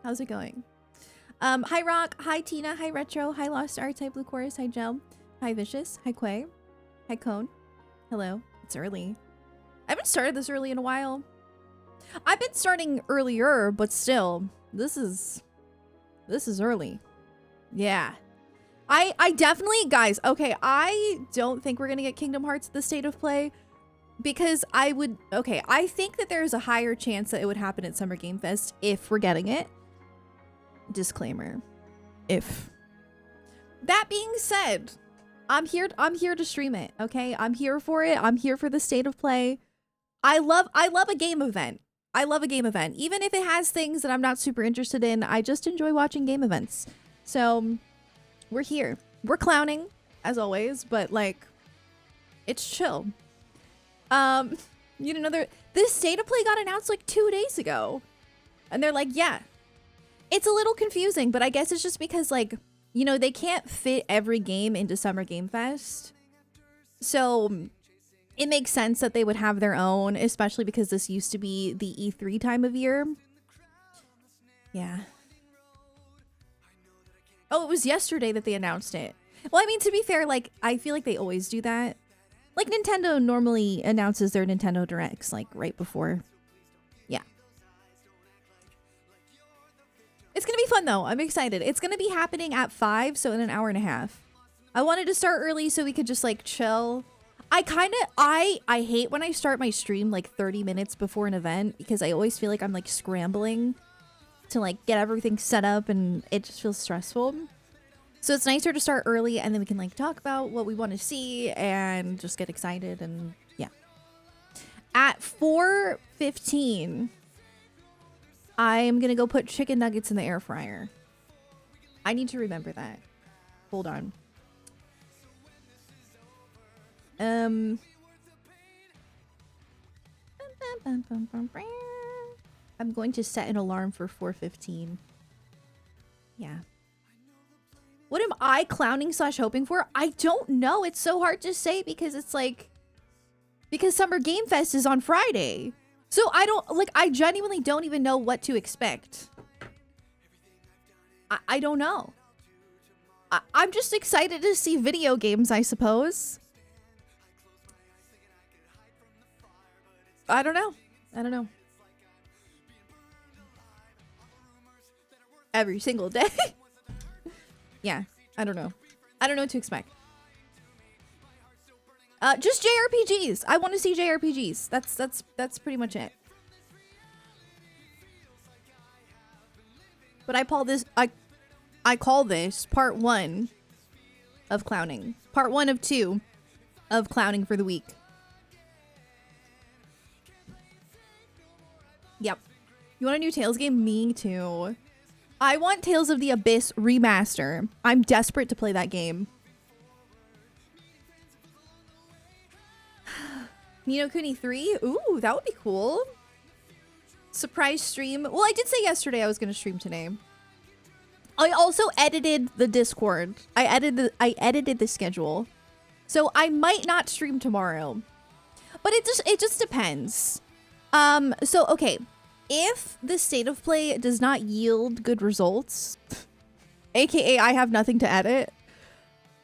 How's it going? Hi Rock, hi Tina, hi Retro, hi Lost Arts, hi Blue Chorus, hi Gel, hi Vicious, hi Quay, hi Cone. Hello. It's early. I haven't started this early in a while. I've been starting earlier, but still, this is early. Yeah. I definitely, guys, okay, I don't think we're gonna get Kingdom Hearts the State of Play because I think that there's a higher chance that it would happen at Summer Game Fest if we're getting it. Disclaimer. If. That being said, I'm here to stream it, okay? I'm here for it. I'm here for the State of Play. I love a game event. I love a game event. Even if it has things that I'm not super interested in, I just enjoy watching game events. So, we're here. We're clowning, as always, but like, it's chill. You know, this State of Play got announced like 2 days ago. And they're like, yeah. It's a little confusing, but I guess it's just because like, you know, they can't fit every game into Summer Game Fest. So it makes sense that they would have their own, especially because this used to be the E3 time of year. Yeah. Oh, it was yesterday that they announced it. Well, I mean, to be fair, like, I feel like they always do that. Like, Nintendo normally announces their Nintendo Directs, like, right before. Yeah. It's gonna be fun, though. I'm excited. It's gonna be happening at 5, so in an hour and a half. I wanted to start early so we could just, like, chill. I hate when I start my stream, like, 30 minutes before an event, because I always feel like I'm, like, scrambling to, like, get everything set up, and it just feels stressful. So it's nicer to start early, and then we can, like, talk about what we want to see, and just get excited, and, yeah. At 4:15... I am gonna go put chicken nuggets in the air fryer. I need to remember that. Hold on. I'm going to set an alarm for 4:15. Yeah. What am I clowning / hoping for? I don't know. It's so hard to say because it's like... Because Summer Game Fest is on Friday. So I genuinely don't even know what to expect. I don't know. I'm just excited to see video games, I suppose. I don't know. Every single day. Yeah, I don't know. I don't know what to expect. Just JRPGs. I want to see JRPGs. That's pretty much it. But I call this part 1 of clowning. Part 1 of 2 of clowning for the week. Yep. You want a new Tales game? Me too. I want Tales of the Abyss remaster. I'm desperate to play that game. Ni no Kuni 3? Ooh, that would be cool. Surprise stream. Well, I did say yesterday I was going to stream today. I also edited the Discord. I edited the schedule. So I might not stream tomorrow. But it just depends. So okay, if the State of Play does not yield good results, aka I have nothing to edit,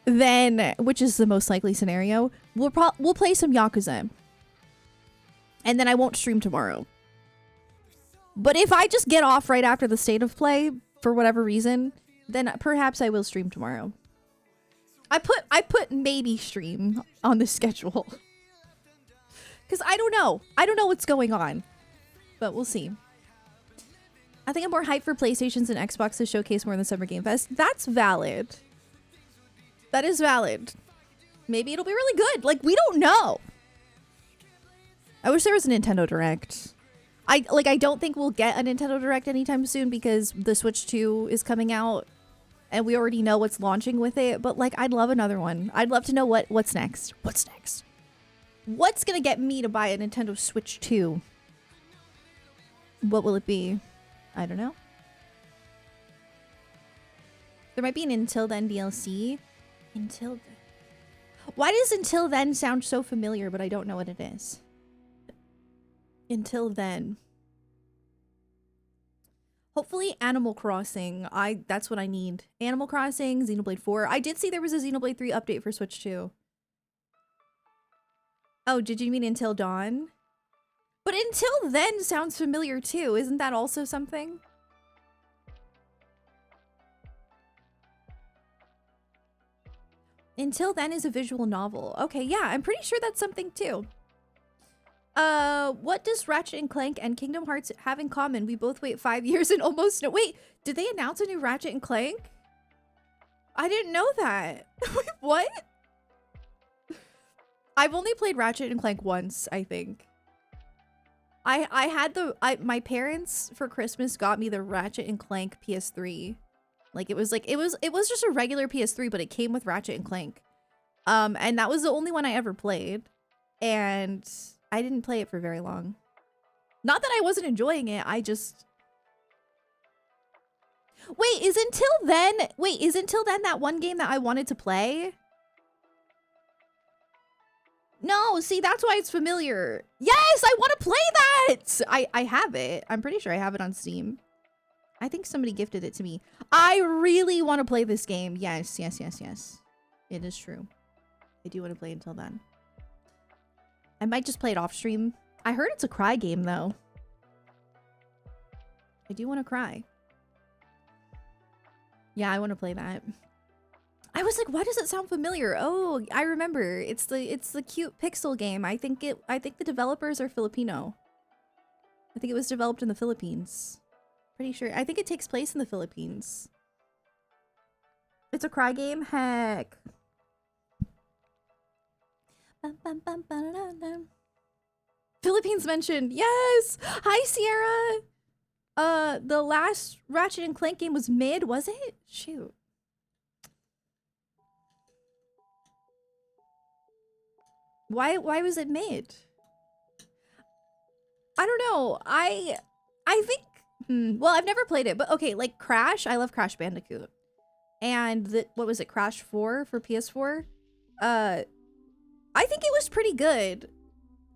then, which is the most likely scenario, we'll play some Yakuza. And then I won't stream tomorrow. But if I just get off right after the State of Play, for whatever reason, then perhaps I will stream tomorrow. I put maybe stream on the schedule. Because I don't know. I don't know what's going on. But we'll see. I think I'm more hyped for PlayStations and Xbox to showcase more in the Summer Game Fest. That's valid. That is valid. Maybe it'll be really good. Like, we don't know. I wish there was a Nintendo Direct. I don't think we'll get a Nintendo Direct anytime soon because the Switch 2 is coming out and we already know what's launching with it. But like, I'd love another one. I'd love to know what's next. What's next? What's gonna get me to buy a Nintendo Switch 2? What will it be? I don't know. There might be an Until Then DLC. Until Then. Why does Until Then sound so familiar, but I don't know what it is? Until Then. Hopefully Animal Crossing. That's what I need. Animal Crossing, Xenoblade 4. I did see there was a Xenoblade 3 update for Switch too. Oh, did you mean Until Dawn? But Until Then sounds familiar too. Isn't that also something? Until Then is a visual novel. Okay, yeah, I'm pretty sure that's something too. What does Ratchet and Clank and Kingdom Hearts have in common? We both wait 5 years and almost no. Wait, did they announce a new Ratchet and Clank? I didn't know that. Wait, what? I've only played Ratchet and Clank once, I think. I had my parents for Christmas got me the Ratchet and Clank PS3. Like it was just a regular PS3, but it came with Ratchet and Clank. And that was the only one I ever played. And I didn't play it for very long. Not that I wasn't enjoying it, I just... Wait, is Until Then that one game that I wanted to play? No, see, that's why it's familiar. Yes, I want to play that! I have it. I'm pretty sure I have it on Steam. I think somebody gifted it to me. I really want to play this game. Yes. It is true. I do want to play Until Then. I might just play it off stream. I heard it's a cry game, though. I do want to cry. Yeah, I want to play that. I was like, why does it sound familiar? Oh, I remember. It's the cute pixel game. I think the developers are Filipino. I think it was developed in the Philippines. Pretty sure. I think it takes place in the Philippines. It's a cry game? Heck. Philippines mentioned. Yes! Hi, Sierra! The last Ratchet and Clank game was mid, was it? Shoot. Why was it mid? I don't know. I think well, I've never played it, but okay, like Crash, I love Crash Bandicoot. And what was it, Crash 4 for PS4? I think it was pretty good.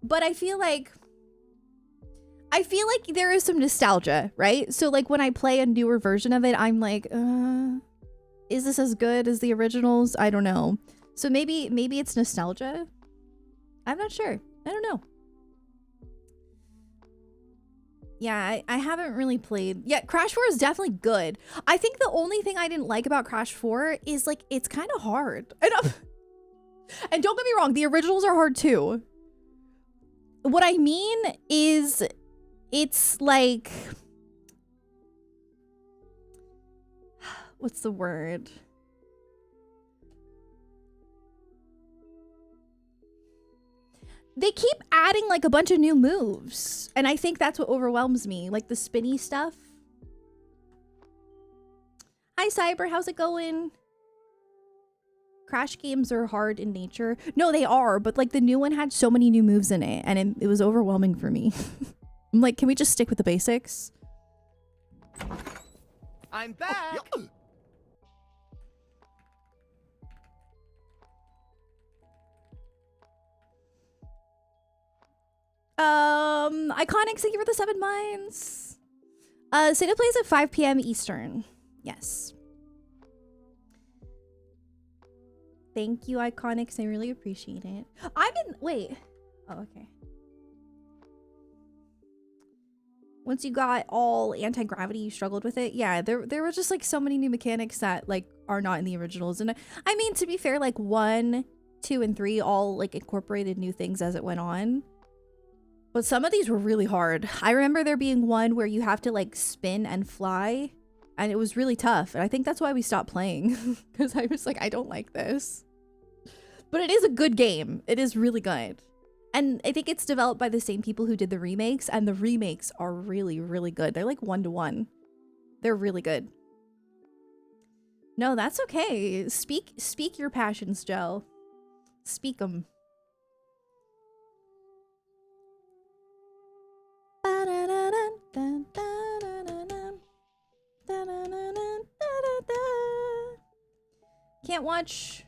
But I feel like there is some nostalgia, right? So like when I play a newer version of it, I'm like, is this as good as the originals? I don't know. So maybe it's nostalgia. I'm not sure. I don't know. Yeah, I haven't really played. Yeah, Crash 4 is definitely good. I think the only thing I didn't like about Crash 4 is like it's kind of hard. And don't get me wrong, the originals are hard too. What I mean is it's like, what's the word? They keep adding like a bunch of new moves. And I think that's what overwhelms me. Like the spinny stuff. Hi, Cyber. How's it going? Crash games are hard in nature. No, they are. But like the new one had so many new moves in it. And it was overwhelming for me. I'm like, can we just stick with the basics? I'm back. Iconic, thank you for the 7 months. Santa plays at 5 p.m. Eastern. Yes. Thank you, Iconics. I really appreciate it. Wait. Oh, okay. Once you got all anti-gravity, you struggled with it. Yeah, there were just like so many new mechanics that like are not in the originals. And I mean, to be fair, like 1, 2, and 3 all like incorporated new things as it went on. But some of these were really hard. I remember there being one where you have to like spin and fly, and it was really tough. And I think that's why we stopped playing, because I was like, I don't like this. But it is a good game. It is really good. And I think it's developed by the same people who did the remakes, and the remakes are really, really good. They're like 1-to-1. They're really good. No, that's okay. Speak your passions, Joe. Speak them. Can't watch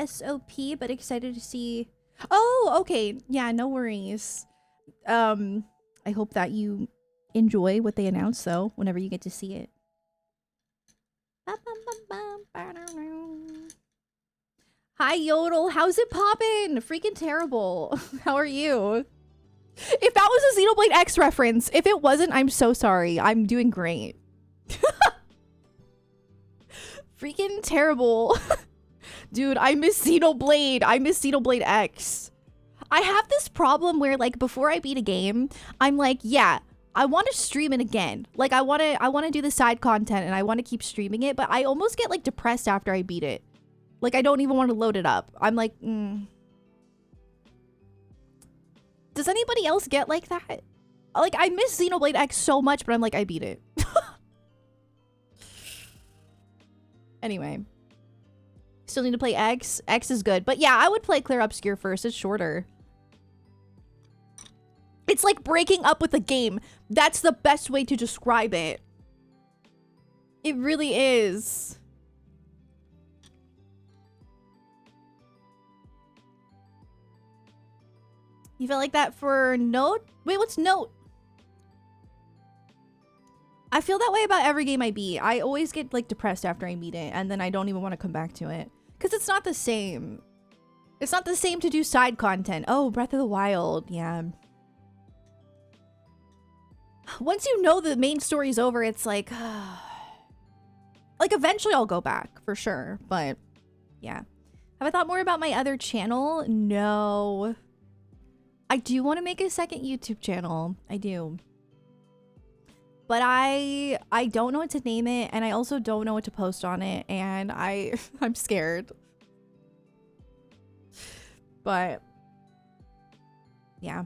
SOP, but excited to see. Oh, okay. Yeah, no worries. I hope that you enjoy what they announce, though, whenever you get to see it. Hi, Yodel. How's it poppin'? Freaking terrible. How are you? If that was a Xenoblade X reference, if it wasn't, I'm so sorry. I'm doing great. Freaking terrible. Dude, I miss Xenoblade. I miss Xenoblade X. I have this problem where, like, before I beat a game, I'm like, yeah, I want to stream it again. Like, I want to do the side content and I want to keep streaming it, but I almost get, like, depressed after I beat it. Like, I don't even want to load it up. I'm like, Does anybody else get like that? Like, I miss Xenoblade X so much, but I'm like, I beat it. Anyway. Still need to play X. X is good. But yeah, I would play Clear Obscure first. It's shorter. It's like breaking up with a game. That's the best way to describe it. It really is. You felt like that for Note? Wait, what's Note? I feel that way about every game I beat. I always get, like, depressed after I beat it, and then I don't even want to come back to it. Because it's not the same. It's not the same to do side content. Oh, Breath of the Wild. Yeah. Once you know the main story's over, it's like... like, eventually I'll go back, for sure. But, yeah. Have I thought more about my other channel? No. I do want to make a second YouTube channel. I do. But I don't know what to name it, and I also don't know what to post on it, and I'm scared. But yeah.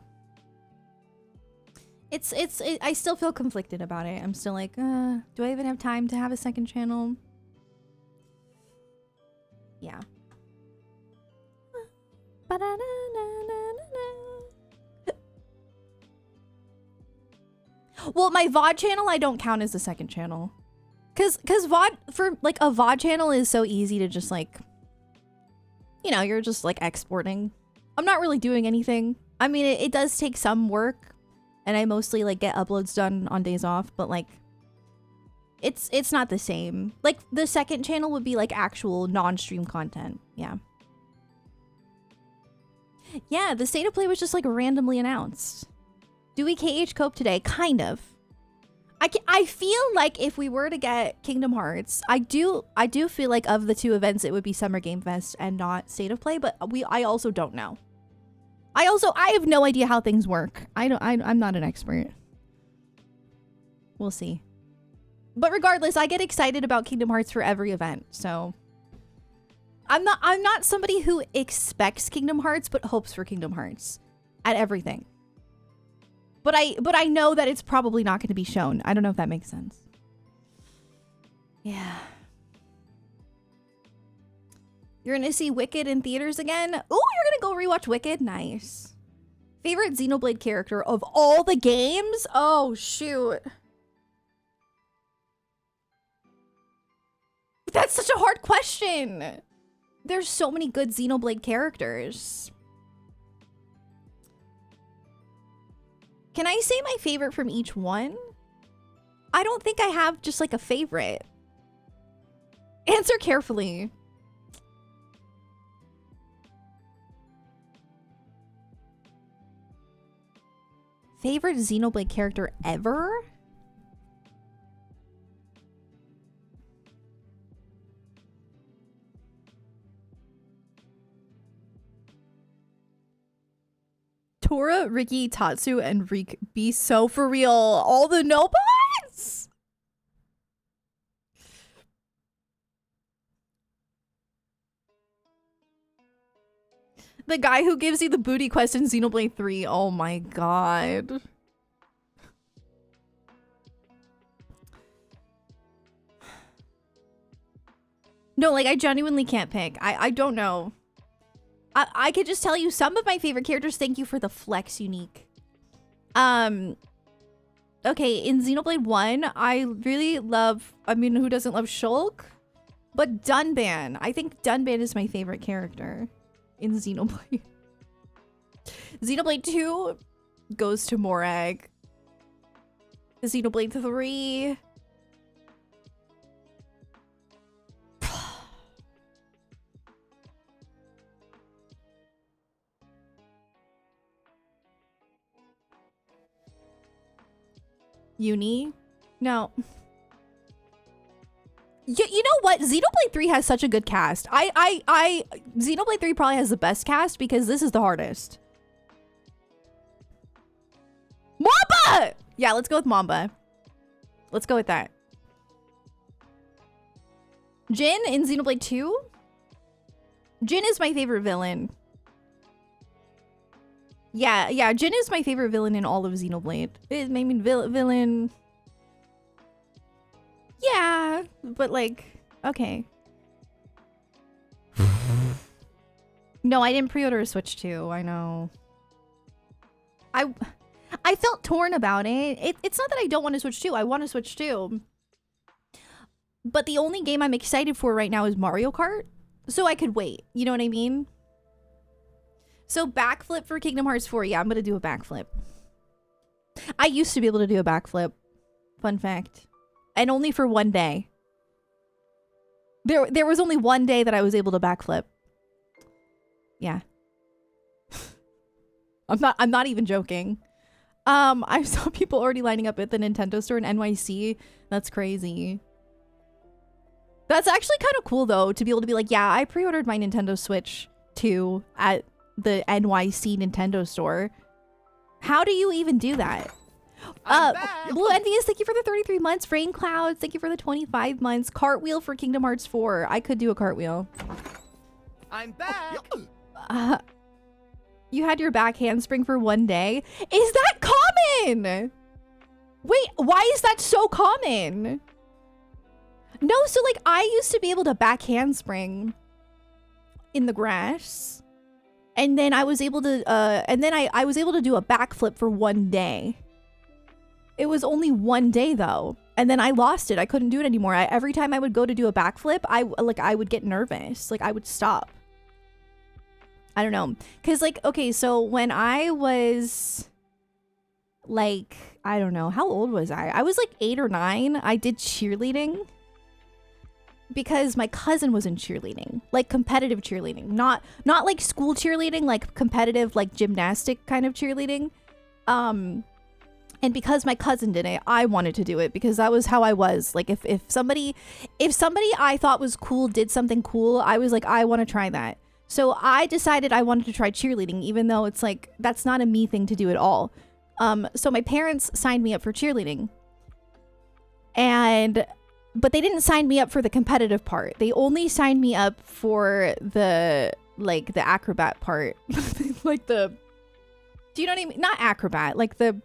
I still feel conflicted about it. I'm still like, do I even have time to have a second channel? Yeah. Well, my VOD channel, I don't count as a second channel. Cause VOD, for like a VOD channel is so easy to just like, you know, you're just like exporting. I'm not really doing anything. I mean, it does take some work, and I mostly like get uploads done on days off, but like, it's not the same. Like the second channel would be like actual non-stream content. Yeah. Yeah, the state of play was just like randomly announced. Do we KH cope today? Kind of. I feel like if we were to get Kingdom Hearts, I do feel like of the two events, it would be Summer Game Fest and not State of Play, but I also don't know. I have no idea how things work. I'm not an expert. We'll see. But regardless, I get excited about Kingdom Hearts for every event, so I'm not somebody who expects Kingdom Hearts but hopes for Kingdom Hearts at everything. But I know that it's probably not going to be shown. I don't know if that makes sense. Yeah. You're going to see Wicked in theaters again? Oh, you're going to go rewatch Wicked? Nice. Favorite Xenoblade character of all the games? Oh, shoot. That's such a hard question. There's so many good Xenoblade characters. Can I say my favorite from each one? I don't think I have just like a favorite. Answer carefully. Favorite Xenoblade character ever? Tora, Ricky, Tatsu, and Reek be so for real. All the nobots? The guy who gives you the booty quest in Xenoblade 3. Oh my god. No, like, I genuinely can't pick. I don't know. I could just tell you some of my favorite characters. Thank you for the flex unique. Okay, in Xenoblade 1, I really love, I mean, who doesn't love Shulk? But Dunban. I think Dunban is my favorite character in Xenoblade. Xenoblade 2 goes to Morag. Xenoblade 3. Uni? No. You know what? Xenoblade 3 has such a good cast. Xenoblade 3 probably has the best cast because this is the hardest. Mamba! Yeah, let's go with Mamba. Let's go with that. Jin in Xenoblade 2? Jin is my favorite villain. Yeah, Jin is my favorite villain in all of Xenoblade. I mean, villain... Yeah, but like, okay. No, I didn't pre-order a Switch 2, I know. I felt torn about it. It's not that I don't want to Switch 2, I want to Switch 2. But the only game I'm excited for right now is Mario Kart. So I could wait, you know what I mean? So backflip for Kingdom Hearts 4, yeah, I'm gonna do a backflip. I used to be able to do a backflip. Fun fact. And only for one day. There was only one day that I was able to backflip. Yeah. I'm not even joking. I saw people already lining up at the Nintendo store in NYC. That's crazy. That's actually kind of cool though, to be able to be like, yeah, I pre-ordered my Nintendo Switch 2 at the NYC Nintendo store. How do you even do that? Blue Envious, thank you for the 33 months. Rain Clouds, thank you for the 25 months. Cartwheel for Kingdom Hearts 4. I could do a cartwheel. I'm back. You had your back handspring for one day. Is that common? Wait, why is that so common? No, so like I used to be able to back handspring in the grass. And then I was able to I was able to do a backflip for one day. It was only one day though. And then I lost it. I couldn't do it anymore. Every time I would go to do a backflip, I would get nervous. Like I would stop. I don't know. Cause like, okay, so when I was like, I don't know, how old was I? I was like 8 or 9. I did cheerleading because my cousin was in cheerleading, like competitive cheerleading, not like school cheerleading, like competitive, like gymnastic kind of cheerleading. And because my cousin did it, I wanted to do it because that was how I was. Like if somebody I thought was cool did something cool, I was like, I want to try that. So I decided I wanted to try cheerleading, even though it's like, that's not a me thing to do at all. So my parents signed me up for cheerleading. But they didn't sign me up for the competitive part. They only signed me up for the acrobat part. Like do you know what I mean? Not acrobat, like the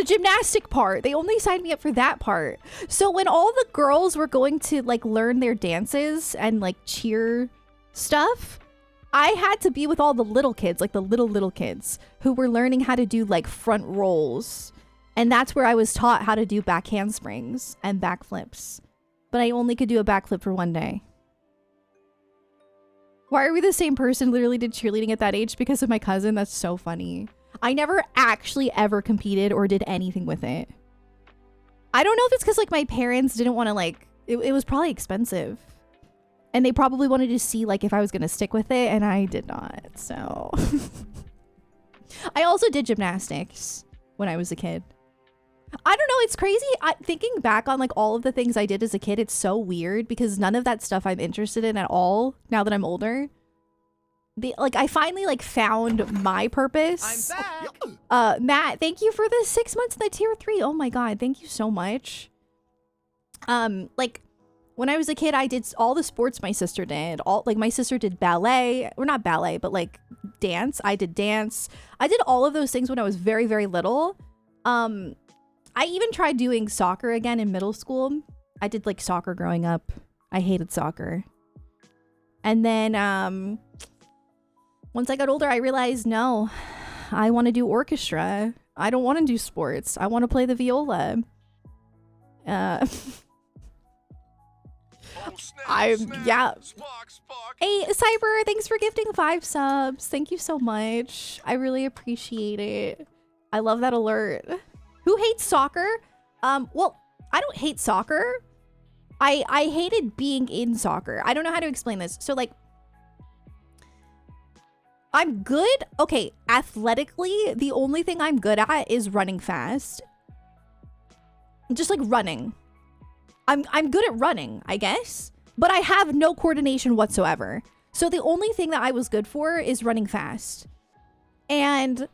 gymnastic part. They only signed me up for that part. So when all the girls were going to like learn their dances and like cheer stuff, I had to be with all the little kids, like the little kids who were learning how to do like front rolls. And that's where I was taught how to do back handsprings and backflips. But I only could do a backflip for one day. Why are we the same person? Literally did cheerleading at that age because of my cousin. That's so funny. I never actually ever competed or did anything with it. I don't know if it's because like my parents didn't want to like, it was probably expensive. And they probably wanted to see like if I was going to stick with it, and I did not. So I also did gymnastics when I was a kid. I don't know, it's crazy. Thinking back on like all of the things I did as a kid, it's so weird because none of that stuff I'm interested in at all now that I'm older. I finally like found my purpose. I'm back. Matt, thank you for the 6 months in the tier 3. Oh my god, thank you so much. Like when I was a kid, I did all the sports my sister did. My sister did ballet, or not ballet, but like dance. I did dance. I did all of those things when I was very, very little. I even tried doing soccer again in middle school. I did like soccer growing up. I hated soccer. And then once I got older, I realized, no, I want to do orchestra. I don't want to do sports. I want to play the viola. Oh, yeah. Hey, Cyber, thanks for gifting 5 subs. Thank you so much. I really appreciate it. I love that alert. Who hates soccer? Well, I don't hate soccer. I hated being in soccer. I don't know how to explain this. So like, I'm good. Okay, athletically, the only thing I'm good at is running fast. Just like running. I'm good at running, I guess. But I have no coordination whatsoever. So the only thing that I was good for is running fast. And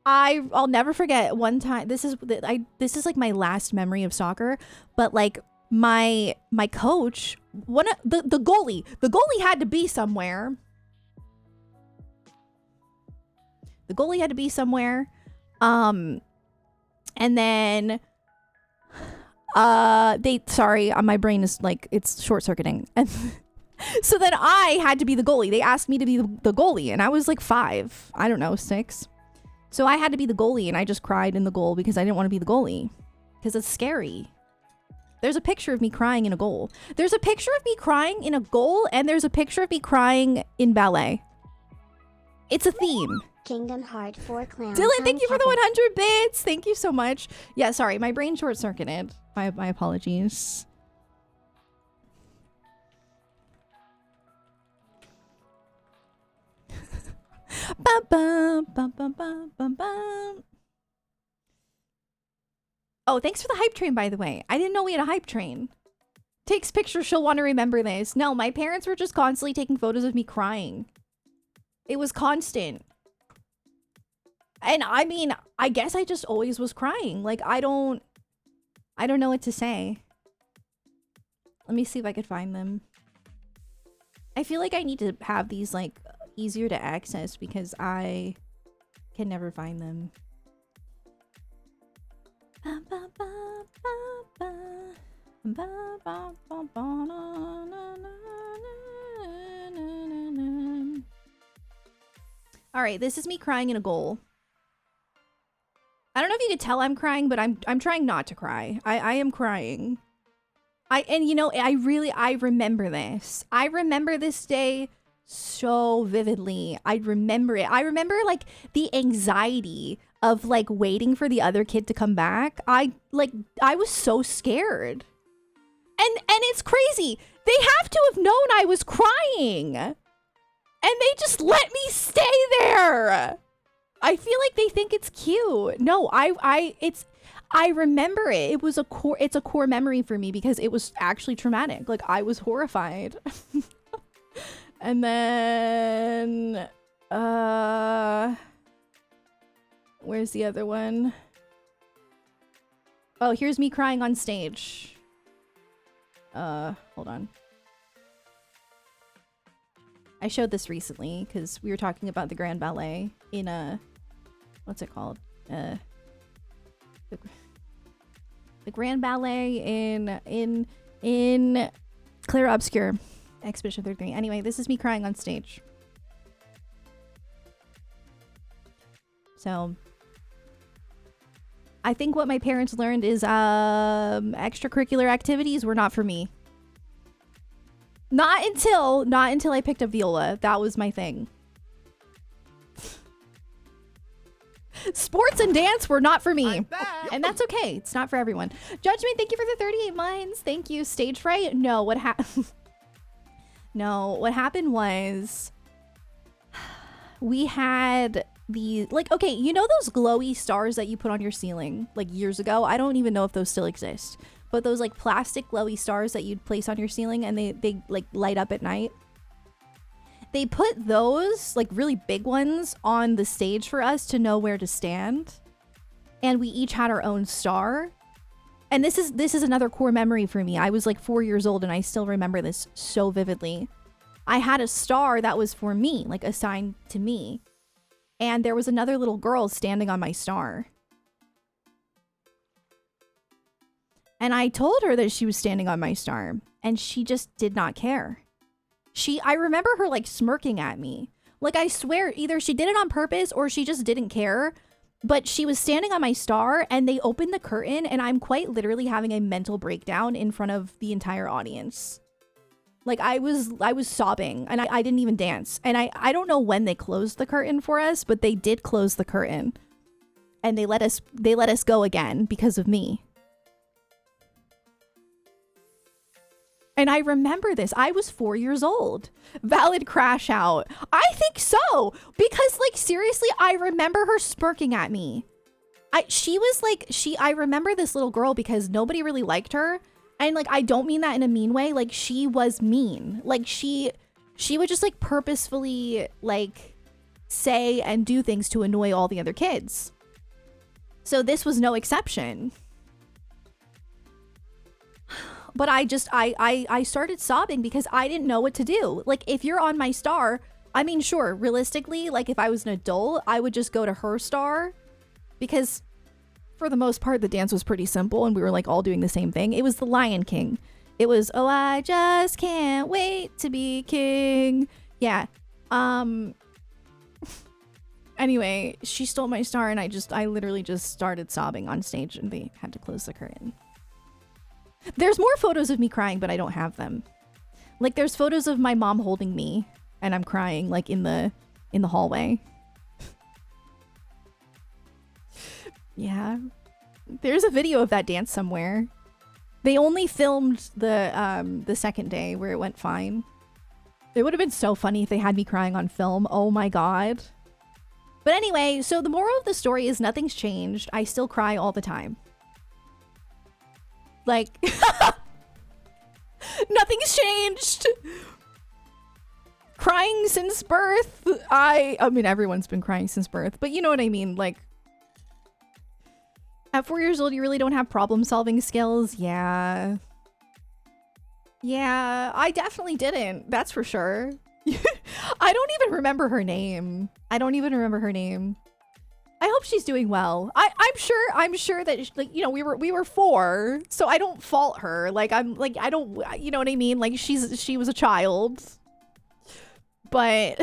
I'll never forget one time. This is like my last memory of soccer, but like my coach, the goalie had to be somewhere. The goalie had to be somewhere. And then my brain is like, it's short circuiting. And so then I had to be the goalie. They asked me to be the goalie, and I was like 5, I don't know, 6. So I had to be the goalie, and I just cried in the goal because I didn't want to be the goalie because it's scary. There's a picture of me crying in a goal. There's a picture of me crying in a goal, and there's a picture of me crying in ballet. It's a theme. Kingdom Heart 4 Clown. Dylan, thank you for the 100 bits. Thank you so much. Yeah, sorry, my brain short-circuited. My apologies. Bum, bum, bum, bum, bum, bum, bum. Oh, thanks for the hype train, by the way. I didn't know we had a hype train. Takes pictures, she'll want to remember this. No, my parents were just constantly taking photos of me crying. It was constant. And I mean, I guess I just always was crying. Like, I don't know what to say. Let me see if I could find them. I feel like I need to have these, like, easier to access because I can never find them. All right, this is me crying in a goal. I don't know if you could tell I'm crying, but I'm trying not to cry. I am crying. And you know, I remember this. I remember this day so vividly. I remember it. I remember like the anxiety of like waiting for the other kid to come back. I was so scared. And it's crazy. They have to have known I was crying. And they just let me stay there. I feel like they think it's cute. No, I remember it. It's a core memory for me because it was actually traumatic. Like I was horrified. And then where's the other one? Oh, here's me crying on stage. Hold on. I showed this recently because we were talking about the Grand Ballet in what's it called? The Grand Ballet in Clair Obscur, Expedition 33. Anyway, this is me crying on stage. So I think what my parents learned is extracurricular activities were not for me. Not until I picked up viola. That was my thing. Sports and dance were not for me. And that's okay. It's not for everyone. Judgment, thank you for the 38 mines. Thank you. Stage fright? No, what happened? No, what happened was we had the, like, okay, you know those glowy stars that you put on your ceiling like years ago? I don't even know if those still exist. But those like plastic glowy stars that you'd place on your ceiling and they like light up at night. They put those like really big ones on the stage for us to know where to stand. And we each had our own star. And this is another core memory for me. I was like 4 years old and I still remember this so vividly. I had a star that was for me, like assigned to me. And there was another little girl standing on my star. And I told her that she was standing on my star, and she just did not care. I remember her like smirking at me. Like I swear either she did it on purpose or she just didn't care, but she was standing on my star and they opened the curtain and I'm quite literally having a mental breakdown in front of the entire audience. Like I was sobbing and I didn't even dance. And I don't know when they closed the curtain for us, but they did close the curtain. and they let us go again because of me. And I remember this. I was 4 years old. Valid crash out. I think so. Because, like, seriously, I remember her smirking at me. I remember this little girl because nobody really liked her. And, like, I don't mean that in a mean way. Like, she was mean. Like, she would just, like, purposefully, like, say and do things to annoy all the other kids. So this was no exception. But I started sobbing because I didn't know what to do. Like, if you're on my star, I mean, sure, realistically, like, if I was an adult, I would just go to her star. Because, for the most part, the dance was pretty simple and we were, like, all doing the same thing. It was the Lion King. It was, oh, I just can't wait to be king. Yeah. Anyway, she stole my star and I literally just started sobbing on stage and they had to close the curtain. There's more photos of me crying, but I don't have them. Like, there's photos of my mom holding me and I'm crying, like, in the hallway. Yeah. There's a video of that dance somewhere. They only filmed the second day where it went fine. It would have been so funny if they had me crying on film. Oh my god. But anyway, so the moral of the story is nothing's changed. I still cry all the time. Like, nothing's changed. Crying since birth. I mean, everyone's been crying since birth, but you know what I mean. Like, at 4 years old, you really don't have problem-solving skills. Yeah. Yeah, I definitely didn't. That's for sure. I don't even remember her name. I hope she's doing well. I'm sure that, like, you know, we were 4, so I don't fault her. Like, I'm like, I don't, you know what I mean? Like, she was a child. But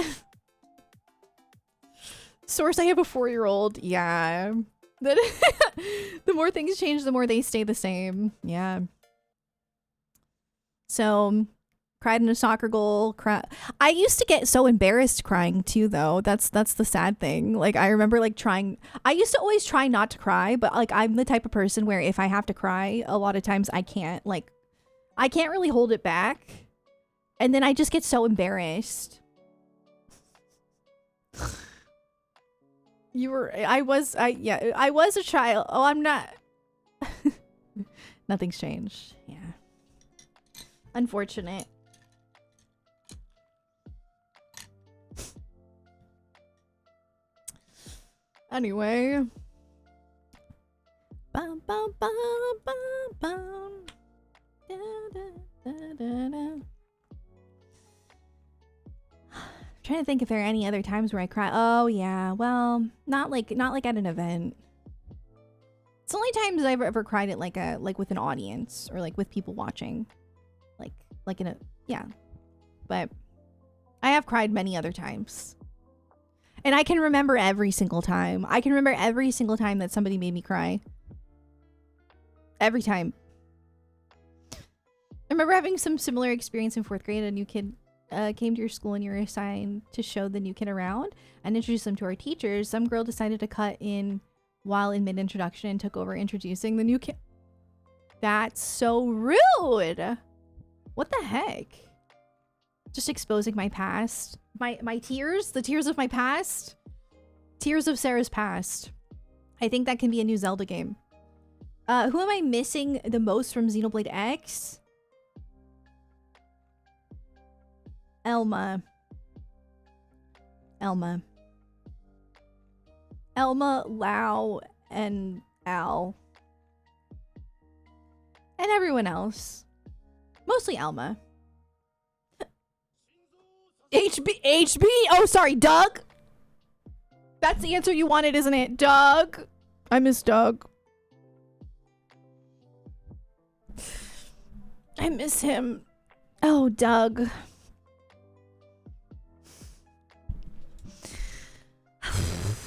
source, I have a 4-year-old. Yeah. The more things change, the more they stay the same. Yeah. So, cried in a soccer goal. I used to get so embarrassed crying too, though. That's the sad thing. Like, I remember, like, I used to always try not to cry, but, like, I'm the type of person where if I have to cry, a lot of times I can't. Like, I can't really hold it back. And then I just get so embarrassed. I was a child. Oh, I'm not. Nothing's changed. Yeah. Unfortunate. Anyway. Bum, bum, bum, bum, bum. Da, da, da, da, da. Trying to think if there are any other times where I cry. Oh yeah, well, not like at an event. It's the only times I've ever cried at like with an audience or like with people watching, like in a, yeah. But I have cried many other times, and I can remember every single time. I can remember every single time that somebody made me cry. Every time. I remember having some similar experience in 4th grade. A new kid came to your school and you were assigned to show the new kid around and introduce them to our teachers. Some girl decided to cut in while in mid-introduction and took over introducing the new kid. That's so rude. What the heck? Just exposing my past. My tears? The tears of my past? Tears of Sarah's past. I think that can be a new Zelda game. Who am I missing the most from Xenoblade X? Elma, Lau, and Al. And everyone else. Mostly Elma. HB? Oh, sorry, Doug? That's the answer you wanted, isn't it? Doug? I miss Doug. I miss him. Oh, Doug.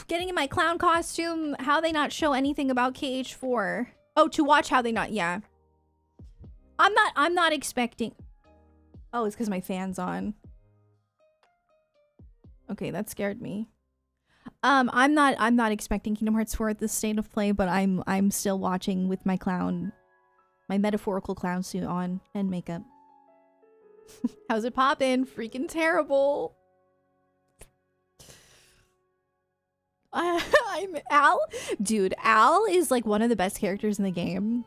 Getting in my clown costume. How they not show anything about KH4? Oh, to watch how they not. Yeah. I'm not expecting. Oh, it's because my fan's on. Okay, that scared me. I'm not expecting Kingdom Hearts 4 at this state of play, but I'm still watching with my metaphorical clown suit on and makeup. How's it poppin'? Freaking terrible. I'm Al. Dude, Al is like one of the best characters in the game.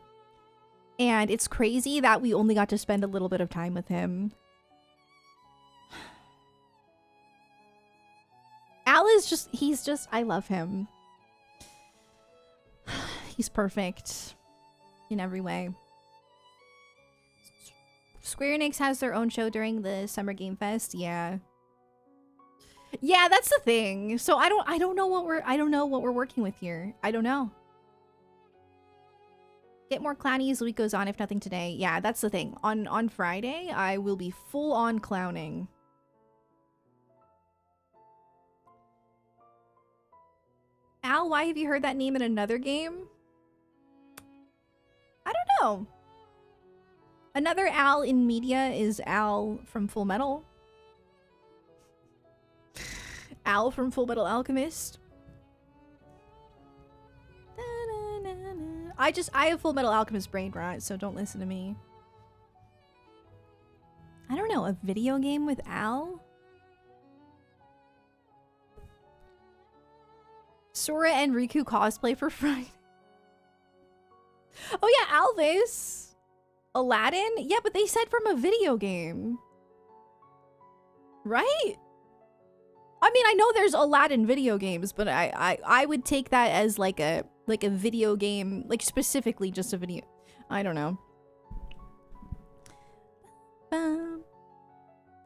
And it's crazy that we only got to spend a little bit of time with him. Al is just, I love him. He's perfect in every way. Square Enix has their own show during the Summer Game Fest. Yeah. Yeah, that's the thing. So I don't know what we're working with here. I don't know. Get more clowny as the week goes on, if nothing today. Yeah, that's the thing. On Friday, I will be full on clowning. Al, why have you heard that name in another game? I don't know. Another Al in media is Al from Full Metal. Al from Full Metal Alchemist. I have Full Metal Alchemist brain rot, so don't listen to me. I don't know, a video game with Al? Sora and Riku cosplay for Friday. Oh yeah, Alvis. Aladdin? Yeah, but they said from a video game. Right? I mean, I know there's Aladdin video games, but I would take that as like a video game, like specifically just a video. I don't know.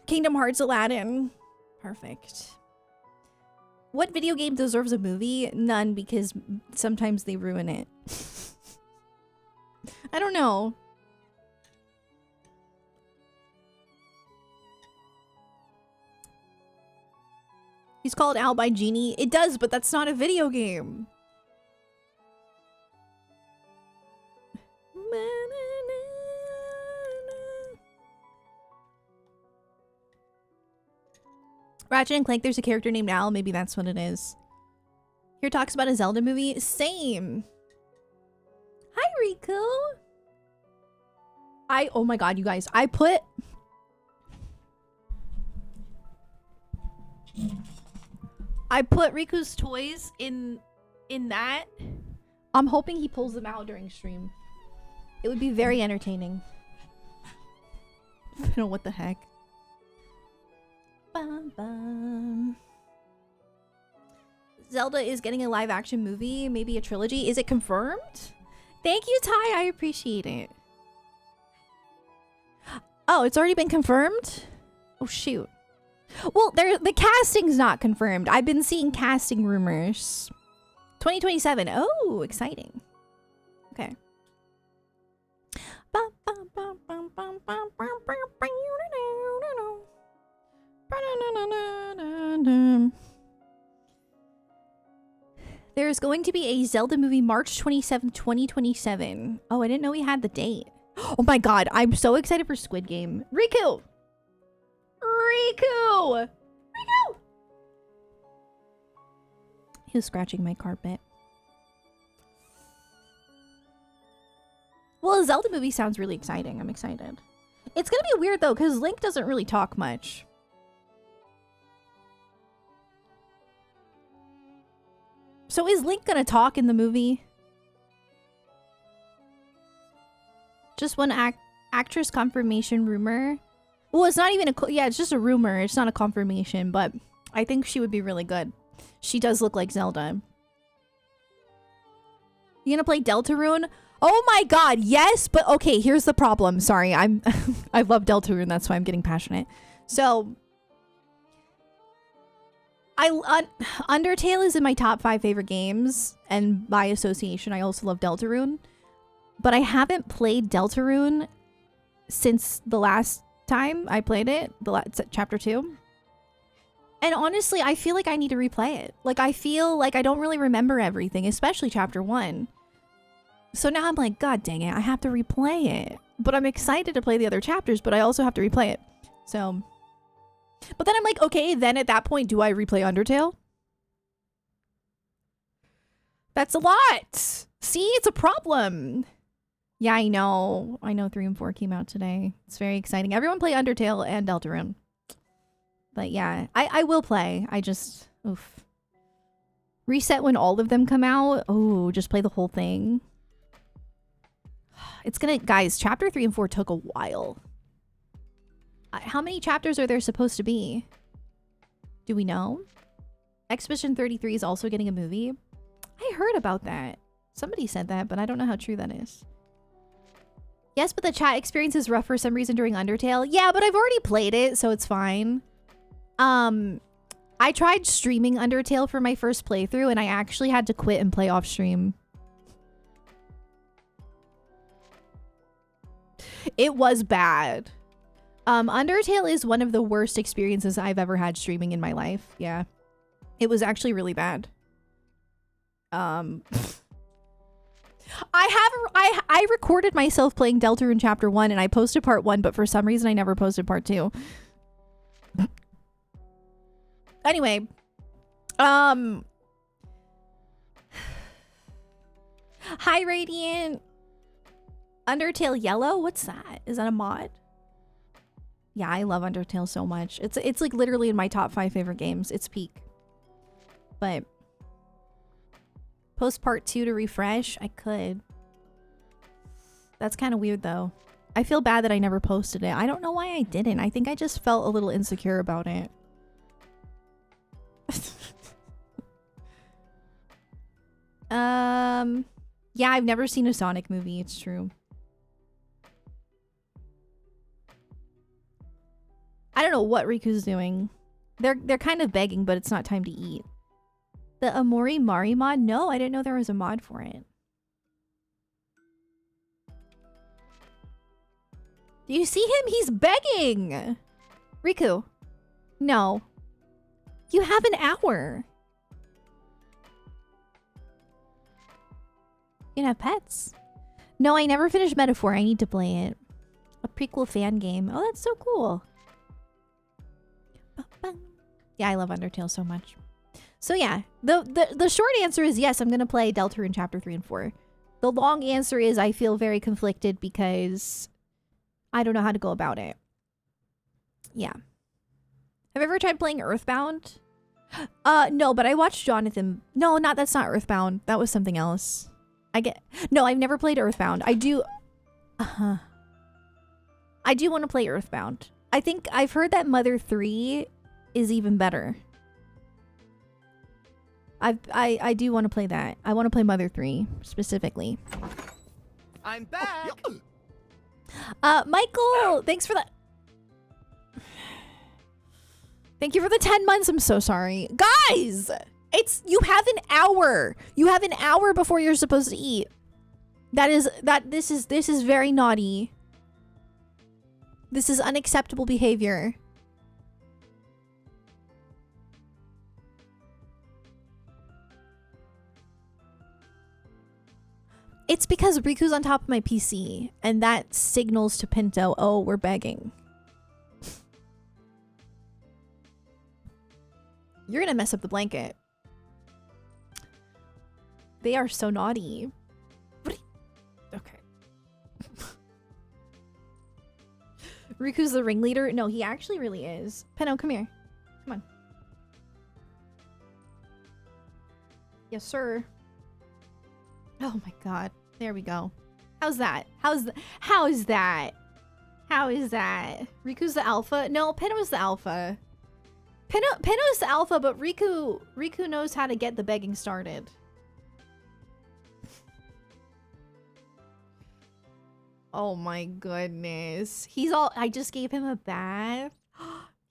Kingdom Hearts Aladdin. Perfect. What video game deserves a movie? None, because sometimes they ruin it. I don't know. He's called Al by Genie. It does, but that's not a video game. Ratchet and Clank, there's a character named Al. Maybe that's what it is. Here talks about a Zelda movie. Same. Hi, Riku. Oh my god, you guys. I put Riku's toys in that. I'm hoping he pulls them out during stream. It would be very entertaining. I don't know what the heck. Bum, bum. Zelda is getting a live action movie, maybe a trilogy. Is it confirmed? Thank you, Ty. I appreciate it. Oh, it's already been confirmed? Oh, shoot. Well, the casting's not confirmed. I've been seeing casting rumors. 2027. Oh, exciting. Okay. There's going to be a Zelda movie March 27th, 2027. Oh, I didn't know we had the date. Oh my god, I'm so excited for Squid Game. Riku! Riku! Riku! He was scratching my carpet. Well, a Zelda movie sounds really exciting. I'm excited. It's gonna be weird though, because Link doesn't really talk much. So is Link gonna talk in the movie? Just one actress confirmation rumor. Well, it's not even yeah, it's just a rumor. It's not a confirmation, but I think she would be really good. She does look like Zelda. You gonna play Deltarune? Oh my god, yes, but okay, here's the problem. Sorry, I love Deltarune, that's why I'm getting passionate. So Undertale is in my top 5 favorite games, and by association, I also love Deltarune. But I haven't played Deltarune since the last time I played it, chapter 2. And honestly, I feel like I need to replay it. Like, I feel like I don't really remember everything, especially chapter 1. So now I'm like, god dang it, I have to replay it. But I'm excited to play the other chapters, but I also have to replay it. So... But then I'm like, okay, then at that point, do I replay Undertale? That's a lot. See, it's a problem. Yeah, I know. I know 3 and 4 came out today. It's very exciting. Everyone play Undertale and Deltarune. But yeah, I will play. I just, oof. Reset when all of them come out. Oh, just play the whole thing. It's gonna, guys, chapter 3 and 4 took a while. How many chapters are there supposed to be? Do we know? Expedition 33 is also getting a movie. I heard about that. Somebody said that, but I don't know how true that is. Yes, but the chat experience is rough for some reason during Undertale. Yeah, but I've already played it, so it's fine. I tried streaming Undertale for my first playthrough, and I actually had to quit and play off stream. It was bad. Undertale is one of the worst experiences I've ever had streaming in my life. Yeah. It was actually really bad. I recorded myself playing Deltarune Chapter 1 and I posted Part 1, but for some reason I never posted Part 2. Anyway. Hi, Radiant. Undertale Yellow? What's that? Is that a mod? Yeah, I love Undertale so much. It's like literally in my top 5 favorite games. It's peak. But post part 2 to refresh? I could. That's kind of weird though. I feel bad that I never posted it. I don't know why I didn't. I think I just felt a little insecure about it. Yeah, I've never seen a Sonic movie. It's true. I don't know what Riku's doing. They're kind of begging, but it's not time to eat. The Amori Mari mod? No, I didn't know there was a mod for it. Do you see him? He's begging! Riku. No. You have an hour. You can have pets. No, I never finished Metaphor. I need to play it. A prequel fan game. Oh, that's so cool. Yeah, I love Undertale so much. So yeah, the short answer is yes, I'm gonna play Deltarune Chapter 3 and 4. The long answer is I feel very conflicted because I don't know how to go about it. Yeah. Have you ever tried playing Earthbound? No, but I watched Jonathan. No, that's not Earthbound. That was something else. No, I've never played Earthbound. I do want to play Earthbound. I think I've heard that Mother 3 is even better. I do want to play that. I want to play Mother 3 specifically. I'm back. Michael, thanks for that. Thank you for the 10 months. I'm so sorry. Guys, you have an hour. You have an hour before you're supposed to eat. This is very naughty. This is unacceptable behavior. It's because Riku's on top of my PC, and that signals to Pinto, oh, we're begging. You're gonna mess up the blanket. They are so naughty. Okay. Riku's the ringleader? No, he actually really is. Pinto, come here. Come on. Yes, sir. Oh my god. There we go. How's that? How is that? How is that? Riku's the alpha? No, Pinto's the alpha. Pinto's the alpha, but Riku knows how to get the begging started. Oh my goodness. I just gave him a bath.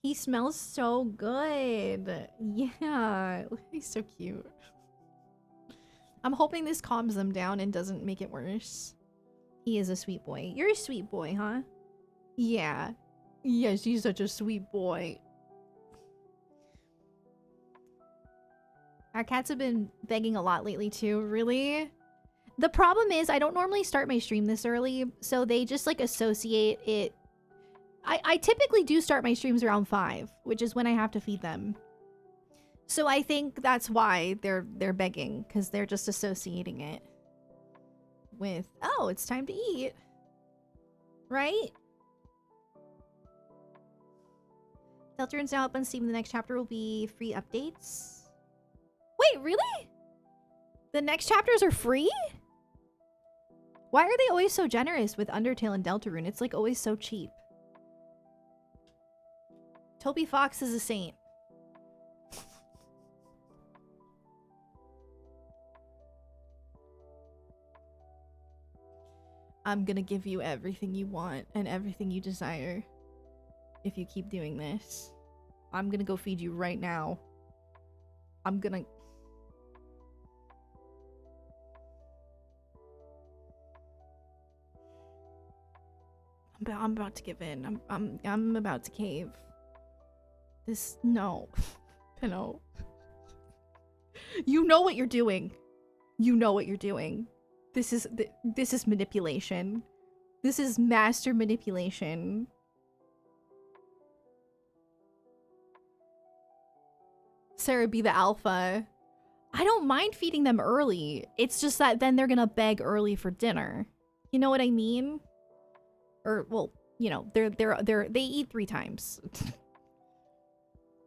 He smells so good. Yeah. He's so cute. I'm hoping this calms them down and doesn't make it worse. He is a sweet boy. You're a sweet boy, huh? Yeah. Yes, he's such a sweet boy. Our cats have been begging a lot lately too, really? The problem is I don't normally start my stream this early, so they just like associate it. I typically do start my streams around 5, which is when I have to feed them. So I think that's why they're begging, because they're just associating it with, oh, it's time to eat. Right? Deltarune's now up on Steam. The next chapter will be free updates. Wait, really? The next chapters are free? Why are they always so generous with Undertale and Deltarune? It's like always so cheap. Toby Fox is a saint. I'm gonna give you everything you want and everything you desire. If you keep doing this. I'm gonna go feed you right now. I'm about to give in. I'm about to cave. No. Pinot. You know what you're doing. You know what you're doing. This is manipulation. This is master manipulation. Sarah be the alpha. I don't mind feeding them early. It's just that then they're gonna beg early for dinner. You know what I mean? Or, well, you know, they eat 3 times.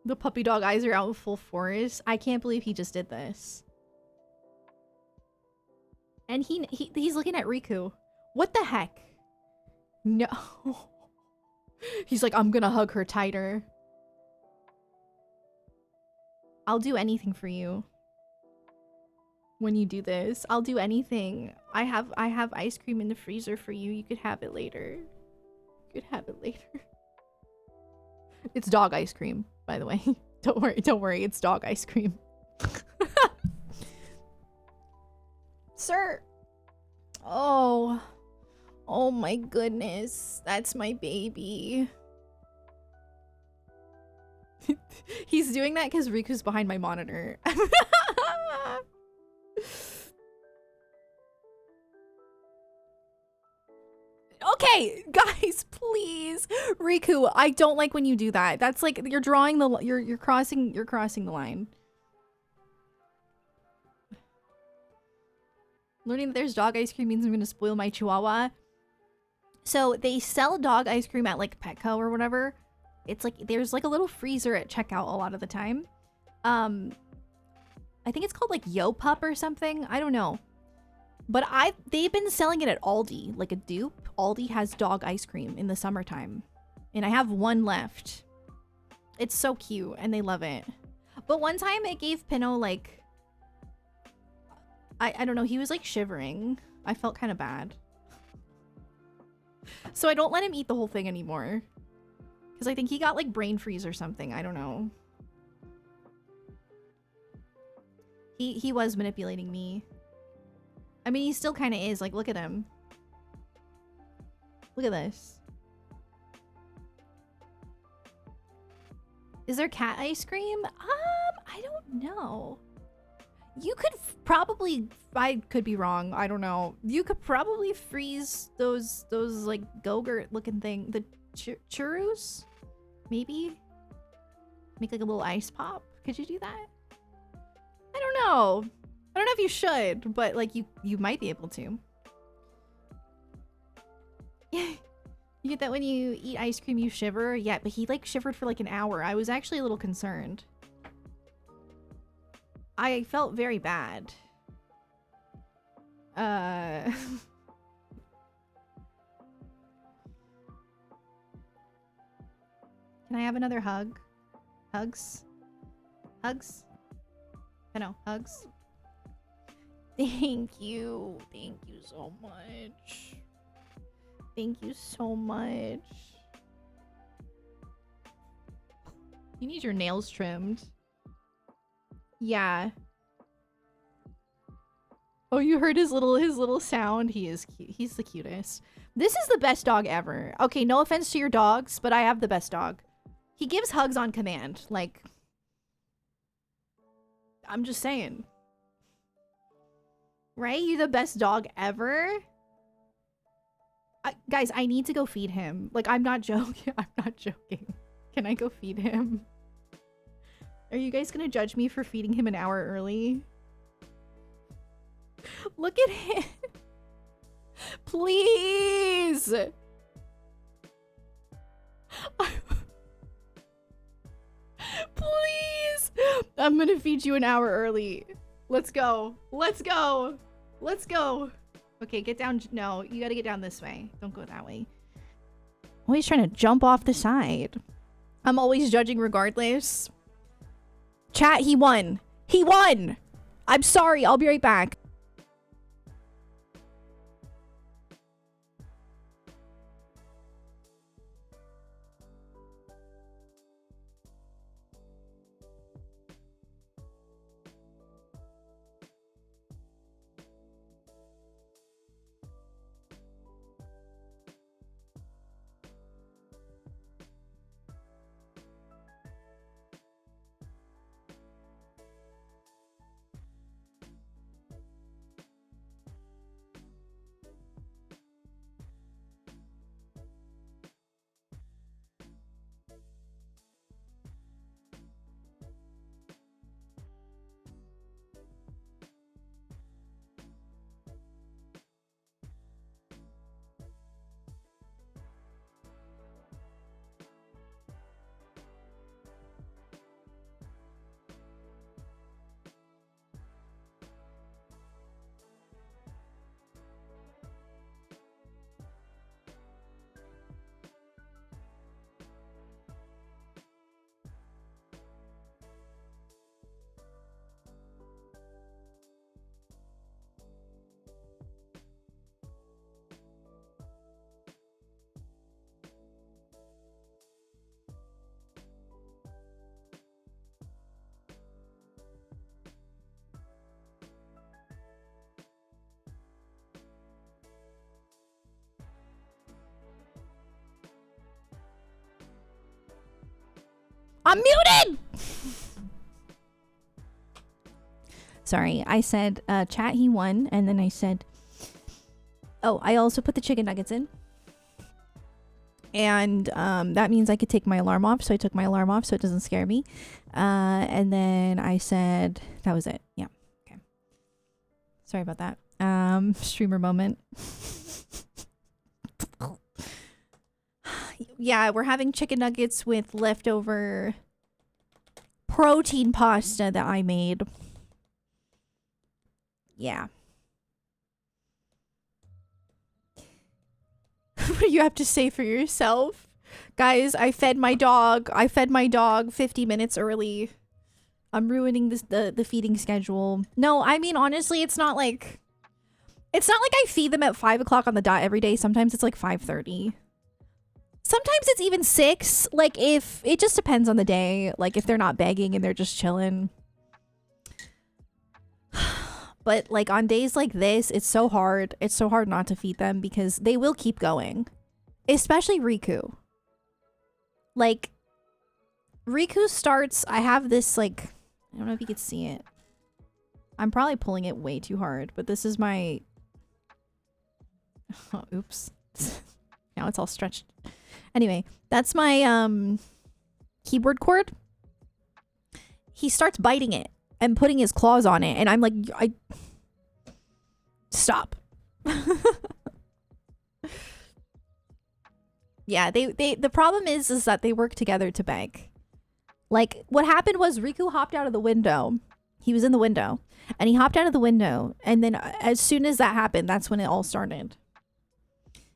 The puppy dog eyes are out in full force. I can't believe he just did this. And he's looking at Riku. What the heck? No. He's like, I'm gonna hug her tighter. I'll do anything for you. When you do this, I'll do anything. I have ice cream in the freezer for you. You could have it later. You could have it later. It's dog ice cream, by the way. Don't worry, it's dog ice cream. Sir. Oh my goodness. That's my baby. He's doing that because Riku's behind my monitor. Okay, guys, please. Riku, I don't like when you do that. That's like you're drawing the you're crossing the line. Learning that there's dog ice cream means I'm gonna spoil my chihuahua. So they sell dog ice cream at like Petco or whatever. It's like there's like a little freezer at checkout a lot of the time. I think it's called like Yo Pup or something. I don't know. But they've been selling it at Aldi, like a dupe. Aldi has dog ice cream in the summertime. And I have one left. It's so cute and they love it. But one time it gave Pinot like I don't know, he was like shivering. I felt kind of bad. So I don't let him eat the whole thing anymore. Because I think he got like brain freeze or something. I don't know. He was manipulating me. I mean, he still kind of is. Like, look at him. Look at this. Is there cat ice cream? I don't know. You could probably, I could be wrong. I don't know. You could probably freeze those like Go-Gurt looking thing. The churros? Maybe? Make like a little ice pop? Could you do that? I don't know. I don't know if you should, but like you might be able to. Yeah. You get that when you eat ice cream, you shiver? Yeah, but he like shivered for like an hour. I was actually a little concerned. I felt very bad. Can I have another hug? Hugs? Hugs? I know, hugs. Thank you. Thank you so much. Thank you so much. You need your nails trimmed. Yeah. Oh, you heard his little sound? He is cute. He's the cutest. This is the best dog ever. Okay, no offense to your dogs, but I have the best dog. He gives hugs on command. Like, I'm just saying. Right? You're the best dog ever? Guys, I need to go feed him. Like, I'm not joking. I'm not joking. Can I go feed him? Are you guys gonna judge me for feeding him an hour early? Look at him. Please. Please. I'm gonna feed you an hour early. Let's go. Let's go. Let's go. Okay, get down. No, you gotta get down this way. Don't go that way. Always trying to jump off the side. I'm always judging regardless. Chat, he won. He won. I'm sorry. I'll be right back. I'm muted! Sorry, I said, chat, he won, and then I said, oh, I also put the chicken nuggets in. And that means I could take my alarm off, so I took my alarm off so it doesn't scare me. And then I said, that was it. Yeah, okay. Sorry about that. Streamer moment. Yeah, we're having chicken nuggets with leftover protein pasta that I made. Yeah. What do you have to say for yourself? Guys, I fed my dog 50 minutes early. I'm ruining this, the feeding schedule. No, I mean, honestly, it's not like I feed them at 5 o'clock on the dot every day. Sometimes it's like 5:30. Sometimes it's even 6. Like, if it just depends on the day. Like, if they're not begging and they're just chilling. But like on days like this, it's so hard. It's so hard not to feed them because they will keep going. Especially Riku. Like, Riku starts, I have this like, I don't know if you could see it. I'm probably pulling it way too hard, but this is my, oh, oops. Now it's all stretched. Anyway, that's my keyboard cord. He starts biting it and putting his claws on it, and I'm like, stop. Yeah, the problem is that they work together to beg. Like, what happened was Riku hopped out of the window. He was in the window, and he hopped out of the window, and then as soon as that happened, that's when it all started.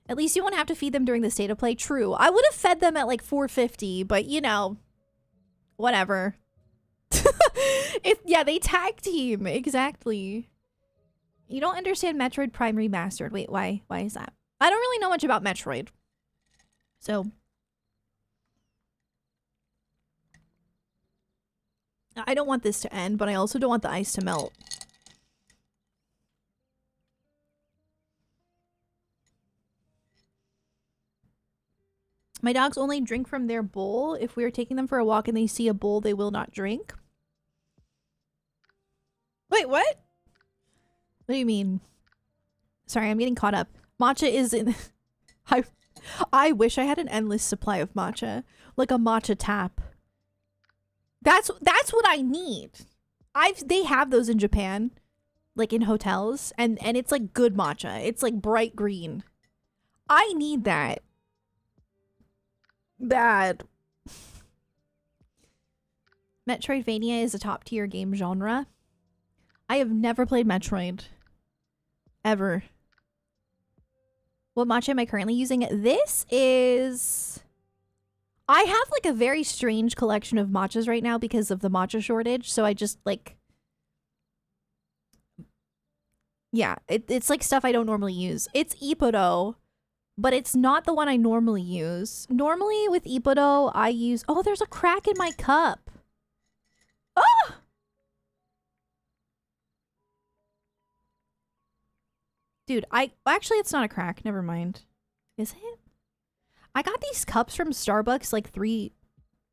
At least you won't have to feed them during the state of play. True. I would have fed them at like 4:50, but you know, whatever. Yeah, they tag team. Exactly. You don't understand Metroid Prime Remastered. Wait, why? Why is that? I don't really know much about Metroid. So I don't want this to end, but I also don't want the ice to melt. My dogs only drink from their bowl. If we are taking them for a walk and they see a bowl, they will not drink. Wait, what? What do you mean? Sorry, I'm getting caught up. Matcha is in... I wish I had an endless supply of matcha. Like a matcha tap. That's what I need. They have those in Japan, like in hotels, and it's like good matcha. It's like bright green. I need that. Bad. Metroidvania is a top tier game genre. I have never played Metroid. Ever. What matcha am I currently using? This is... I have like a very strange collection of matchas right now because of the matcha shortage. So I just like... Yeah, it's like stuff I don't normally use. It's Ippudo, but it's not the one I normally use. Normally with Ippudo, I use... Oh, there's a crack in my cup. Oh! Dude, actually, it's not a crack. Never mind. Is it? I got these cups from Starbucks like 3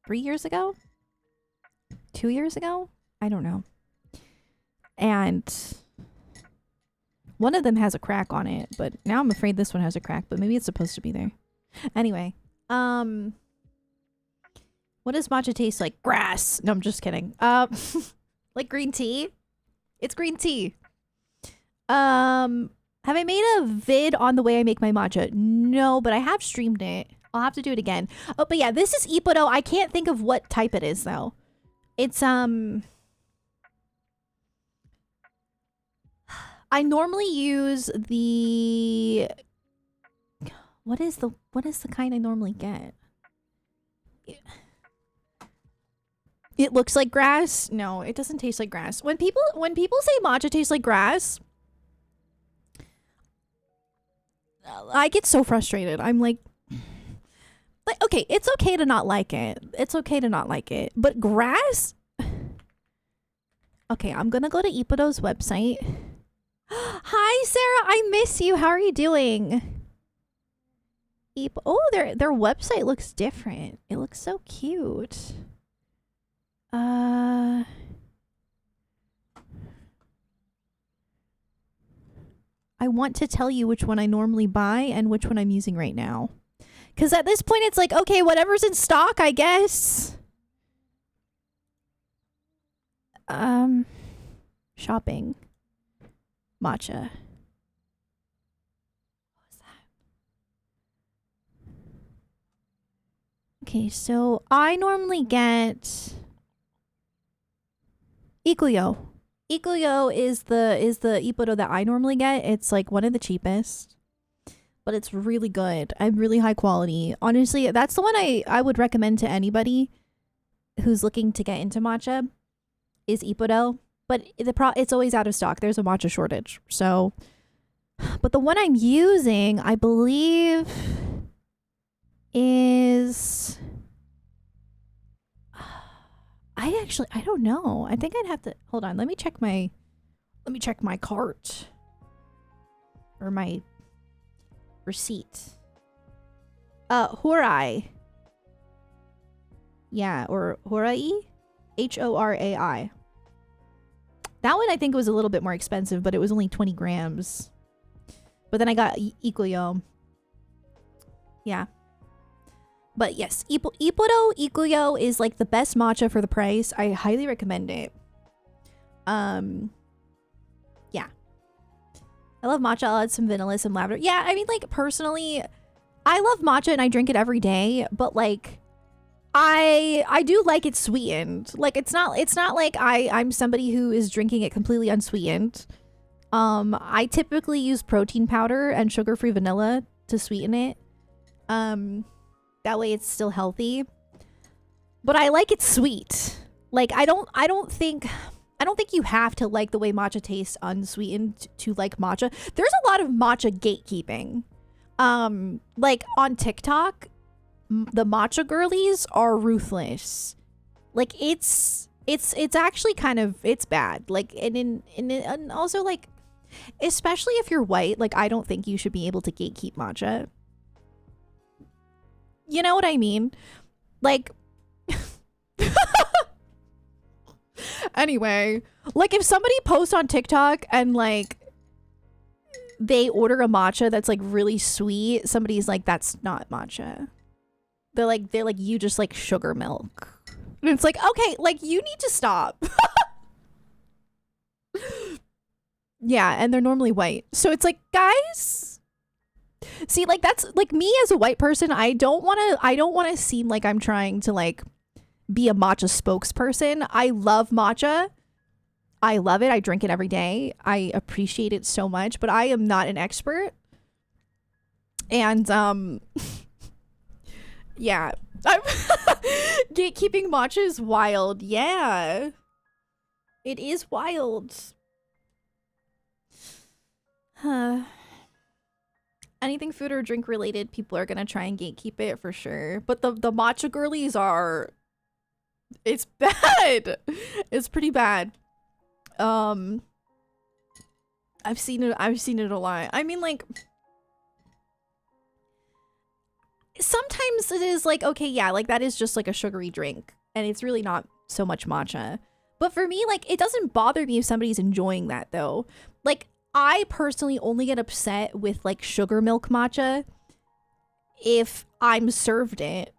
years ago? 2 years ago? I don't know. And one of them has a crack on it, but now I'm afraid this one has a crack, but maybe it's supposed to be there. Anyway, what does matcha taste like? Grass. No, I'm just kidding. Like green tea? It's green tea. Have I made a vid on the way I make my matcha? No, but I have streamed it. I'll have to do it again. Oh, but yeah, this is Ippudo. I can't think of what type it is though. It's I normally use the what is the kind I normally get? It looks like grass. No, it doesn't taste like grass. When people say matcha tastes like grass, I get so frustrated. I'm like, okay, it's okay to not like it. It's okay to not like it. But grass? Okay, I'm gonna go to Ippudo's website. Hi, Sarah. I miss you. How are you doing? Oh, their website looks different. It looks so cute. I want to tell you which one I normally buy and which one I'm using right now. Because at this point, it's like, okay, whatever's in stock, I guess. Shopping. Matcha. What was that? Okay, so I normally get Ikuyo. Ikuyo is the Ippudo that I normally get. It's like one of the cheapest, but it's really good and really high quality. Honestly, that's the one I would recommend to anybody who's looking to get into matcha is Ippudo. But it's always out of stock. There's a matcha shortage. So, but the one I'm using, I believe, is... I don't know. I think I'd have to hold on. Let me check my cart or my receipt. Horai. Yeah, or Horai, Horai. That one I think was a little bit more expensive, but it was only 20 grams. But then I got Ikuyo. Yeah. But yes, Ikuyo is like the best matcha for the price. I highly recommend it. Yeah. I love matcha. I'll add some vanilla, some lavender. Yeah, I mean, like, personally, I love matcha and I drink it every day, but like, I do like it sweetened. Like, it's not like I'm somebody who is drinking it completely unsweetened. I typically use protein powder and sugar-free vanilla to sweeten it. That way it's still healthy. But I like it sweet. Like, I don't think you have to like the way matcha tastes unsweetened to like matcha. There's a lot of matcha gatekeeping. Like on TikTok, the matcha girlies are ruthless. Like it's actually kind of, it's bad. Like, and also like, especially if you're white, like I don't think you should be able to gatekeep matcha. You know what I mean? Like, anyway, like if somebody posts on TikTok and like they order a matcha that's like really sweet, somebody's like, that's not matcha. They're like, you just like sugar milk. And it's like, okay, like you need to stop. Yeah, and they're normally white. So it's like, guys, see, like that's like me as a white person, I don't want to seem like I'm trying to like be a matcha spokesperson. I love matcha. I love it. I drink it every day. I appreciate it so much, but I am not an expert. And yeah. Gatekeeping matcha is wild. Yeah. It is wild. Anything food or drink related, people are gonna try and gatekeep it for sure. But the matcha girlies are, it's bad. It's pretty bad. I've seen it a lot. I mean, like, sometimes it is like, okay, yeah, like that is just like a sugary drink and it's really not so much matcha. But for me, like, it doesn't bother me if somebody's enjoying that though. Like, I personally only get upset with like sugar milk matcha if I'm served it.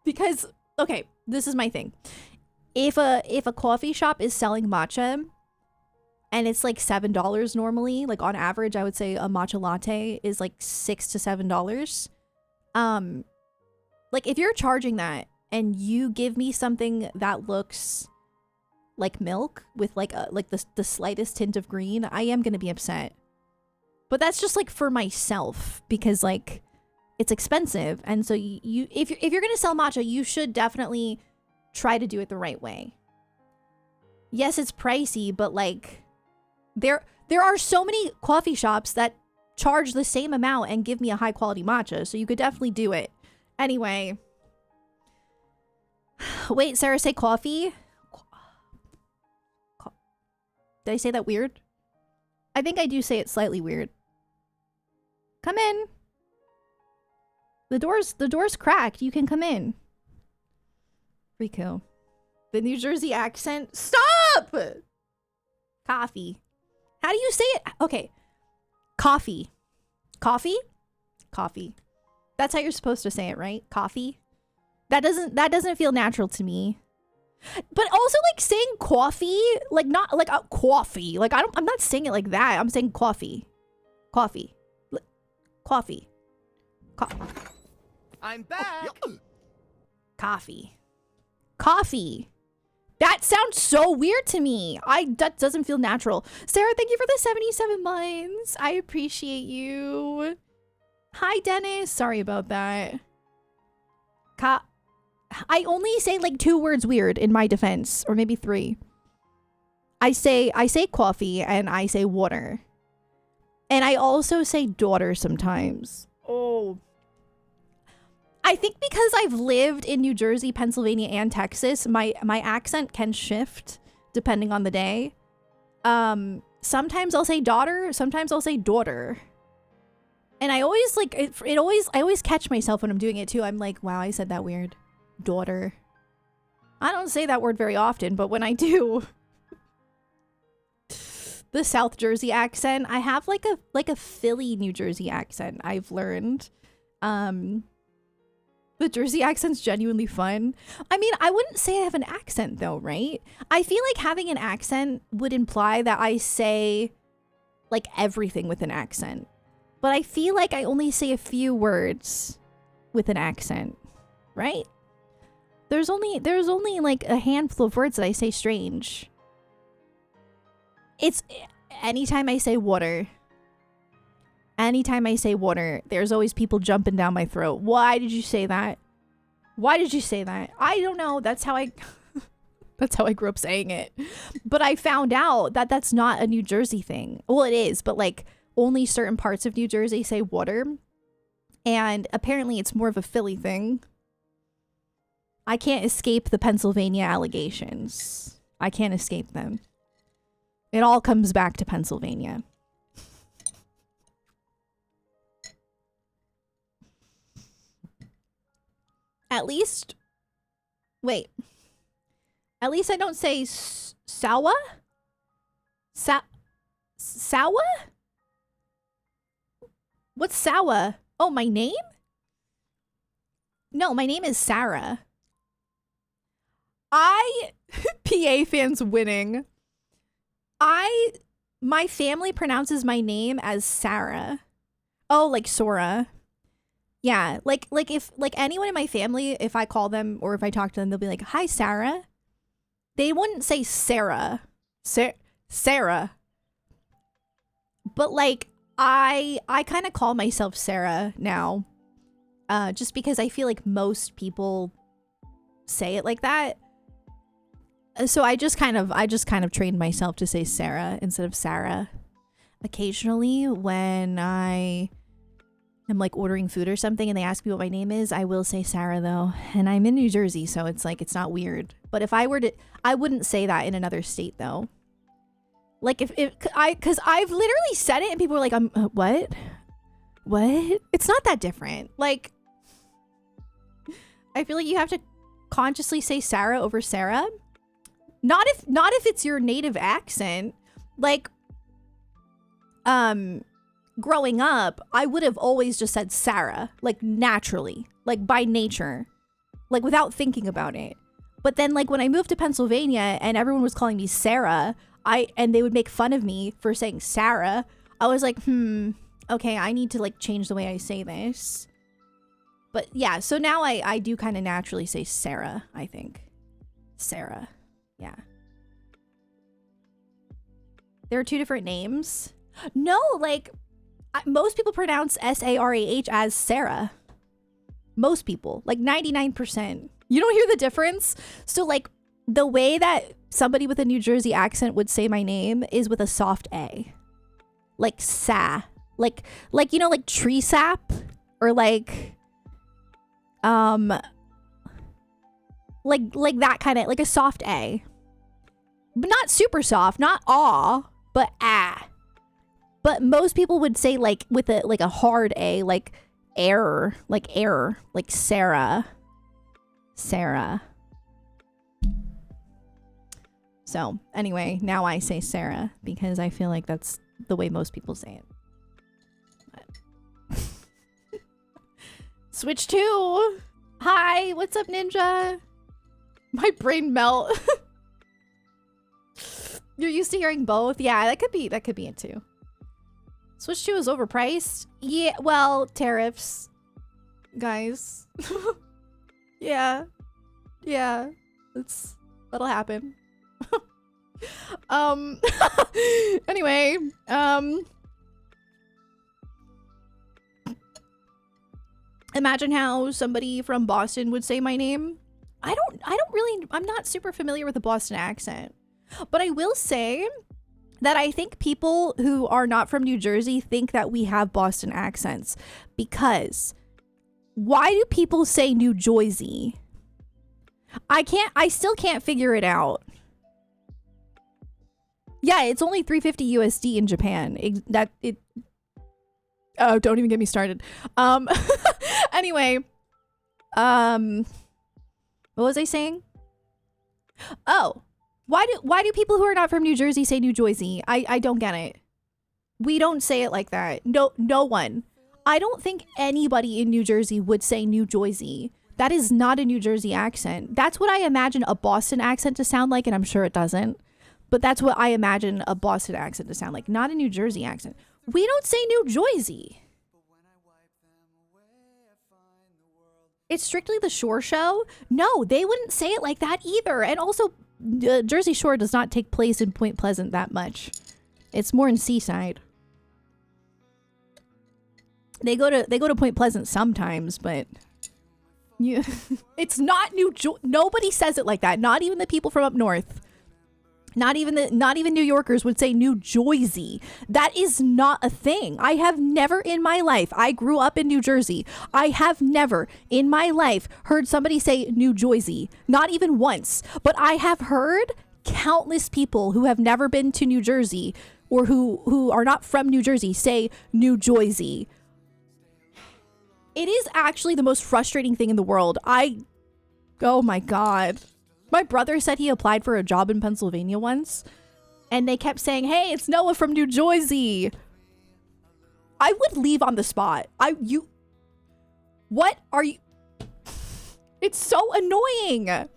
Because, okay, this is my thing. If a coffee shop is selling matcha and it's like $7 normally, like on average, I would say a matcha latte is like $6 to $7. Like if you're charging that and you give me something that looks like milk with like the slightest tint of green, I am gonna be upset. But that's just like for myself because like it's expensive, and so you if you're gonna sell matcha, you should definitely try to do it the right way. Yes, it's pricey, but like there are so many coffee shops that charge the same amount and give me a high quality matcha, so you could definitely do it. Anyway, wait, Sarah, say coffee? Did I say that weird? I think I do say it slightly weird. Come in. The door's cracked. You can come in. Pretty cool. The New Jersey accent. Stop! Coffee. How do you say it? Okay. Coffee. Coffee? Coffee. That's how you're supposed to say it, right? Coffee? That doesn't feel natural to me. But also like saying coffee, like not like coffee. Like I'm not saying it like that. I'm saying coffee. Coffee. Coffee. I'm back. Coffee. Coffee. That sounds so weird to me. That doesn't feel natural. Sarah, thank you for the 77 months. I appreciate you. Hi, Dennis. Sorry about that. I only say like 2 words weird in my defense, or maybe 3. I say coffee and I say water. And I also say daughter sometimes. Oh. I think because I've lived in New Jersey, Pennsylvania, and Texas, my accent can shift depending on the day. Sometimes I'll say daughter, sometimes I'll say daughter. And I always like I always catch myself when I'm doing it too. I'm like, wow, I said that weird. Daughter. I don't say that word very often, but when I do, the South Jersey accent, I have like a Philly, New Jersey accent, I've learned. The Jersey accent's genuinely fun. I mean, I wouldn't say I have an accent though, right? I feel like having an accent would imply that I say like everything with an accent. But I feel like I only say a few words with an accent, right? There's only like a handful of words that I say strange. It's anytime I say water. Anytime I say water, there's always people jumping down my throat. Why did you say that? Why did you say that? I don't know. That's how I grew up saying it. But I found out that that's not a New Jersey thing. Well, it is, but like only certain parts of New Jersey say water. And apparently it's more of a Philly thing. I can't escape the Pennsylvania allegations. I can't escape them. It all comes back to Pennsylvania. At least, wait. At least I don't say Sawa? Sawa? What's Sawa? Oh, my name? No, my name is Sarah. PA fans winning. My family pronounces my name as Sarah. Oh, like Sora. Yeah, like if like anyone in my family, if I call them or if I talk to them, they'll be like, "Hi, Sarah." They wouldn't say Sarah. Sarah. But like I kind of call myself Sarah now. Just because I feel like most people say it like that. So I just kind of trained myself to say Sarah instead of Sarah. Occasionally when I am like ordering food or something and they ask me what my name is, I will say Sarah though. And I'm in New Jersey, so it's like it's not weird. But if I were to, I wouldn't say that in another state though. Like because I've literally said it and people are like, what? It's not that different. Like, I feel like you have to consciously say Sarah over Sarah. Not if it's your native accent. Like, growing up, I would have always just said Sarah, like naturally, like by nature, like without thinking about it. But then like when I moved to Pennsylvania and everyone was calling me Sarah, and they would make fun of me for saying Sarah, I was like, okay, I need to like change the way I say this. But yeah, so now I do kind of naturally say Sarah, I think. Sarah. Yeah. There are two different names. No, like most people pronounce Sarah as Sarah. Most people, like 99%. You don't hear the difference? So like the way that somebody with a New Jersey accent would say my name is with a soft A. Like sa. Like you know, like tree sap or like like that kind of, like a soft A. But not super soft, not aw, but ah. But most people would say like with a hard A, like error, like Sarah. So anyway, now I say Sarah because I feel like that's the way most people say it. But Switch 2. Hi, what's up, Ninja? My brain melt. You're used to hearing both? Yeah, that could be it too. Switch 2 is overpriced? Yeah, well, tariffs. Guys. Yeah. Yeah. That'll happen. Anyway, imagine how somebody from Boston would say my name. I'm not super familiar with the Boston accent. But I will say that I think people who are not from New Jersey think that we have Boston accents, because why do people say New Jersey? I still can't figure it out. Yeah, it's only $350 USD in Japan. Oh, don't even get me started. Anyway, what was I saying? Oh, why do people who are not from New Jersey say New Jersey? I don't get it. We don't say it like that. No one. I don't think anybody in New Jersey would say New Jersey. That is not a New Jersey accent. That's what I imagine a Boston accent to sound like, and I'm sure it doesn't. But that's what I imagine a Boston accent to sound like, not a New Jersey accent. We don't say New Jersey. It's strictly the Shore Show. No, they wouldn't say it like that either. And also, Jersey Shore does not take place in Point Pleasant that much. It's more in Seaside. They go to Point Pleasant sometimes, but it's not nobody says it like that. Not even the people from up north. Not even New Yorkers would say New Jersey. That is not a thing. I have never in my life, I grew up in New Jersey, I have never in my life heard somebody say New Jersey. Not even once. But I have heard countless people who have never been to New Jersey or who are not from New Jersey say New Jersey. It is actually the most frustrating thing in the world. Oh my God. My brother said he applied for a job in Pennsylvania once, and they kept saying, "Hey, it's Noah from New Jersey." I would leave on the spot. What are you? It's so annoying.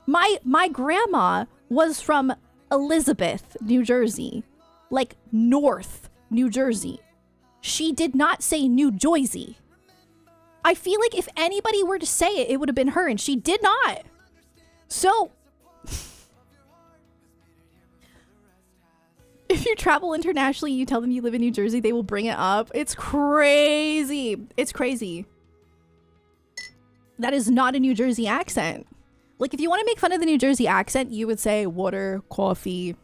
My grandma was from Elizabeth, New Jersey. Like North New Jersey. She did not say New Jersey. I feel like if anybody were to say it, it would have been her, and she did not. So, if you travel internationally, you tell them you live in New Jersey, they will bring it up. It's crazy. It's crazy. That is not a New Jersey accent. Like, if you want to make fun of the New Jersey accent, you would say water, coffee.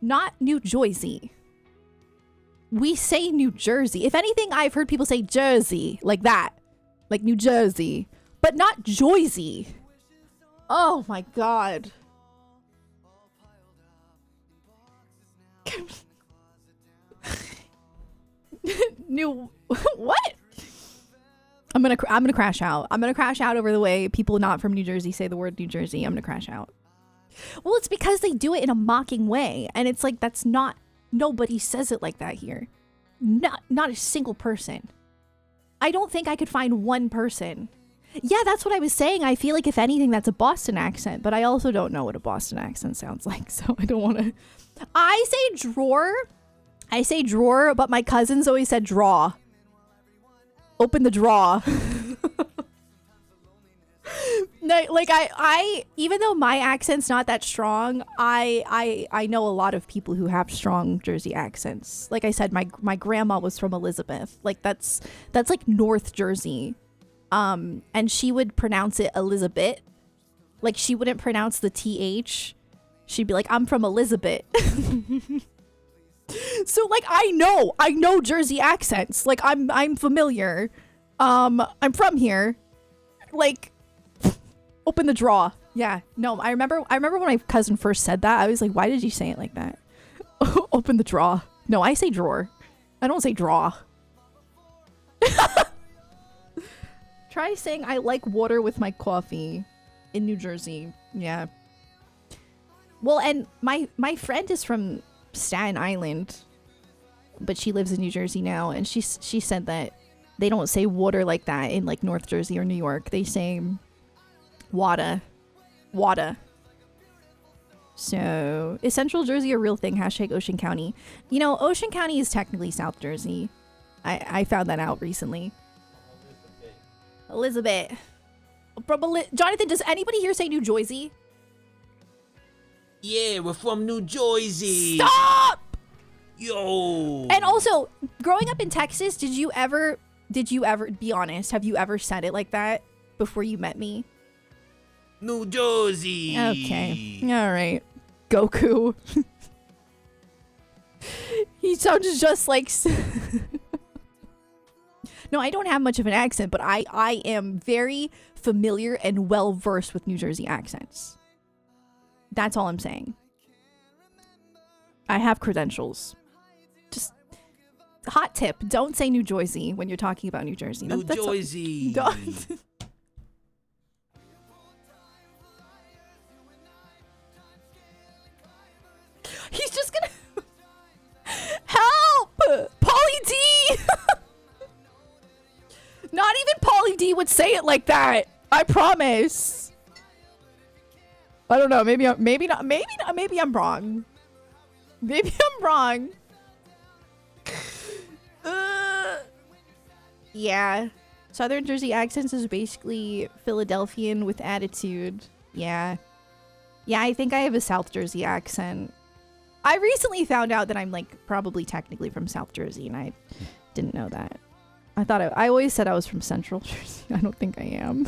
Not New Jersey. We say New Jersey. If anything, I've heard people say Jersey, like that. Like New Jersey. But not Jersey. Oh my god. New what? I'm gonna crash out. I'm gonna crash out over the way people not from New Jersey say the word New Jersey. I'm gonna crash out. Well, it's because they do it in a mocking way, and it's like that's not. Nobody says it like that here. Not a single person. I don't think I could find one person. Yeah, that's what I was saying. I feel like if anything, that's a Boston accent, but I also don't know what a Boston accent sounds like, so I don't want to. I say drawer. I say drawer, but my cousins always said draw. Open the draw. No, like I even though my accent's not that strong, I know a lot of people who have strong Jersey accents. Like I said, my grandma was from Elizabeth. Like that's like North Jersey. And she would pronounce it Elizabeth. Like she wouldn't pronounce the TH. She'd be like, I'm from Elizabeth. So like I know Jersey accents. Like I'm familiar. I'm from here. Like open the draw. Yeah. No, I remember when my cousin first said that. I was like, why did you say it like that? Open the draw. No, I say drawer. I don't say draw. Try saying I like water with my coffee in New Jersey. Yeah. Well, and my friend is from Staten Island, but she lives in New Jersey now, and she said that they don't say water like that in like North Jersey or New York. They say wada. So is Central Jersey a real thing? # Ocean County. You know, Ocean County is technically South Jersey. I found that out recently. Elizabeth. Jonathan, does anybody here say New Jersey? Yeah, we're from New Jersey. Stop! Yo. And also, growing up in Texas, did you ever, be honest, have you ever said it like that before you met me? New Jersey. Okay. All right. Goku. He sounds just like... No, I don't have much of an accent, but I am very familiar and well-versed with New Jersey accents. That's all I'm saying. I have credentials. Just hot tip, don't say New Jersey when you're talking about New Jersey. New Jersey. Don't. He's just gonna... Help! Pauly D! Not even Pauly D would say it like that. I promise. I don't know. Maybe I'm wrong. Maybe I'm wrong. Yeah. Southern Jersey accents is basically Philadelphian with attitude. Yeah. Yeah, I think I have a South Jersey accent. I recently found out that I'm like probably technically from South Jersey, and I didn't know that. I always said I was from Central Jersey. I don't think I am.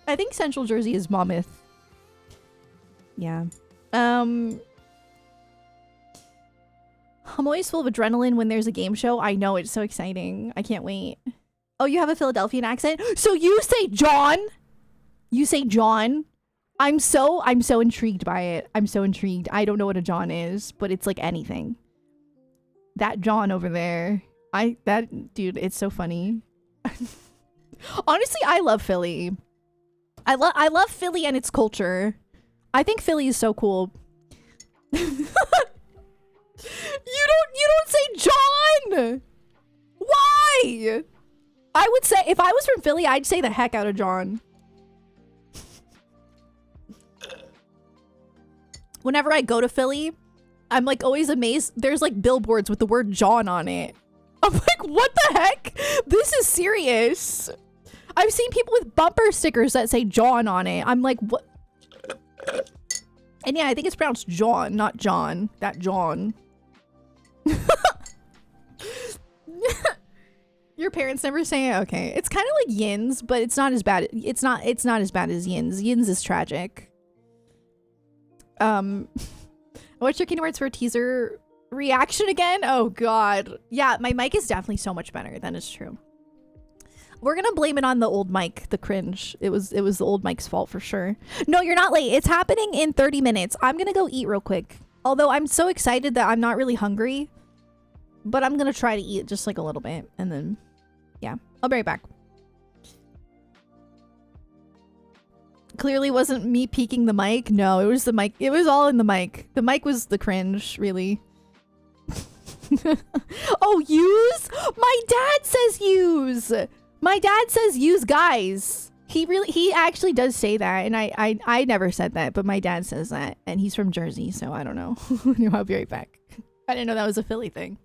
I think Central Jersey is Monmouth. Yeah. I'm always full of adrenaline when there's a game show. I know, it's so exciting. I can't wait. Oh, you have a Philadelphian accent? So you say John? You say John? I'm so intrigued by it. I'm so intrigued. I don't know what a John is, but it's like anything. That John over there. Dude, it's so funny. Honestly, I love Philly. I love Philly and its culture. I think Philly is so cool. You don't say John. Why? I would say if I was from Philly, I'd say the heck out of John. Whenever I go to Philly, I'm like always amazed. There's like billboards with the word John on it. I'm like, what the heck? This is serious. I've seen people with bumper stickers that say John on it. I'm like, what? And yeah, I think it's pronounced John, not John. That John. Your parents never say it? Okay. It's kind of like Yins, but it's not as bad. It's not as bad as Yins. Yins is tragic. What's your Kingdom Hearts for a teaser reaction again? Oh god. Yeah, my mic is definitely so much better. That is true. We're gonna blame it on the old mic, the cringe. It was the old mic's fault for sure. No, you're not late. It's happening in 30 minutes. I'm gonna go eat real quick. Although I'm so excited that I'm not really hungry. But I'm gonna try to eat just like a little bit. And then, yeah. I'll be right back. Clearly wasn't me peeking the mic. No, it was the mic. It was all in the mic. The mic was the cringe, really. Oh, use? My dad says use. My dad says use guys. He actually does say that, and I never said that, but my dad says that, and he's from Jersey, so I don't know. I'll be right back. I didn't know that was a Philly thing.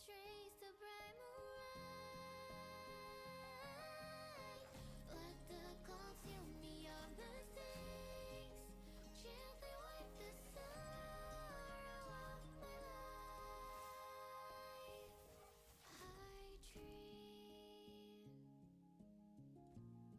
trace the bright moonlight. Let the clouds heal me of mistakes. Gently wipe the sorrow of my life. I dream. I dream.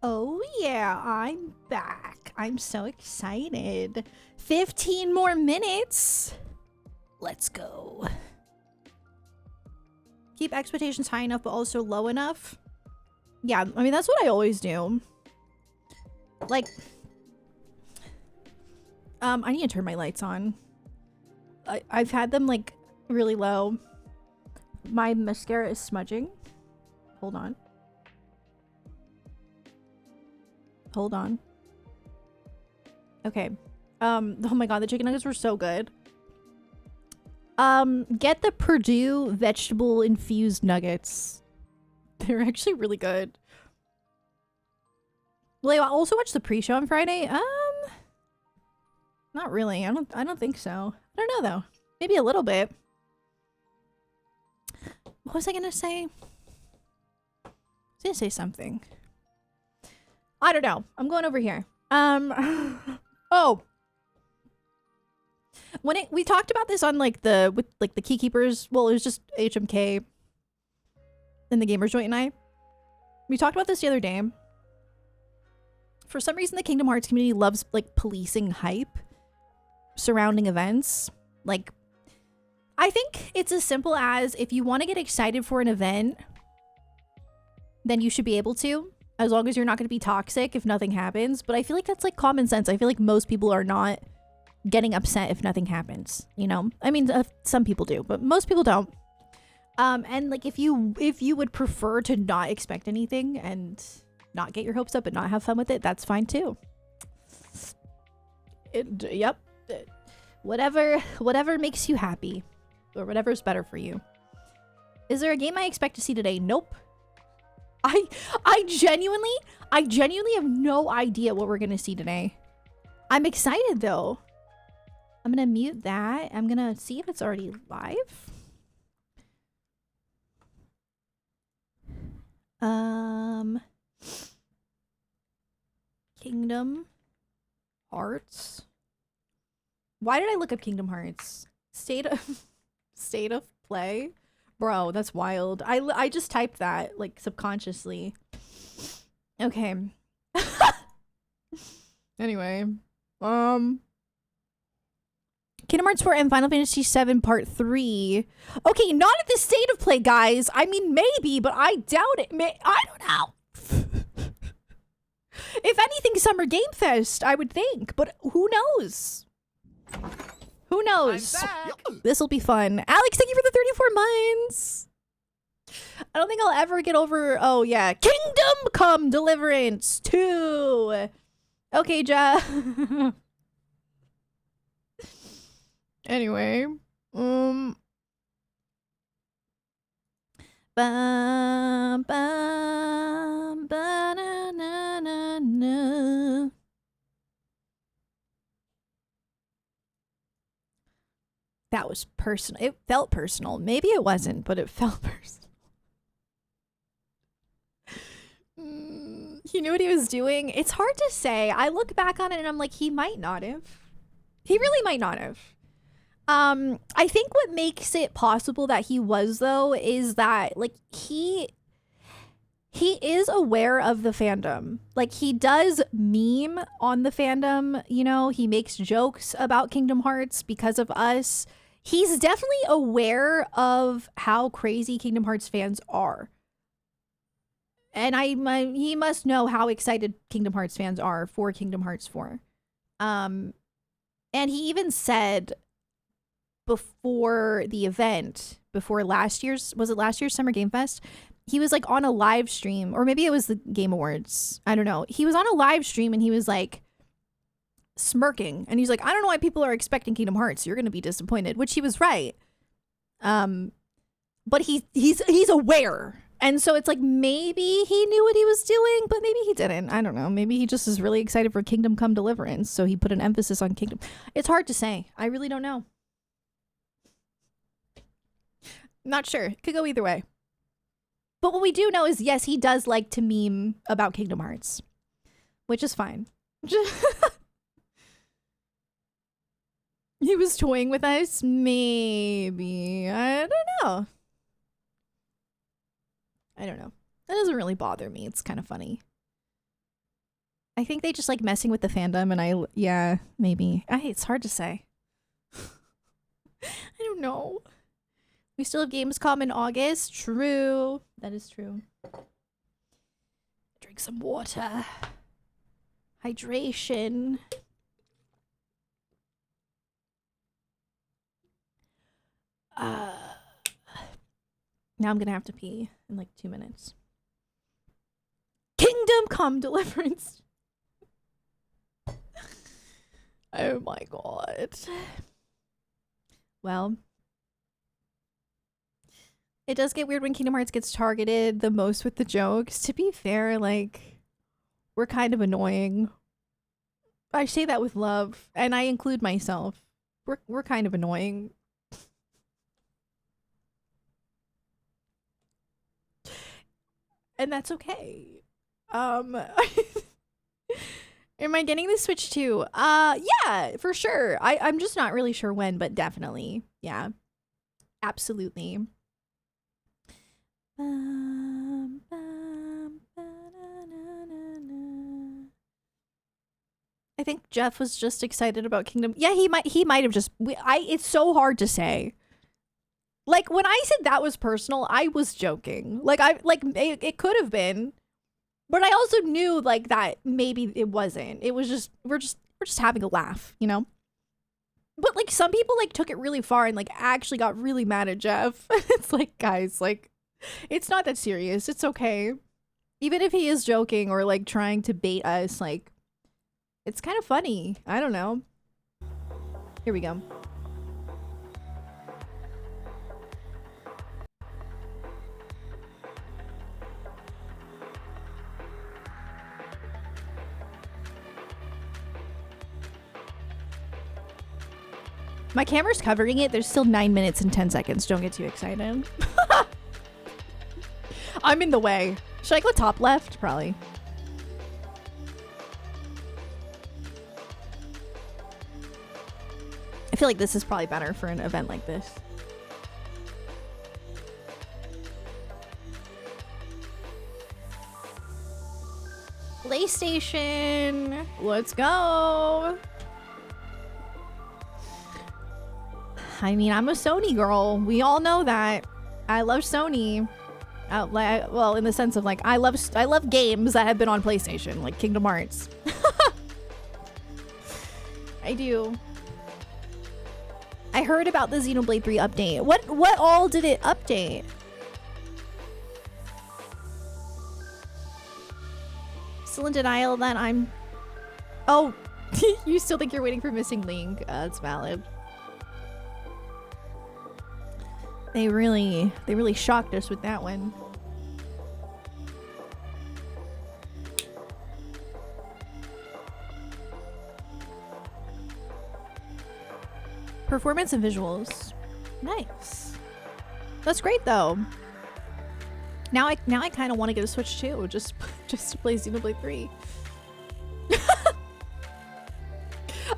Oh yeah, I'm back. I'm so excited. 15 more minutes. Let's go. Keep expectations high enough, but also low enough. Yeah, I mean, that's what I always do. Like, I need to turn my lights on. I've had them, like, really low. My mascara is smudging. Hold on. Hold on. Okay. Oh my god, the chicken nuggets were so good. Get the Purdue vegetable infused nuggets. They're actually really good. Will I also watch the pre-show on Friday? Not really. I don't think so. I don't know though. Maybe a little bit. What was I gonna say? I was gonna say something. I don't know. I'm going over here. Oh. We talked about this on with the Key Keepers. Well, it was just HMK and the Gamers Joint and I. We talked about this the other day. For some reason, the Kingdom Hearts community loves like policing hype surrounding events. Like, I think it's as simple as if you want to get excited for an event, then you should be able to, as long as you're not going to be toxic if nothing happens. But I feel like that's like common sense. I feel like most people are not getting upset if nothing happens, you know? I mean, some people do, but most people don't. And like if you would prefer to not expect anything and not get your hopes up and not have fun with it, that's fine too. Yep. Whatever makes you happy, or whatever's better for you. Is there a game I expect to see today? Nope. I genuinely have no idea what we're gonna see today. I'm excited though. I'm gonna mute that. I'm gonna see if it's already live. Kingdom Hearts. Why did I look up Kingdom Hearts? State of play? Bro, that's wild. I just typed that like subconsciously. Okay. Anyway, Kingdom Hearts 4 and Final Fantasy 7 Part 3. Okay, not at the state of play, guys. I mean, maybe, but I doubt it. I don't know. If anything, Summer Game Fest, I would think. But who knows? Who knows? This will be fun. Alex, thank you for the 34 months. I don't think I'll ever get over... Oh, yeah. Kingdom Come Deliverance 2. Okay, Ja. Anyway, bum, bum, ba-na-na-na-na. That was personal. It felt personal. Maybe it wasn't, but it felt personal. He knew what he was doing. It's hard to say. I look back on it and I'm like, he might not have. He really might not have. I think what makes it possible that he was, though, is that like he is aware of the fandom. Like, he does meme on the fandom, you know, he makes jokes about Kingdom Hearts because of us. He's definitely aware of how crazy Kingdom Hearts fans are. And he must know how excited Kingdom Hearts fans are for Kingdom Hearts 4. And he even said before the event, before last year's Summer Game Fest, he was like on a live stream, or maybe it was the Game Awards. I don't know. He was on a live stream and he was like smirking, and he's like, I don't know why people are expecting Kingdom Hearts. You're going to be disappointed, which he was right. But he's aware. And so it's like, maybe he knew what he was doing, but maybe he didn't. I don't know. Maybe he just is really excited for Kingdom Come Deliverance, so he put an emphasis on Kingdom. It's hard to say. I really don't know. Not sure. Could go either way. But what we do know is, yes, he does like to meme about Kingdom Hearts, which is fine. He was toying with us? Maybe. I don't know. That doesn't really bother me. It's kind of funny. I think they just like messing with the fandom, and yeah, maybe. It's hard to say. I don't know. We still have Gamescom in August. True. That is true. Drink some water. Hydration. Now I'm gonna have to pee in like 2 minutes. Kingdom Come Deliverance. Oh my god. Well, it does get weird when Kingdom Hearts gets targeted the most with the jokes. To be fair, like, we're kind of annoying. I say that with love, and I include myself. We're kind of annoying. And that's okay. Am I getting the Switch too? Yeah, for sure. I'm just not really sure when, but definitely. Yeah. Absolutely. I think Jeff was just excited about Kingdom. Yeah, he might have just it's so hard to say. Like when I said that was personal, I was joking. Like it could have been. But I also knew like that maybe it wasn't. It was just we're just having a laugh, you know? But like some people like took it really far and like actually got really mad at Jeff. It's like, guys, like it's not that serious. It's okay. Even if he is joking or like trying to bait us, like it's kind of funny. I don't know. Here we go. My camera's covering it. There's still 9 minutes and 10 seconds. Don't get too excited. I'm in the way. Should I go top left? Probably. I feel like this is probably better for an event like this. PlayStation. Let's go. I mean, I'm a Sony girl. We all know that. I love Sony. Well, in the sense of like, I love games that have been on PlayStation, like Kingdom Hearts. I do. I heard about the Xenoblade 3 update. What all did it update? Still in denial that I'm... Oh, you still think you're waiting for Missing Link? That's valid. They really shocked us with that one. Performance and visuals. Nice. That's great though. Now I kind of want to get a Switch too, just to play Xenoblade 3.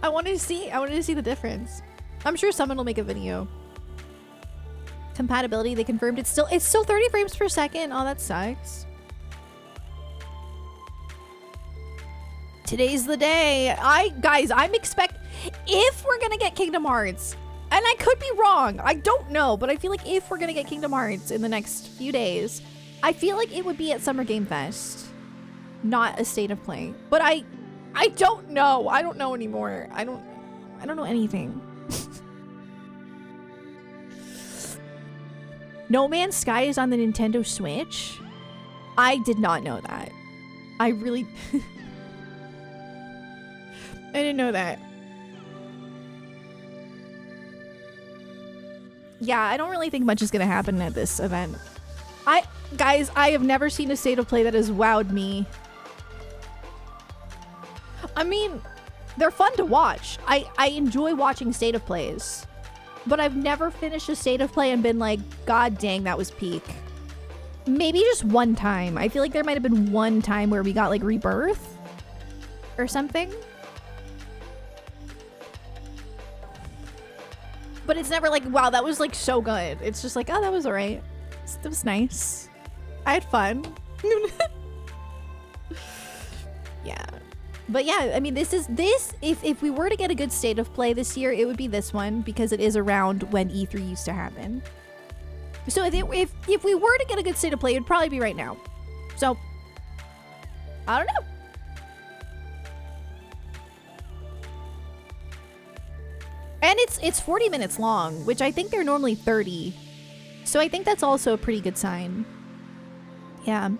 I wanted to see the difference. I'm sure someone will make a video. Compatibility, they confirmed it's still 30 frames per second. Oh, that sucks. Today's the day. Guys, if we're gonna get Kingdom Hearts, and I could be wrong, I don't know, but I feel like if we're gonna get Kingdom Hearts in the next few days, I feel like it would be at Summer Game Fest, not a State of Play. But I don't know. I don't know anymore. I don't know anything. No Man's Sky is on the Nintendo Switch? I did not know that. I really... I didn't know that. Yeah, I don't really think much is gonna happen at this event. Guys, I have never seen a State of Play that has wowed me. I mean, they're fun to watch. I enjoy watching State of Plays. But I've never finished a State of Play and been like, God dang, that was peak. Maybe just one time. I feel like there might have been one time where we got like Rebirth or something. But it's never like, wow, that was like so good. It's just like, oh, that was all right. That was nice. I had fun. Yeah. But yeah, I mean, this if we were to get a good state of play this year, it would be this one because it is around when E3 used to happen. So if we were to get a good state of play, it'd probably be right now. So I don't know. And it's 40 minutes long, which I think they're normally 30. So I think that's also a pretty good sign. Yeah.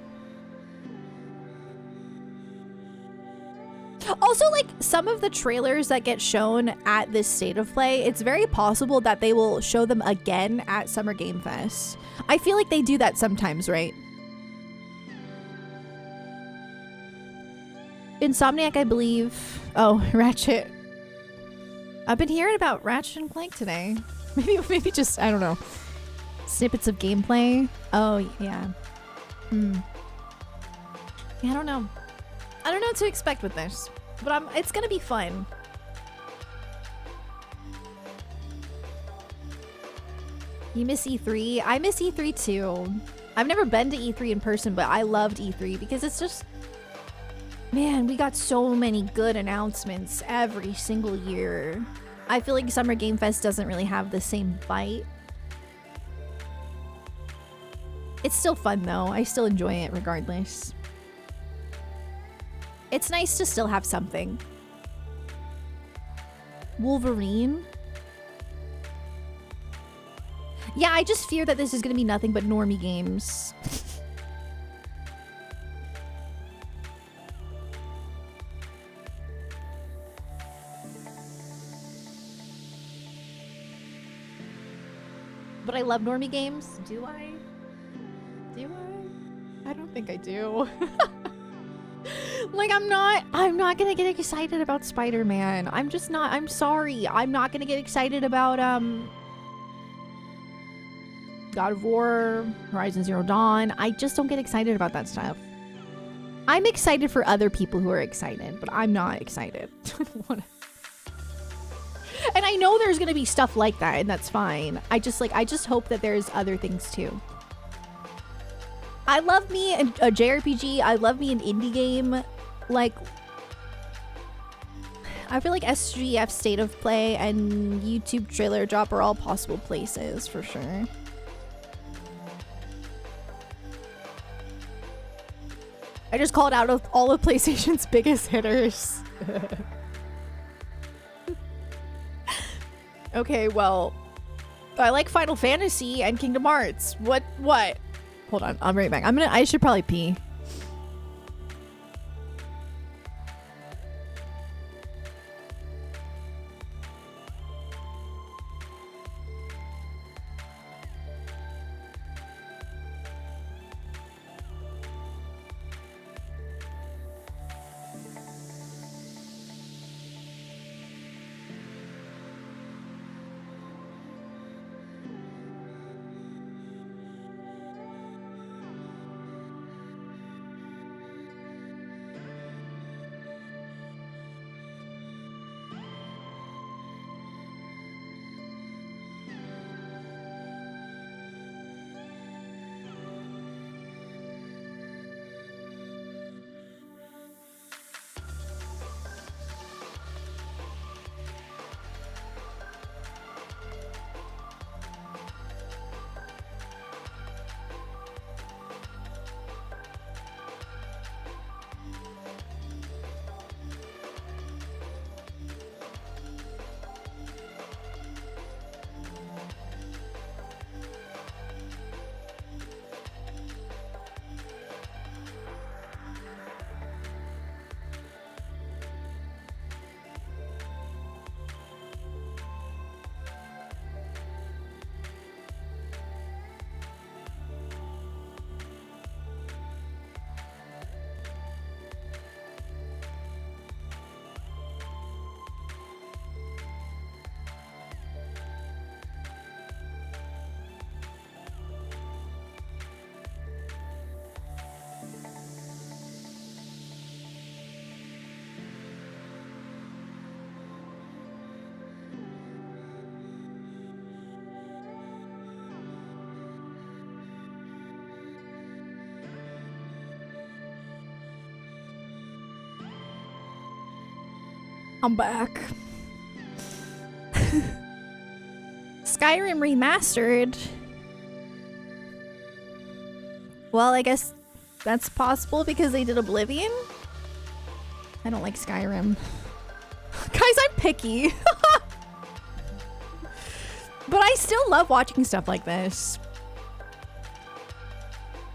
Also, like, some of the trailers that get shown at this state of play, it's very possible that they will show them again at Summer Game Fest. I feel like they do that sometimes, right? Insomniac, I believe. Oh, Ratchet. I've been hearing about Ratchet and Clank today. Maybe just, I don't know, snippets of gameplay. Oh, yeah. Yeah, I don't know. I don't know what to expect with this, but it's gonna be fun. You miss E3? I miss E3 too. I've never been to E3 in person, but I loved E3 because it's just, man, we got so many good announcements every single year. I feel like Summer Game Fest doesn't really have the same bite. It's still fun though. I still enjoy it regardless. It's nice to still have something. Wolverine? Yeah, I just fear that this is gonna be nothing but normie games. But I love normie games. Do I? Do I? I don't think I do. Like, I'm not gonna get excited about Spider-Man. I'm just not. I'm sorry. I'm not gonna get excited about God of War, Horizon Zero Dawn. I just don't get excited about that stuff. I'm excited for other people who are excited, but I'm not excited. And I know there's gonna be stuff like that, and that's fine. I just hope that there's other things too. I love me a JRPG. I love me an indie game. Like, I feel like SGF State of Play and YouTube Trailer Drop are all possible places for sure. I just called out of all of PlayStation's biggest hitters. Okay, well, I like Final Fantasy and Kingdom Hearts. What? Hold on, I'm right back. I should probably pee. I'm back. Skyrim remastered. Well, I guess that's possible because they did Oblivion. I don't like Skyrim. Guys, I'm picky. But I still love watching stuff like this.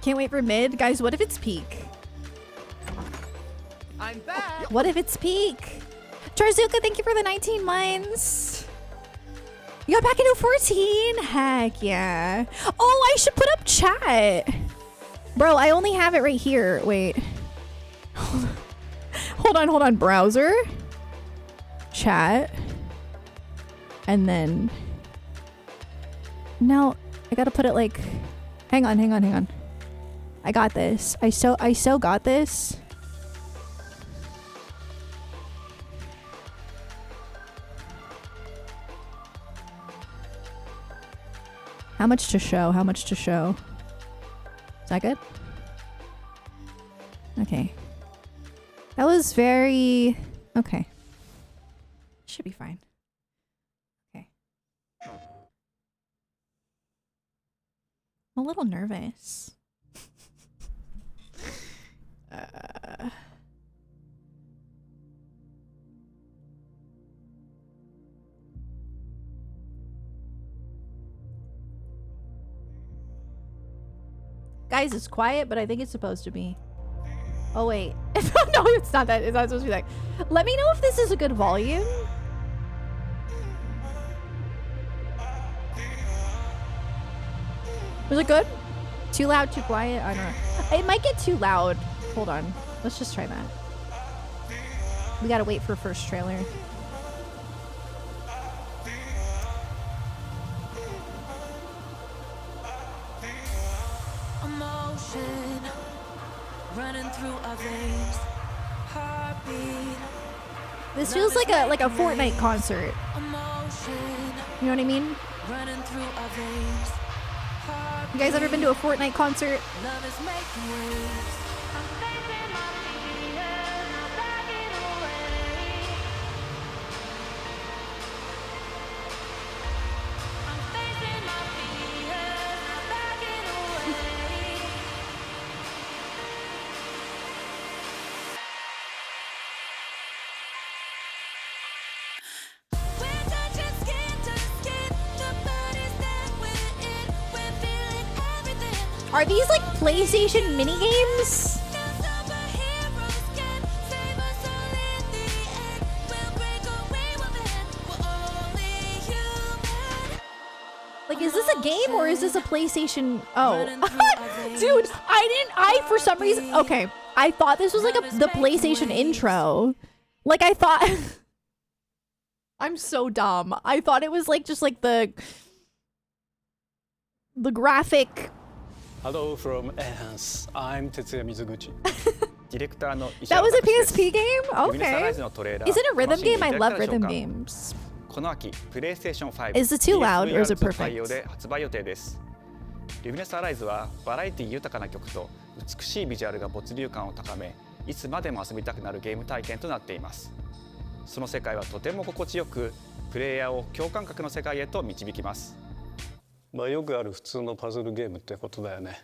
Can't wait for mid. Guys, what if it's peak? I'm back. What if it's peak? Jarzuka, thank you for the 19 months. You got back into 14? Heck yeah. Oh, I should put up chat. Bro, I only have it right here. Wait. Hold on. Browser. Chat. And then... No, I gotta put it like... Hang on. I got this. I so got this. How much to show? Is that good? Okay. That was very... Okay. Should be fine. Okay. I'm a little nervous. Guys, it's quiet, but I think it's supposed to be. Oh, wait. No, it's not that. It's not supposed to be like... Let me know if this is a good volume. Was it good? Too loud, too quiet? I don't know. It might get too loud. Hold on. Let's just try that. We gotta wait for first trailer. Emotion running through our veins. Heartbeat. This feels like a Fortnite concert. Emotion You know what I mean? running through our veins. You guys ever been to a Fortnite concert? Love is making waves. I'm facing my fears, not backing away. I'm facing my fears, not backing away. We're touching skin to skin. The body's that we're in. We're feeling everything. Are these like PlayStation mini games? Like, is this a game or is this a PlayStation? Oh, dude, I for some reason, okay. I thought this was like the PlayStation intro. Like I thought, I'm so dumb. I thought it was like just like the graphic. Hello from Enhance. I'm Tetsuya Mizuguchi. That was a PSP game? Okay. Is it a rhythm game? I love rhythm games. Is it too loud or is it perfect? リブネスアライズはバラエティ豊かな曲と美しいビジュアルが没入感を高め、いつまでも遊びたくなるゲーム体験となっています。その世界はとても心地よく、プレイヤーを共感覚の世界へと導きます。まあよくある普通のパズルゲームってことだよね。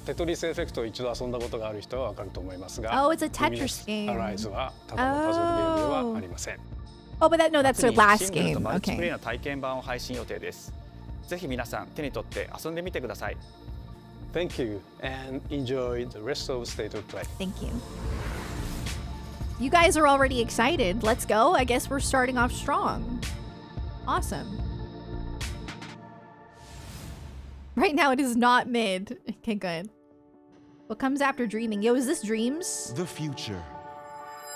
テトリスエフェクトを一度遊んだことがある人はわかると思いますが、Oh, it's a Tetris game. アライズはただのパズルゲームではありません。Oh, but that's their last game. マルチプレイ Okay. の体験版を配信予定です。ぜひ皆さん手に取って遊んでみてください。Thank you and enjoy the rest of State of Play. Thank you. You guys are already excited. Let's go. I guess we're starting off strong. Awesome. Right now it is not mid. Okay, good. What comes after dreaming? Yo, is this Dreams? The future.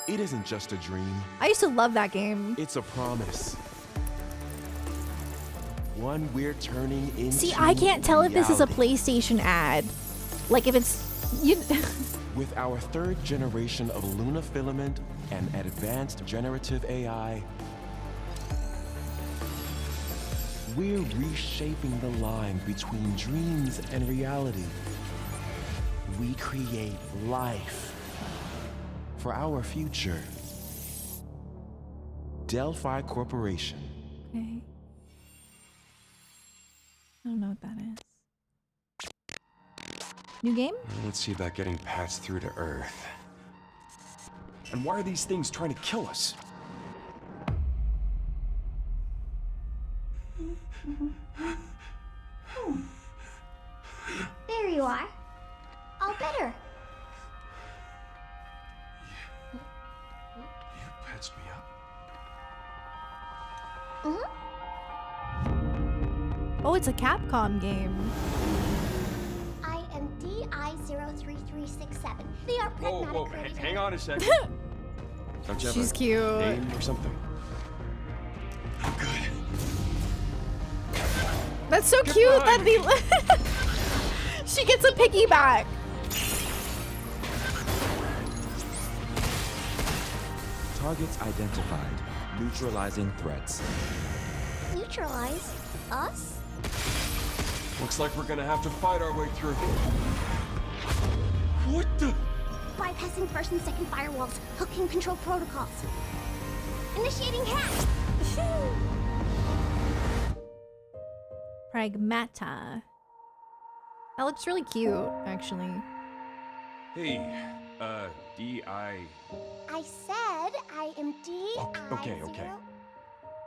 It isn't just a dream. I used to love that game. It's a promise. One we're turning into See, I can't tell if this is a reality. PlayStation ad. Like if it's you With our third generation of Luna filament and advanced generative AI, we're reshaping the line between dreams and reality. We create life for our future. Delphi Corporation. Okay. I don't know what that is. New game? Let's see about getting passed through to Earth. And why are these things trying to kill us? There you are. All better. You patched me up? Oh, it's a Capcom game. I am DI03367. They are pragmatic. Hang on a second. Don't you have She's a cute. name or something? I'm good. That's so cute that they. She gets a piggyback. Targets identified. Neutralizing threats. Neutralize us? Looks like we're gonna have to fight our way through. What the? Bypassing first and second firewalls. Hooking control protocols. Initiating hack. Pragmata. That looks really cute, actually. Hey, D.I. I said I am DI0. Okay.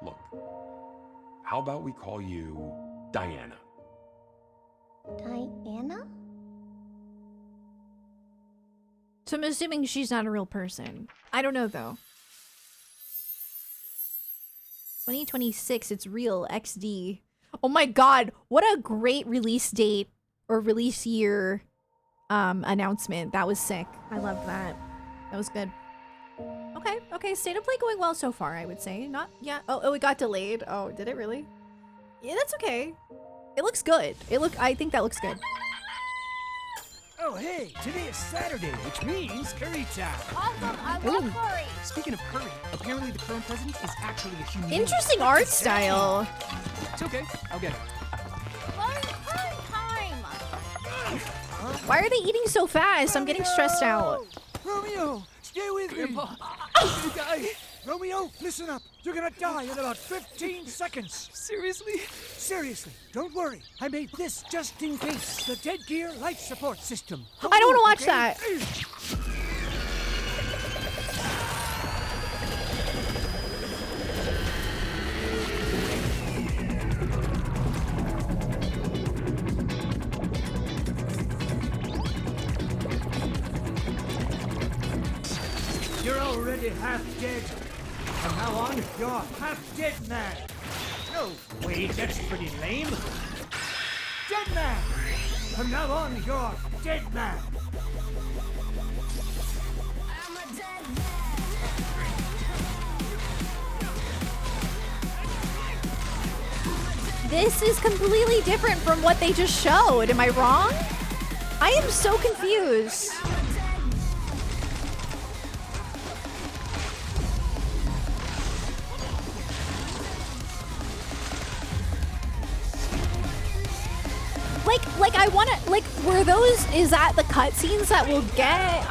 Look, how about we call you Diana? Diana? So I'm assuming she's not a real person. I don't know, though. 2026, it's real, XD. Oh my god, what a great release date or release year announcement. That was sick. I loved that. That was good. Okay, state of play going well so far, I would say. Not, yeah. Oh, it got delayed. Oh, did it really? Yeah, that's okay. It looks good. I think that looks good. Oh, hey, today is Saturday, which means curry time. Awesome, I love Ooh. curry. Speaking of curry, apparently the current president is actually a human. Interesting art style. It's okay, I'll get it. Curry time. Why are they eating so fast? I'm getting stressed out. Romeo, stay with Grandpa. me. Die. Romeo, listen up. You're gonna die in about 15 seconds. Seriously? Seriously, don't worry. I made this just in case. The Dead Gear life support system. I don't want to watch okay? that. You're already half dead. From now on, you're half dead man. No, wait, that's pretty lame. Dead man. From now on, you're dead man. This is completely different from what they just showed. Am I wrong? I am so confused. Like I wanna, like, were those, is that the cutscenes that we'll get?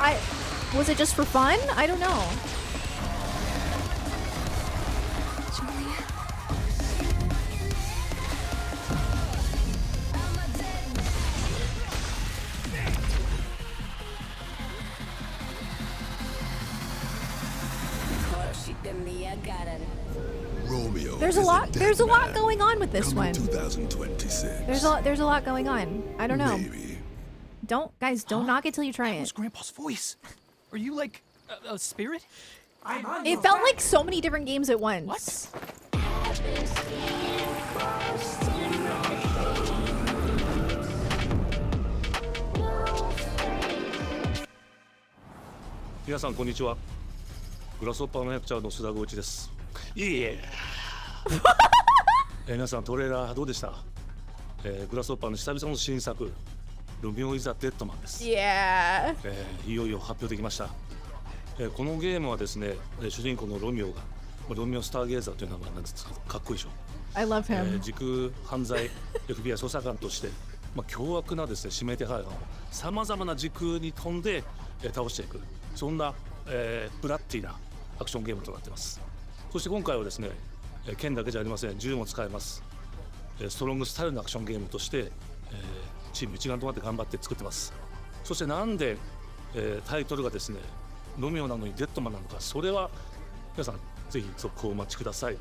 Was it just for fun? I don't know. Romeo. There's a lot going on with this one. 2026. There's a lot going on. I don't know. Maybe. Don't knock it till you try That was it. Grandpa's voice. Are you like a spirit? I'm on It your felt back. like so many different games at once. What?皆さんこんにちは。グラスホッパーの役者の須田剛一です。いえ。皆さんトレーラーどうでした？グラスホッパーの久々の新作ロミオイザデッドマンです。Yeah. いよいよ発表できました。このゲームはですね、主人公のロミオがロミオスターゲーザーという名前なんですか、かっこいいでしょ。I love him. 時空犯罪 FBI 捜査官として、凶悪なですね指名手配犯をさまざまな時空に飛んで、倒していく、そんな、ブラッディなアクションゲームとなっています。そして今回はですね、剣だけじゃありません、銃も使えます。ストロングスタイルのアクションゲームとして、チーム一丸となって頑張って作ってます。そしてなんで、タイトルがですねロミオなのにデッドマンなのか、それは皆さんぜひ続報をお待ちください。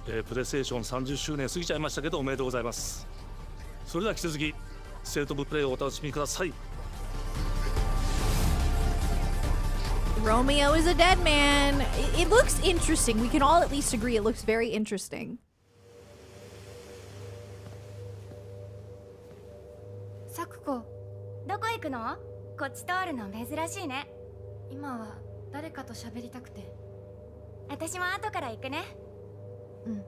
プレイステーション30周年過ぎちゃいましたけどおめでとうございます。それでは引き続きステートオブプレイをお楽しみください。 Romeo is a dead man. It looks interesting. We can all at least agree it looks very interesting. サクコ、どこ行くの？こっち通るの珍しいね。今は誰かと喋りたくて。私も後から行くね。うん。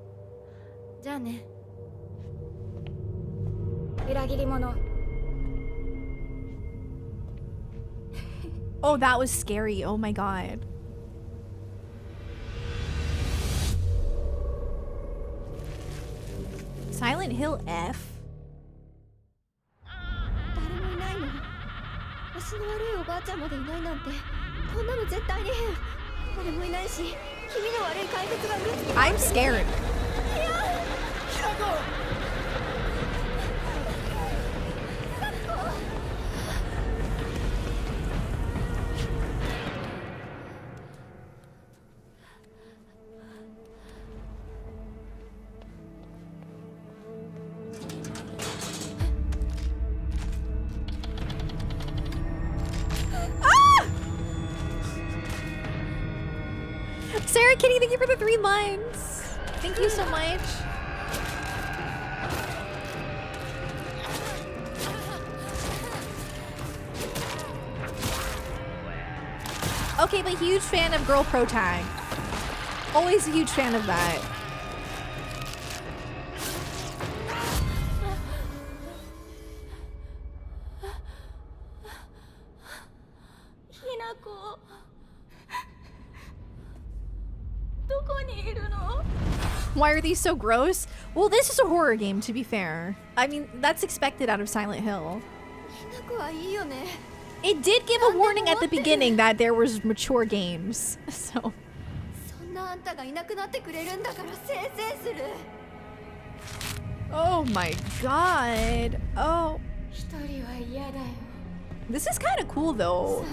じゃあね。裏切り者。Oh, that was scary. Oh my god. Silent Hill F? 誰もいないの。足の悪いおばあちゃんまでいないなんて、こんなの絶対に変。誰もいないし、気味の悪い怪物がうるつき回 I'm ってる。 scared. いや、ひなこ。SarahKey, thank you for the 3 lines. Thank you so much. Okay, but huge fan of girl pro tag. Always a huge fan of that. Why are these so gross? Well, this is a horror game, to be fair. I mean, that's expected out of Silent Hill. It did give a warning at the beginning that there was mature games, so... Oh my god. Oh. This is kind of cool, though.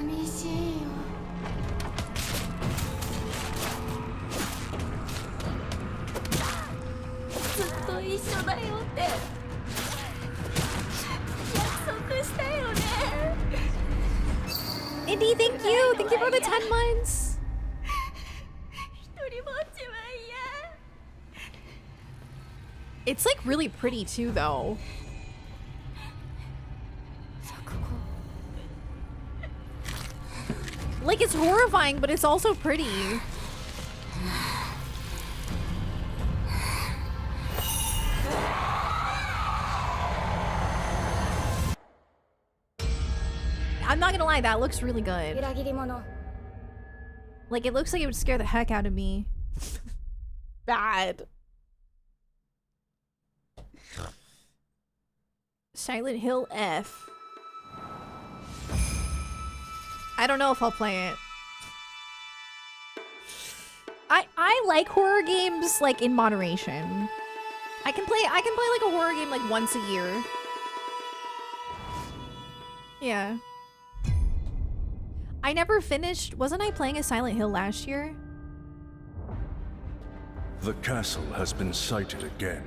Indy, thank you! Thank you for the 10 months! It's like really pretty too, though. Like, it's horrifying, but it's also pretty. I'm not gonna lie, that looks really good. Like, it looks like it would scare the heck out of me. Bad. Silent Hill F. I don't know if I'll play it. I like horror games like in moderation. I can play like a horror game like once a year. Yeah. I never finished. Wasn't I playing a Silent Hill last year? The castle has been sighted again.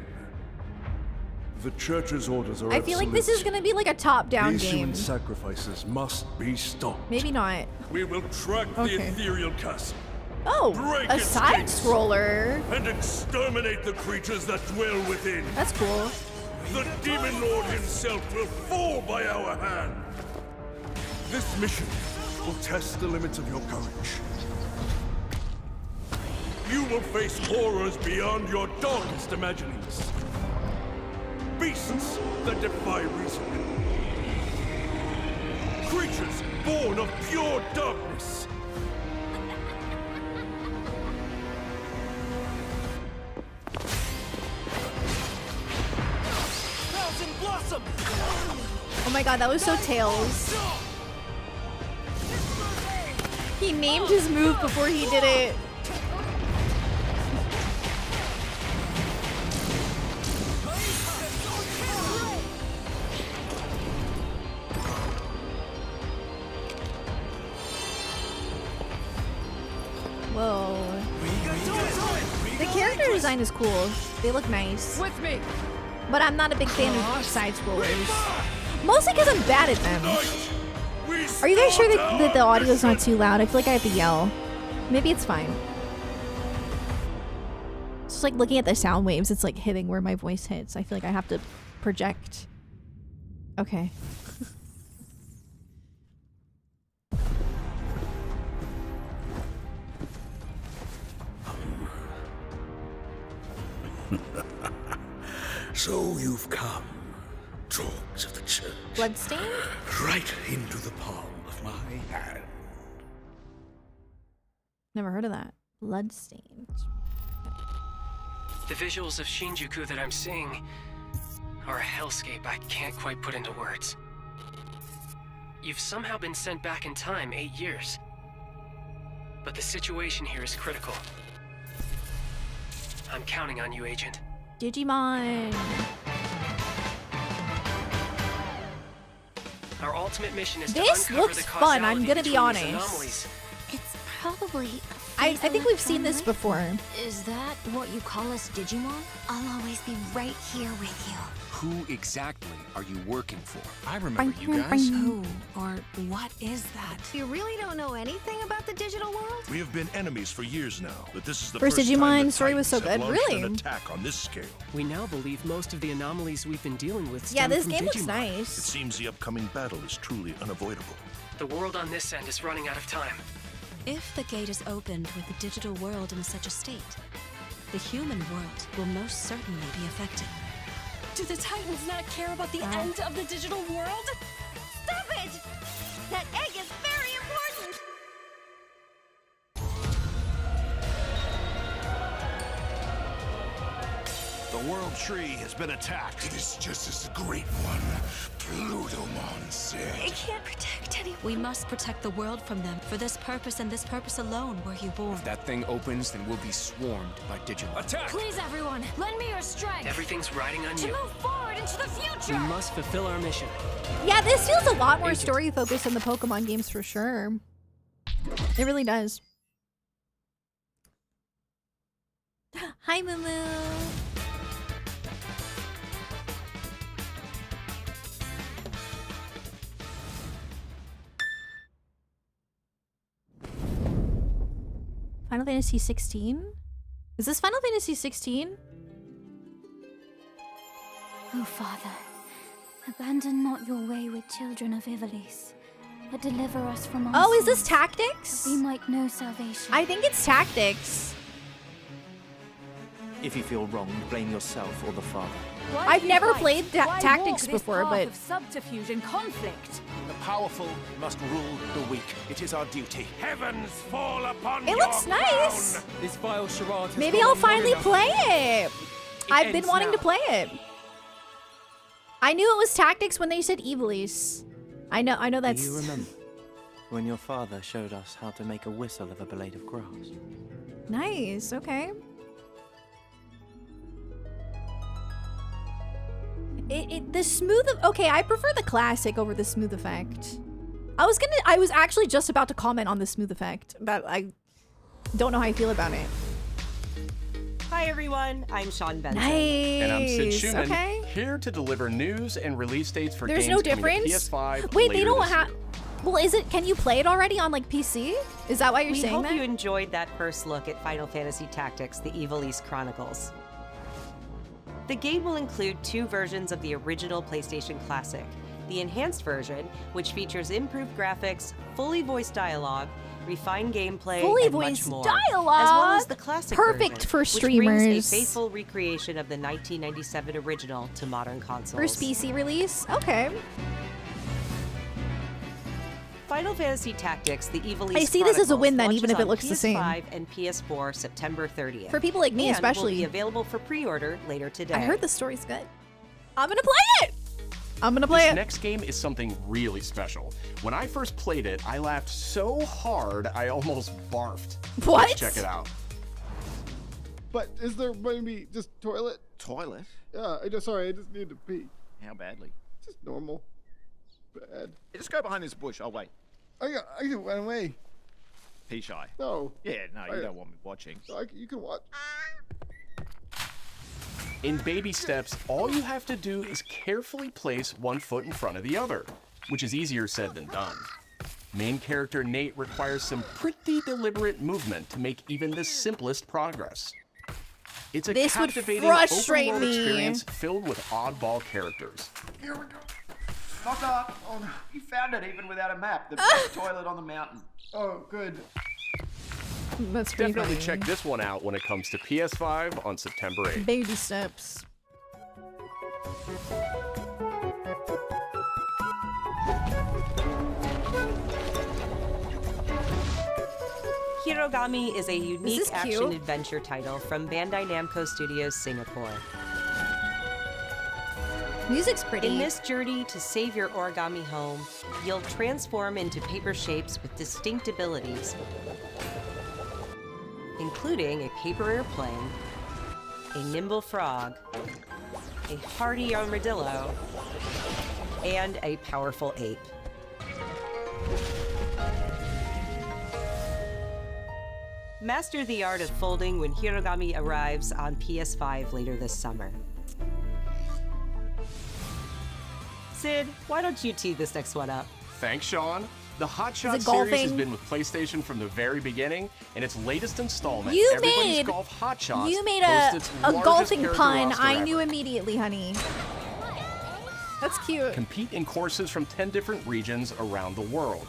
The church's orders are I feel like this is gonna be like a top-down These game. human sacrifices must be stopped. Maybe not. We will track the ethereal castle. Oh, break a its side gates, scroller. and exterminate the creatures that dwell within. That's cool. The demon lord himself will fall by our hand. This mission will test the limits of your courage. You will face horrors beyond your darkest imaginings. Beasts that defy reason. Creatures born of pure darkness. Oh my god, that was so Tails. He named his move before he did it. character design is cool. They look nice. With me. But I'm not a big fan of side scrollers. Mostly because I'm bad at them. Are you guys sure that the audio is not too loud? I feel like I have to yell. Maybe it's fine. It's just like looking at the sound waves, it's like hitting where my voice hits. I feel like I have to project. Okay. So you've come, dogs of the church. Bloodstain? Right into the palm of my hand. Never heard of that. Bloodstained. The visuals of Shinjuku that I'm seeing are a hellscape I can't quite put into words. You've somehow been sent back in time 8 years. But the situation here is critical. I'm counting on you, Agent. Digimon. Our ultimate mission is This to uncover looks the fun, I'm causality gonna be between these honest. anomalies. It's probably. I think we've seen this before. Is that what you call us, Digimon? I'll always be right here with you. Who exactly are you working for? I remember you guys. Who or what is that? You really don't know anything about the digital world? We have been enemies for years now, but this is the First first Digimon time the story was so Titans have good, launched really. an attack on this scale. We now believe most of the anomalies we've been dealing with Yeah, stem this from game looks Digimon. It nice. seems the upcoming battle is truly unavoidable. The world on this end is running out of time. If the gate is opened with the digital world in such a state, the human world will most certainly be affected. Do the Titans not care about the end of the digital world? Stop it! That egg is very important! The world tree has been attacked. It is just as the great one, Plutomon, said. It can't protect anyone. We must protect the world from them. For this purpose and this purpose alone were you born. If that thing opens, then we'll be swarmed by Digimon. Attack! Please, everyone, lend me your strength Everything's riding on to you. move forward into the We future. must fulfill our mission. Yeah, this feels a lot more Agent. story focused than the Pokemon games for sure. It really does. Hi, Moo. Final Fantasy 16? Is this Final Fantasy 16? Oh, Father, abandon not your way with children of Ivalice, but deliver us from our Oh, is this sins, Tactics? that we might know salvation. I think it's Tactics. If you feel wronged, blame yourself or the father. I've never played Tactics before, but subterfuge and conflict. The powerful must rule the weak. It is our duty. Heavens fall upon it looks nice. This vile charade has Maybe gone I'll on long finally enough. play it. I've been ends wanting to now. play it. I knew it was Tactics when they said Ivalice. I know that's. Do you remember when your father showed us how to make a whistle of a blade of grass? Nice. Okay. The smooth. Okay, I prefer the classic over the smooth effect. I was actually just about to comment on the smooth effect, but I don't know how I feel about it. Hi everyone, I'm Sean Benson. Nice. And I'm Sid Schumann, Okay. here to deliver news and release dates for There's games no coming to difference. PS5 Wait, they later don't this have. year. Well, is it? Can you play it already on like PC? Is that why you're We saying hope that? you enjoyed that first look at Final Fantasy Tactics: The Ivalice Chronicles. The game will include 2 versions of the original PlayStation Classic. The enhanced version, which features improved graphics, fully voiced dialogue, refined gameplay, Fully and voiced much more, dialogue? as well as the classic Perfect version, for which streamers. brings a faithful recreation of the 1997 original to modern consoles. First PC release. Okay. Final Fantasy Tactics: The Ivalice I see this as a win then, Chronicles even if it launches looks on the same. PS5 and PS4 September 30th. For people like me, and especially. will be available for pre-order later today. I heard the story's good. I'm gonna play it. I'm gonna play This it. next game is something really special. When I first played it, I laughed so hard I almost barfed. What? Let's check it out. But is there maybe just toilet? Toilet? Yeah, I just need to pee. How badly? Just normal. Bad. Hey, just go behind this bush. I'll wait. I can run away. Pea shy. No. Yeah, no, you I- don't want me watching. You can watch. In baby steps, all you have to do is carefully place one foot in front of the other, which is easier said than done. Main character Nate requires some pretty deliberate movement to make even the simplest progress. It's a This would captivating frustrate open-world me. experience filled with oddball characters. Here we go. Knock up. Oh no, you found it even without a map. The toilet on the mountain. Oh, good. That's pretty Definitely funny. check this one out when it comes to PS5 on September 8th. Baby steps. Hirogami is a unique this cute? action-adventure title from Bandai Namco Studios Singapore. Music's pretty. In this journey to save your origami home, you'll transform into paper shapes with distinct abilities, including a paper airplane, a nimble frog, a hardy armadillo, and a powerful ape. Master the art of folding when Hirogami arrives on PS5 later this summer. Sid, why don't you tee this next one up? Thanks, Sean. The Hot Shot it series has golfing? been with PlayStation from the very beginning, and its latest installment, You Everybody's made- Golf Hot Shots, You made boasts a its golfing largest character pun. roster I ever. knew immediately, honey. That's cute. Compete in courses from 10 different regions around the world,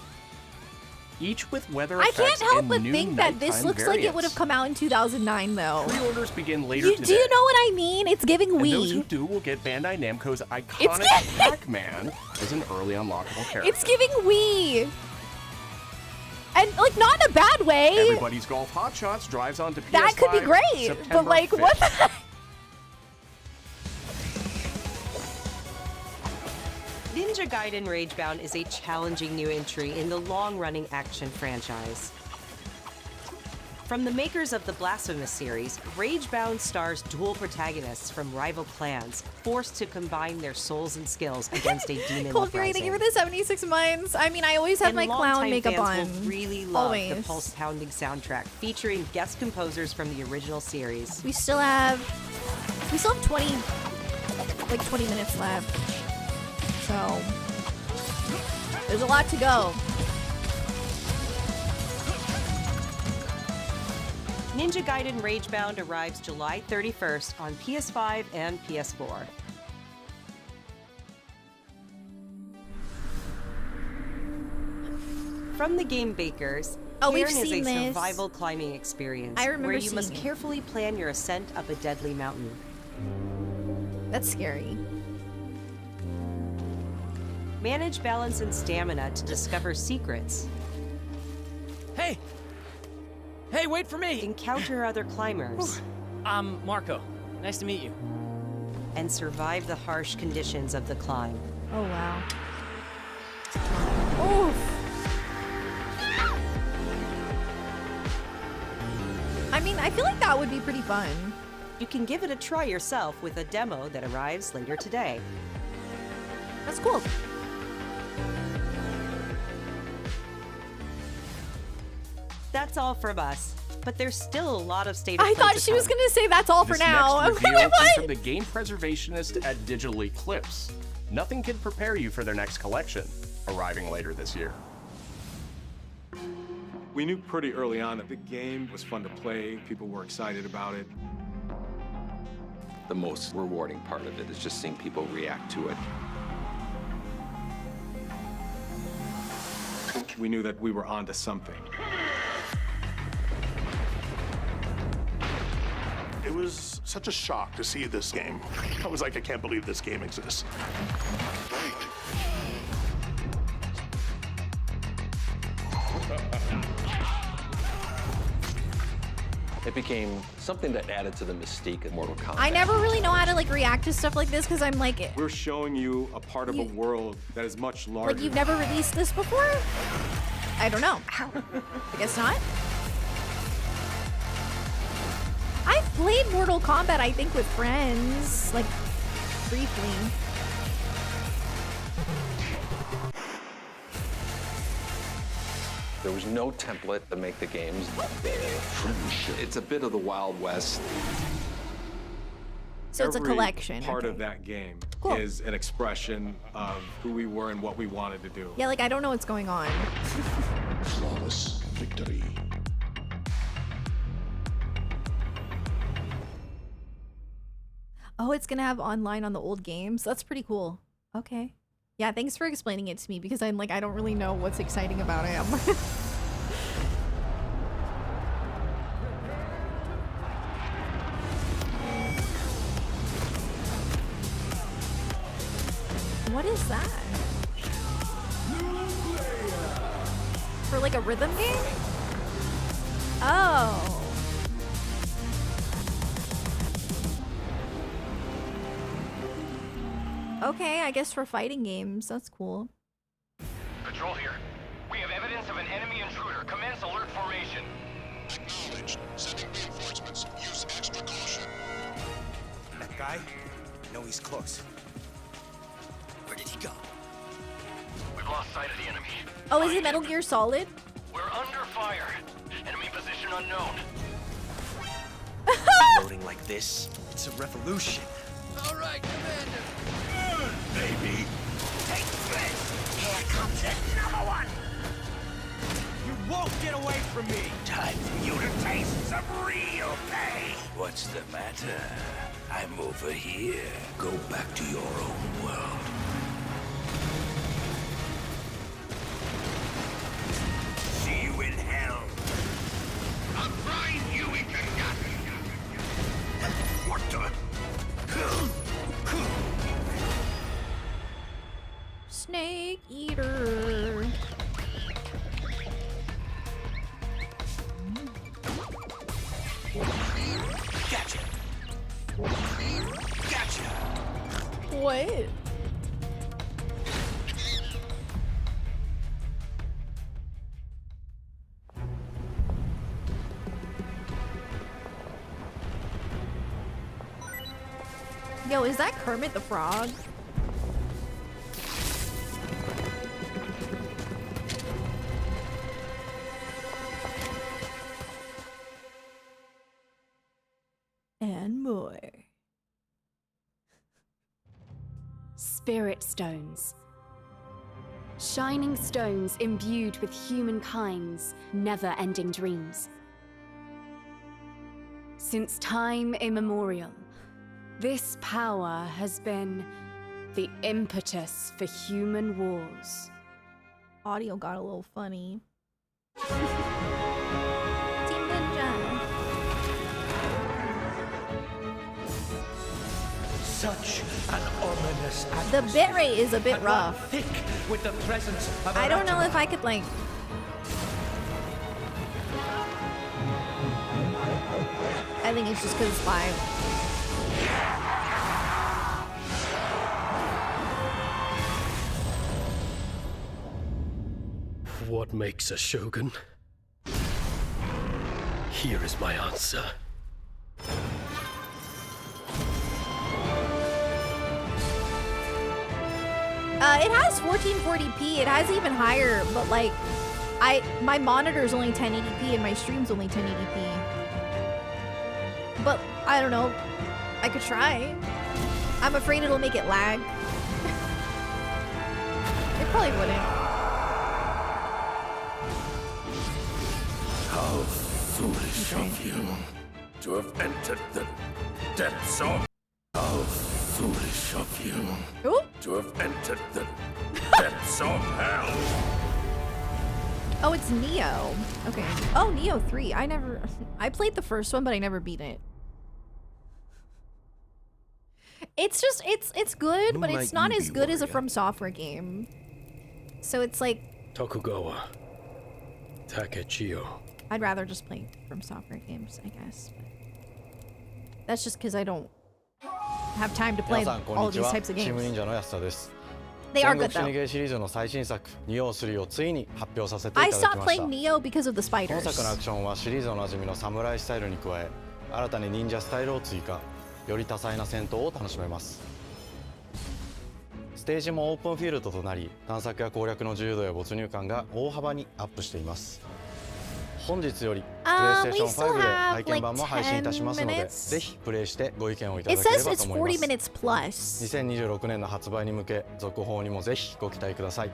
each with weather I effects can't help and but new think that this nighttime looks like it would have variants. come out in 2009, though. Pre-orders begin later Do today. you know what I mean? It's giving And those who Wii. do will get Bandai Namco's iconic giving- Pac-Man as an early unlockable character. It's giving Wii. And, like, not in a bad way. Everybody's Golf Hot Shots drives onto PS5 That could be great. September But, like, 5th. what the heck? Ninja Gaiden Ragebound is a challenging new entry in the long-running action franchise. From the makers of the Blasphemous series, Ragebound stars dual protagonists from rival clans, forced to combine their souls and skills against a demon Cold Fury, thank you for the 76 months. I mean, I always have And my clown longtime makeup fans on. will really love the Always. pulse-pounding soundtrack, featuring guest composers from the original series. We still have 20 minutes left. So there's a lot to go. Ninja Gaiden Ragebound arrives July 31st on PS5 and PS4. From the game Bakers, Oh, we've Cairn is a seen this. survival climbing experience I remember where you must seeing it. carefully plan your ascent up a deadly mountain. That's scary. Manage balance and stamina to discover secrets. Hey! Hey, wait for me! Encounter other climbers. I'm Marco. Nice to meet you. And survive the harsh conditions of the climb. Oh, wow. Oof. I mean, I feel like that would be pretty fun. You can give it a try yourself with a demo that arrives later today. That's cool. That's all from us, but there's still a lot of state of I play thought to she was come. gonna say that's all for This now. next Okay, review wait, comes what? from the game preservationist at Digital Eclipse. Nothing can prepare you for their next collection, arriving later this year. We knew pretty early on that the game was fun to play. People were excited about it. The most rewarding part of it is just seeing people react to it. We knew that we were onto something. It was such a shock to see this game. I was like, I can't believe this game exists. It became something that added to the mystique of Mortal Kombat. I never really know how to like react to stuff like this because I'm like, We're showing you a part of a world that is much larger. like you've never released this before? I don't know. I guess not. I've played Mortal Kombat, I think, with friends, like briefly. There was no template to make the games. It's a bit of the Wild West. So it's a every collection, part okay. of that game Cool. is an expression of who we were and what we wanted to do. Yeah, like I don't know what's going on. Flawless victory. Oh, it's gonna have online on the old games. That's pretty cool. Okay. Yeah, thanks for explaining it to me because I'm like, I don't really know what's exciting about it. What is that? For like a rhythm game? Oh. Okay, I guess for fighting games, that's cool. Patrol here. We have evidence of an enemy intruder. Commence alert formation. Acknowledged. Sending reinforcements. Use extra caution. That guy? No, he's close. Where did he go? We've lost sight of the enemy. Oh, is it Metal Gear Solid? We're under fire. Enemy position unknown. Loading like this, it's a revolution. All right, Commander. Baby. Take this! Here comes another one! You won't get away from me! Time for you to taste some real pain. What's the matter? I'm over here. Go back to your own world. See you in hell. I'll grind you into nothing. What the? Snake Eater. Gotcha. Gotcha. What? Yo, is that Kermit the Frog? And more. Spirit stones. Shining stones imbued with humankind's never-ending dreams. Since time immemorial, this power has been the impetus for human wars. Audio got a little funny. Team Ninja. Such an ominous The bitrate is a bit rough. thick with the presence of I don't know if I could like. I think it's just because it's live. What makes a shogun? Here is my answer. It has 1440p. It has even higher, but like, my monitor's only 1080p and my stream's only 1080p. But I don't know. I could try. I'm afraid it'll make it lag. It probably wouldn't. How foolish of you to have entered the depths of. How foolish of you to have entered the depths of hell. Oh, it's Neo. Okay. Oh, Neo 3. I played the first one, but I never beat it. It's just, it's good, but it's not as good as a From Software game. So it's like... Tokugawa. Takechiyo. I'd rather just play From Software games, I guess. But that's just because I don't have time to play all these types of games. They are good though. I stopped playing Neo because of the spiders. 本作のアクションはシリーズおなじみのサムライスタイルに加え、新たに忍者スタイルを追加、より多彩な戦闘を楽しめます。ステージもオープンフィールドとなり、探索や攻略の自由度や没入感が大幅にアップしています。本日より we PlayStation still 5で have 体験版も配信いたしますので、 like 10 minutes. ぜひプレイしてご意見をいただ It けれ says ば it's と思い 40 ます。 minutes plus. 2026年の発売に向け、続報にもぜひご期待ください。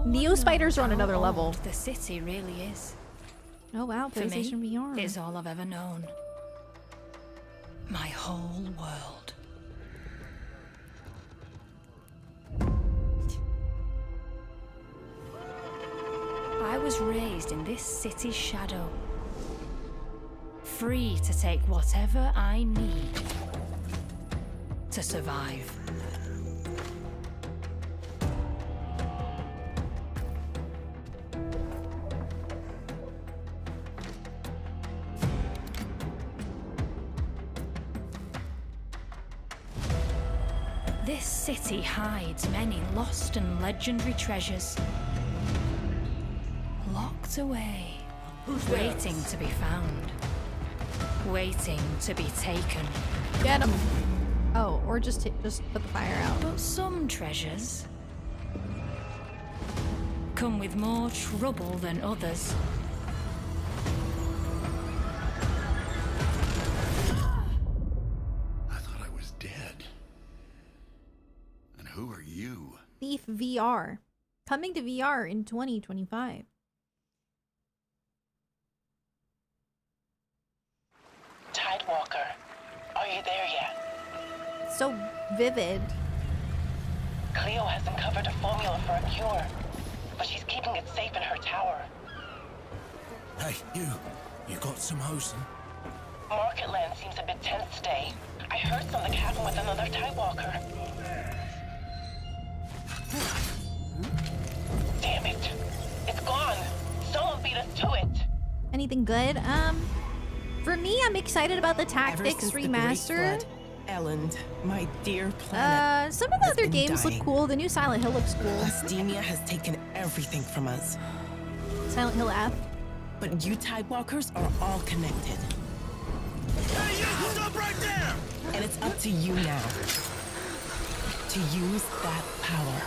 Neo spiders are on another level. The city really is. Oh wow, For PlayStation me, VR. it's all I've ever known. My whole world. I was raised in this city's shadow, free to take whatever I need to survive. This city hides many lost and legendary treasures. Locked away, waiting to be found. Waiting to be taken. Get 'em. Oh, or just put the fire out. But some treasures come with more trouble than others. I thought I was dead. And who are you? Thief VR. Coming to VR in 2025. Tidewalker, are you there yet? So vivid. Cleo has uncovered a formula for a cure, but she's keeping it safe in her tower. Hey, you got some hosen? Marketland seems a bit tense today. I heard something happen with another Tidewalker. Damn it. It's gone. Someone beat us to it. Anything good? For me, I'm excited about the Tactics remaster. Elland, my dear planet. Some of the other games look cool. The new Silent Hill looks cool. Astemia has taken everything from us. Silent Hill F. But you Tidewalkers are all connected. Hey, you! Stop right there! And it's up to you now to use that power.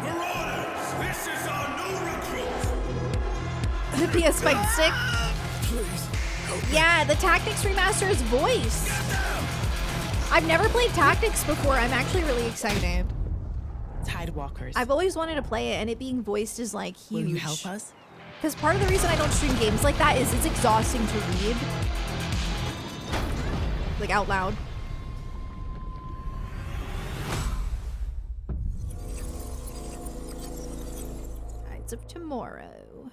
Marauders, this is our new recruit! The PS Fight Stick. Please, Yeah, the Tactics remaster is voiced. I've never played Tactics before. I'm actually really excited. Tidewalkers. I've always wanted to play it, and it being voiced is like huge. Will you help us? Because part of the reason I don't stream games like that is it's exhausting to read. Like out loud. Tides of Tomorrow.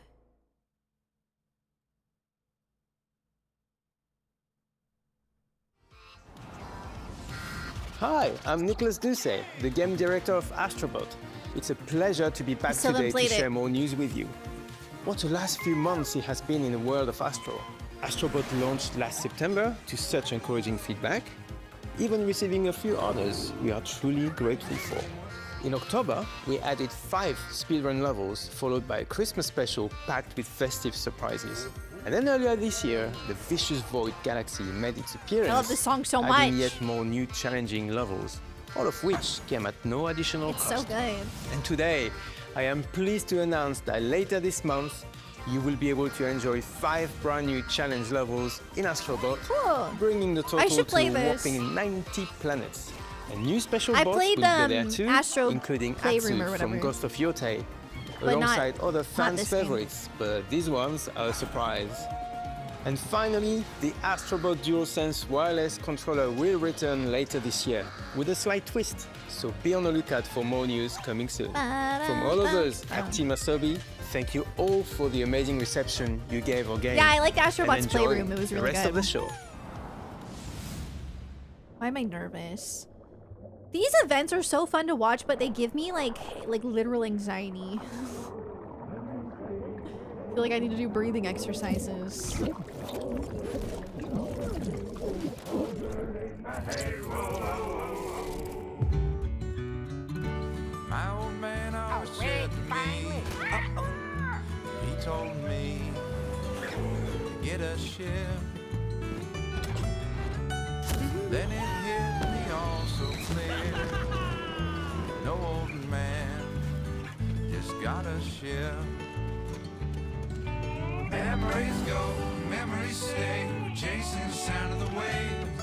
Hi, I'm Nicholas Doucet, the game director of Astrobot. It's a pleasure to be back Still haven't today to played share it. more news with you. What a last few months it has been in the world of Astro. Astrobot launched last September to such encouraging feedback, even receiving a few honors we are truly grateful for. In October, we added 5 speedrun levels, followed by a Christmas special packed with festive surprises. And then earlier this year, the Vicious Void Galaxy made its appearance, I love this song so adding much. yet more new challenging levels, all of which came at no additional It's cost. so good. And today, I am pleased to announce that later this month, you will be able to enjoy 5 brand new challenge levels in Astrobot, Cool. bringing the I total should play to this. whopping 90 planets. And new special I bots played, will be there too, Astro including Playroom or Atsu whatever. from Ghost of Yotei, But not- alongside other not fans' this game. favorites, but these ones are a surprise. And finally, the Astrobot DualSense wireless controller will return later this year, with a slight twist. So be on the lookout for more news coming soon. From all of us at Team Asobi, thank you all for the amazing reception you gave our game. Yeah, I liked and Astrobot's enjoy Playroom. It was really the rest good. of the show. Why am I nervous? These events are so fun to watch, but they give me like literal anxiety. I feel like I need to do breathing exercises. My old man always told me to get a ship. Then it hit me all so clear. No old man just got a ship. Memories go, memories stay. We're chasing the sound of the waves.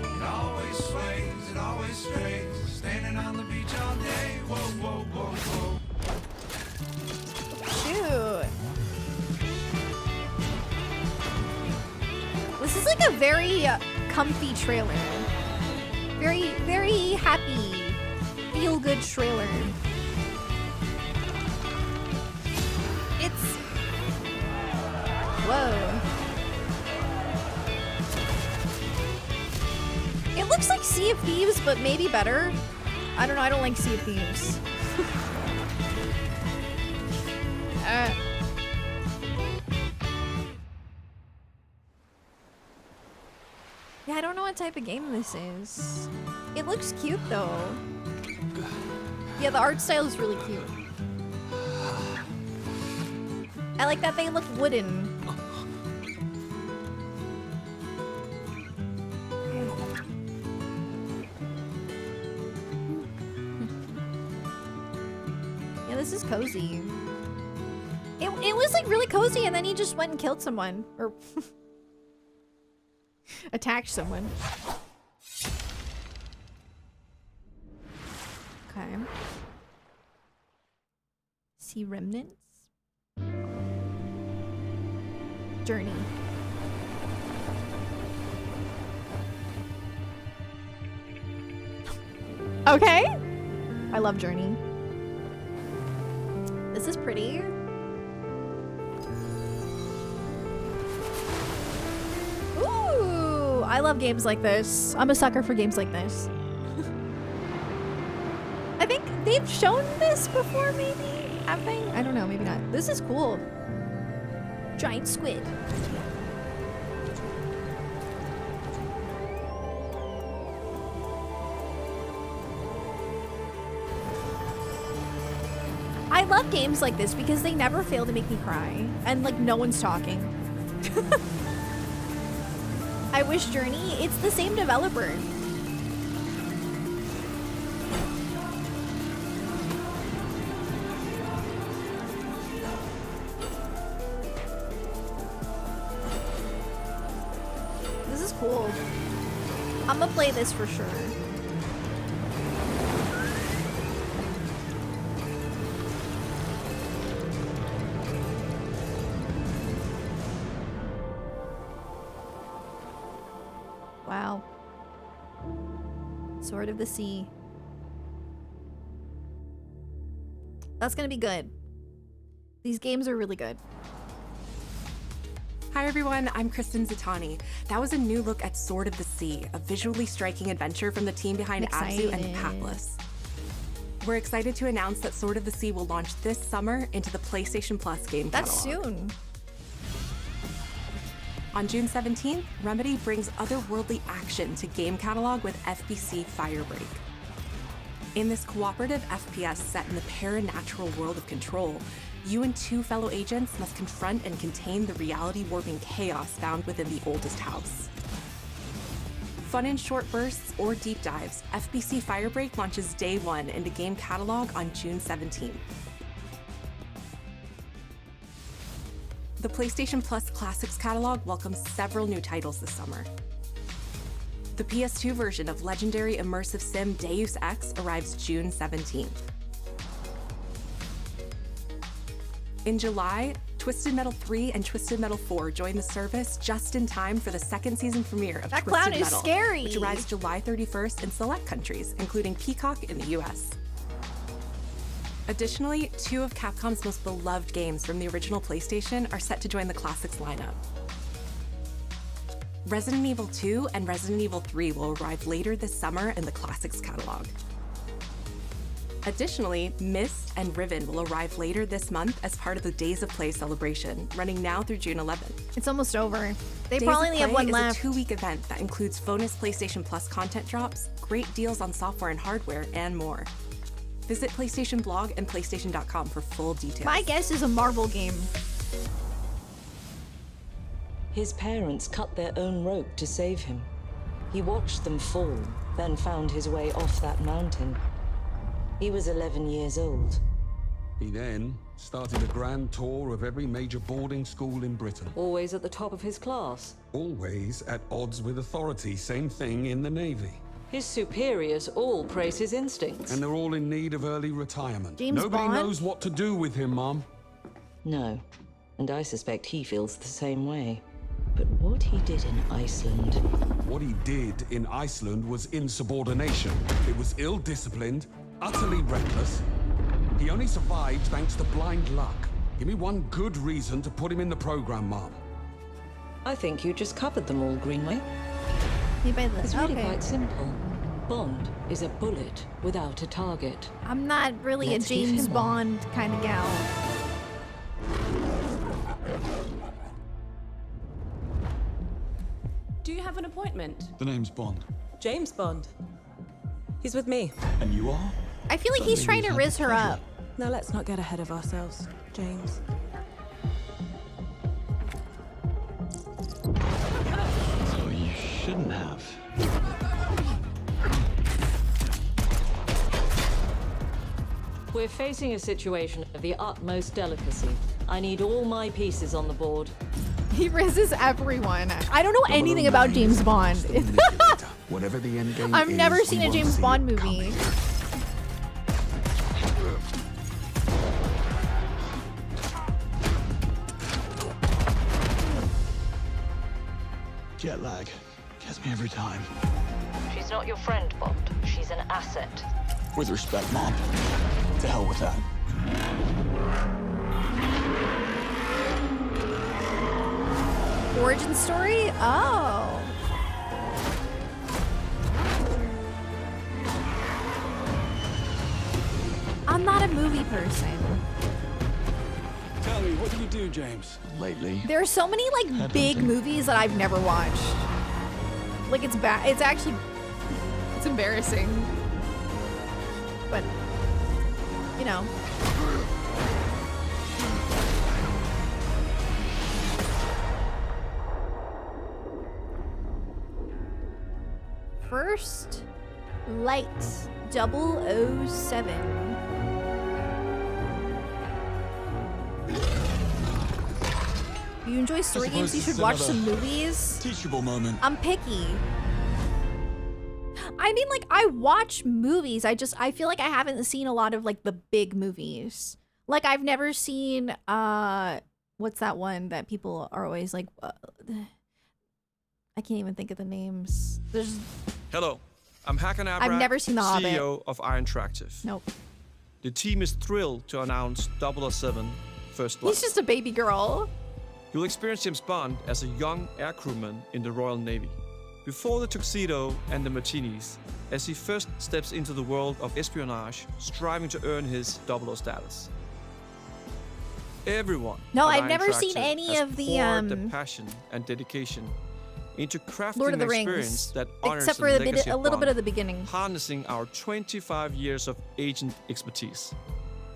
It always sways, it always strays. Standing on the beach all day. Whoa, whoa, whoa, whoa. Shoot. This is like a very comfy trailer. Very, very happy, feel-good trailer. It's... Whoa. It looks like Sea of Thieves, but maybe better. I don't know, I don't like Sea of Thieves. Yeah, I don't know what type of game this is. It looks cute though. Yeah, the art style is really cute. I like that they look wooden. Yeah, this is cozy. It was like really cozy, and then he just went and killed someone. Or attacked someone. Okay. See remnants? Journey. Okay. I love Journey. This is pretty. Ooh, I love games like this. I'm a sucker for games like this. I think they've shown this before, maybe? Have they? I don't know, maybe not. This is cool. Giant squid. I love games like this because they never fail to make me cry. And like no one's talking. I wish Journey, it's the same developer. This is cool. I'm gonna play this for sure. Wow. Sword of the Sea. That's gonna be good. These games are really good. Hi everyone, I'm Kristen Zatani. That was a new look at Sword of the Sea, a visually striking adventure from the team behind Abzu and Pathless. We're excited to announce that Sword of the Sea will launch this summer into the PlayStation Plus game catalog. That's soon. On June 17th, Remedy brings otherworldly action to game catalog with FBC Firebreak. In this cooperative FPS set in the paranatural world of Control, you and two fellow agents must confront and contain the reality-warping chaos found within the oldest house. Fun in short bursts or deep dives, FBC Firebreak launches day one into game catalog on June 17th. The PlayStation Plus Classics catalog welcomes several new titles this summer. The PS2 version of legendary immersive sim Deus Ex arrives June 17th. In July, Twisted Metal 3 and Twisted Metal 4 join the service just in time for the second season premiere of That Twisted clown is Metal, scary. which arrives July 31st in select countries, including Peacock in the US. Additionally, two of Capcom's most beloved games from the original PlayStation are set to join the Classics lineup. Resident Evil 2 and Resident Evil 3 will arrive later this summer in the Classics catalog. Additionally, Myst and Riven will arrive later this month as part of the Days of Play celebration, running now through June 11th. It's almost over. They Days probably of only have Play one is left. a 2-week event that includes bonus PlayStation Plus content drops, great deals on software and hardware, and more. Visit PlayStation Blog and PlayStation.com for full details. My guess is a Marvel game. His parents cut their own rope to save him. He watched them fall, then found his way off that mountain. He was 11 years old. He then started a grand tour of every major boarding school in Britain. Always at the top of his class. Always at odds with authority. Same thing in the Navy. His superiors all praise his instincts. And they're all in need of early retirement. James Nobody Bond? knows what to do with him, Mom. No, and I suspect he feels the same way. But what he did in Iceland... What he did in Iceland was insubordination. It was ill-disciplined, utterly reckless. He only survived thanks to blind luck. Give me one good reason to put him in the program, Mom. I think you just covered them all, Greenway. It's really quite simple. Bond is a bullet without a target. I'm not really Let's a give James him Bond kind of gal. Do you have an appointment? The name's Bond. James Bond. He's with me. And you are? I feel like he's trying to riz her up. Now let's not get ahead of ourselves, James. So you shouldn't have. We're facing a situation of the utmost delicacy. I need all my pieces on the board. He rizzes everyone. I don't know anything about James Bond. Whatever the end game I've is, never we seen a won't James see Bond it movie. Jet lag. Gets me every time. She's not your friend, Bond. She's an asset. With respect, Mom. To hell with that. Origin story? Oh. I'm not a movie person. Tell me, what do you do, James? Lately. There are so many like big movies that I've never watched. Like it's bad. It's actually, it's embarrassing. But, you know. First Light 007. If you enjoy story games, you should watch some movies. Teachable moment. I'm picky. I mean, like, I watch movies. I feel like I haven't seen a lot of like the big movies. Like, I've never seen what's that one that people are always like I can't even think of the names. There's Hello, I'm Hakan Abrak, I've never seen The Hobbit. CEO of Iron Interactive. Nope. The team is thrilled to announce 007 First Blood. He's just a baby girl. You'll experience James Bond as a young air crewman in the Royal Navy. Before the tuxedo and the martinis, as he first steps into the world of espionage, striving to earn his 00 status. Everyone. No, at I've Iron never seen Interactive any has of the, poured their passion and dedication into crafting Lord of the an experience Rings, that honors except the for legacy a of little bit Bond, of the beginning. harnessing our 25 years of agent expertise.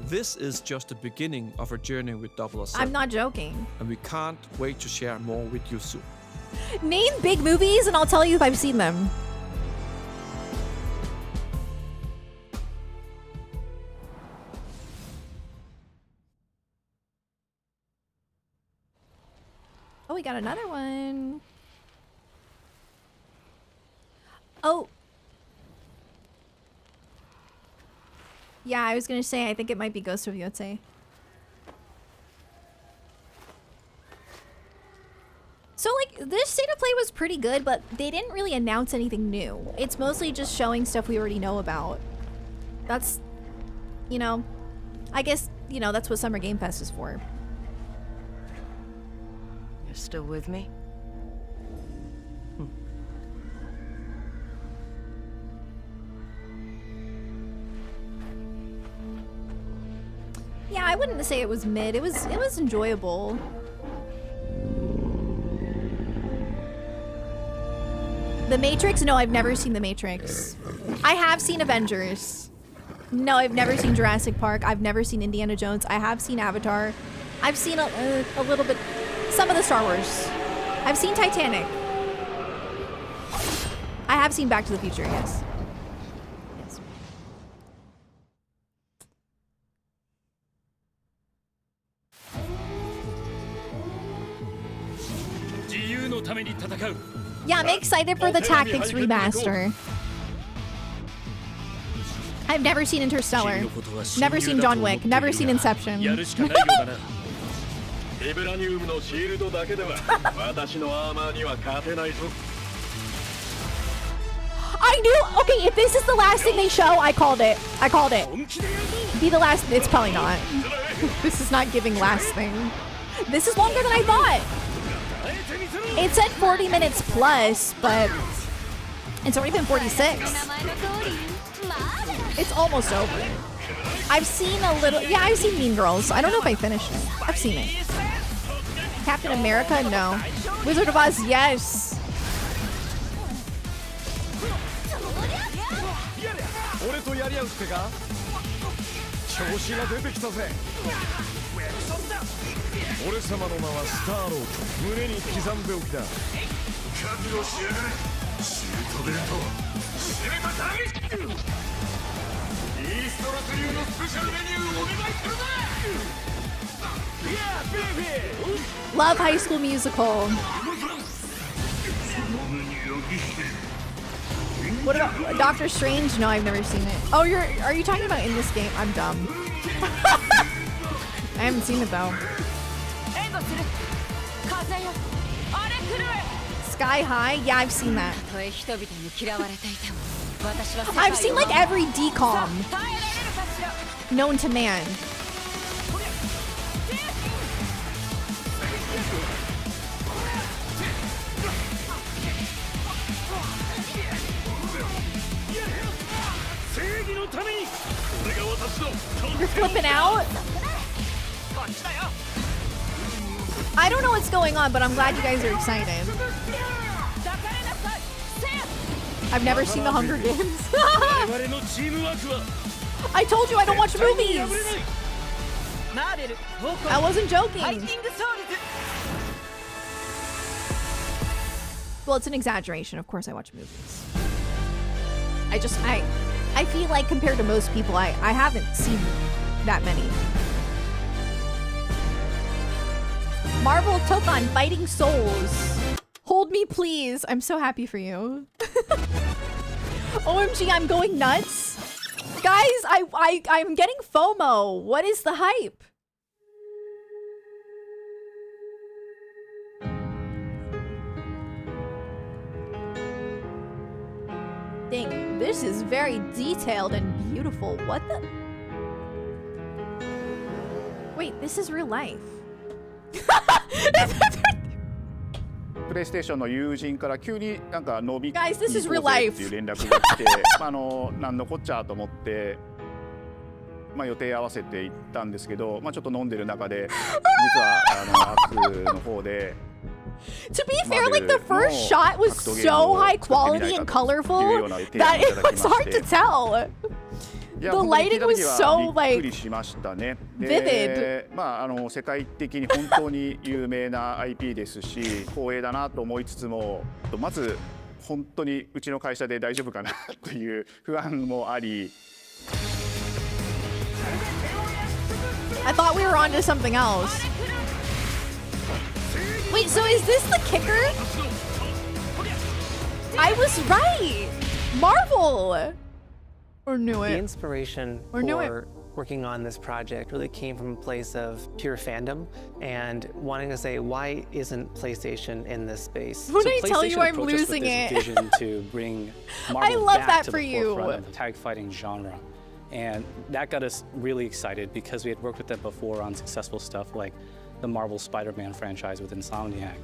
This is just the beginning of our journey with 007. I'm not joking. And we can't wait to share more with you soon. Name big movies and I'll tell you if I've seen them. Oh, we got another one. Oh. Yeah, I was gonna say, I think it might be Ghost of Yotze. So, like, this state of play was pretty good, but they didn't really announce anything new. It's mostly just showing stuff we already know about. That's, you know, I guess, you know, that's what Summer Game Fest is for. You're still with me? Yeah, I wouldn't say it was mid. It was enjoyable. The Matrix? No, I've never seen The Matrix. I have seen Avengers. No, I've never seen Jurassic Park. I've never seen Indiana Jones. I have seen Avatar. I've seen a little bit, some of the Star Wars. I've seen Titanic. I have seen Back to the Future, yes. Yes. Yeah, I'm excited for the Tactics remaster. I've never seen Interstellar. Never seen John Wick. Never seen Inception. I knew. Okay, if this is the last thing they show, I called it. I called it. Be the last. It's probably not. This is not giving last thing. This is longer than I thought. It said 40 minutes plus, but it's already been 46. It's almost over. I've seen a little. Yeah, I've seen Mean Girls. I don't know if I finished it. I've seen it. Captain America? No. Wizard of Oz? Yes. Love High School Musical. What about Doctor Strange? No, I've never seen it. Oh, are you talking about in this game? I'm dumb. I haven't seen it though. Sky High? Yeah, I've seen that. I've seen like every decom known to man. You're flipping out? I don't know what's going on, but I'm glad you guys are excited. I've never seen The Hunger Games. I told you I don't watch movies. I wasn't joking. Well, it's an exaggeration. Of course I watch movies. I feel like compared to most people, I haven't seen that many. Marvel took on Fighting Souls. Hold me, please. I'm so happy for you. OMG, I'm going nuts. Guys, I'm getting FOMO. What is the hype? Dang, this is very detailed and beautiful. What the? Wait, this is real life. Guys, this is real life. なんのこっちゃと思って、予定合わせて行ったんですけど、ちょっと飲んでる中で実はアップの方で。To be fair, like the first shot was so high quality and colorful that it was hard to tell. The lighting was so like vivid. 世界的に本当に有名な IP ですし、光栄だなと思いつつも、まず本当にうちの会社で大丈夫かなという不安もあり。I thought we were on to something else. Wait, so is this the kicker? I was right! Marvel! Or knew it. The inspiration for working on this project really came from a place of pure fandom and wanting to say, why isn't PlayStation in this space? When I tell you I'm losing it. Vision to bring Marvel I love back that to for the you. forefront of the tag fighting genre. And that got us really excited because we had worked with them before on successful stuff like the Marvel Spider-Man franchise with Insomniac.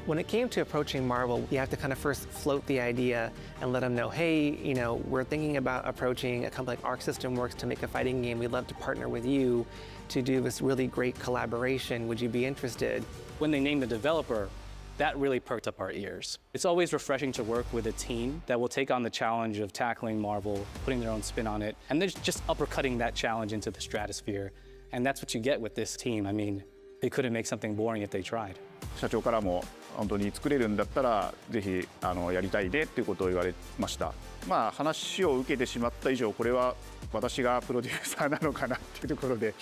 When it came to approaching Marvel, you have to kind of first float the idea and let them know, hey, you know, we're thinking about approaching a company like Arc System Works to make a fighting game. We'd love to partner with you to do this really great collaboration. Would you be interested? When they named the developer, that really perked up our ears. It's always refreshing to work with a team that will take on the challenge of tackling Marvel, putting their own spin on it, and then just uppercutting that challenge into the stratosphere. And that's what you get with this team. I mean, they couldn't make something boring if they tried. 社長からも本当に作れるんだったらぜひやりたいでっていうことを言われました。まあ話を受けてしまった以上これは私がプロデューサーなのかなっていうところで。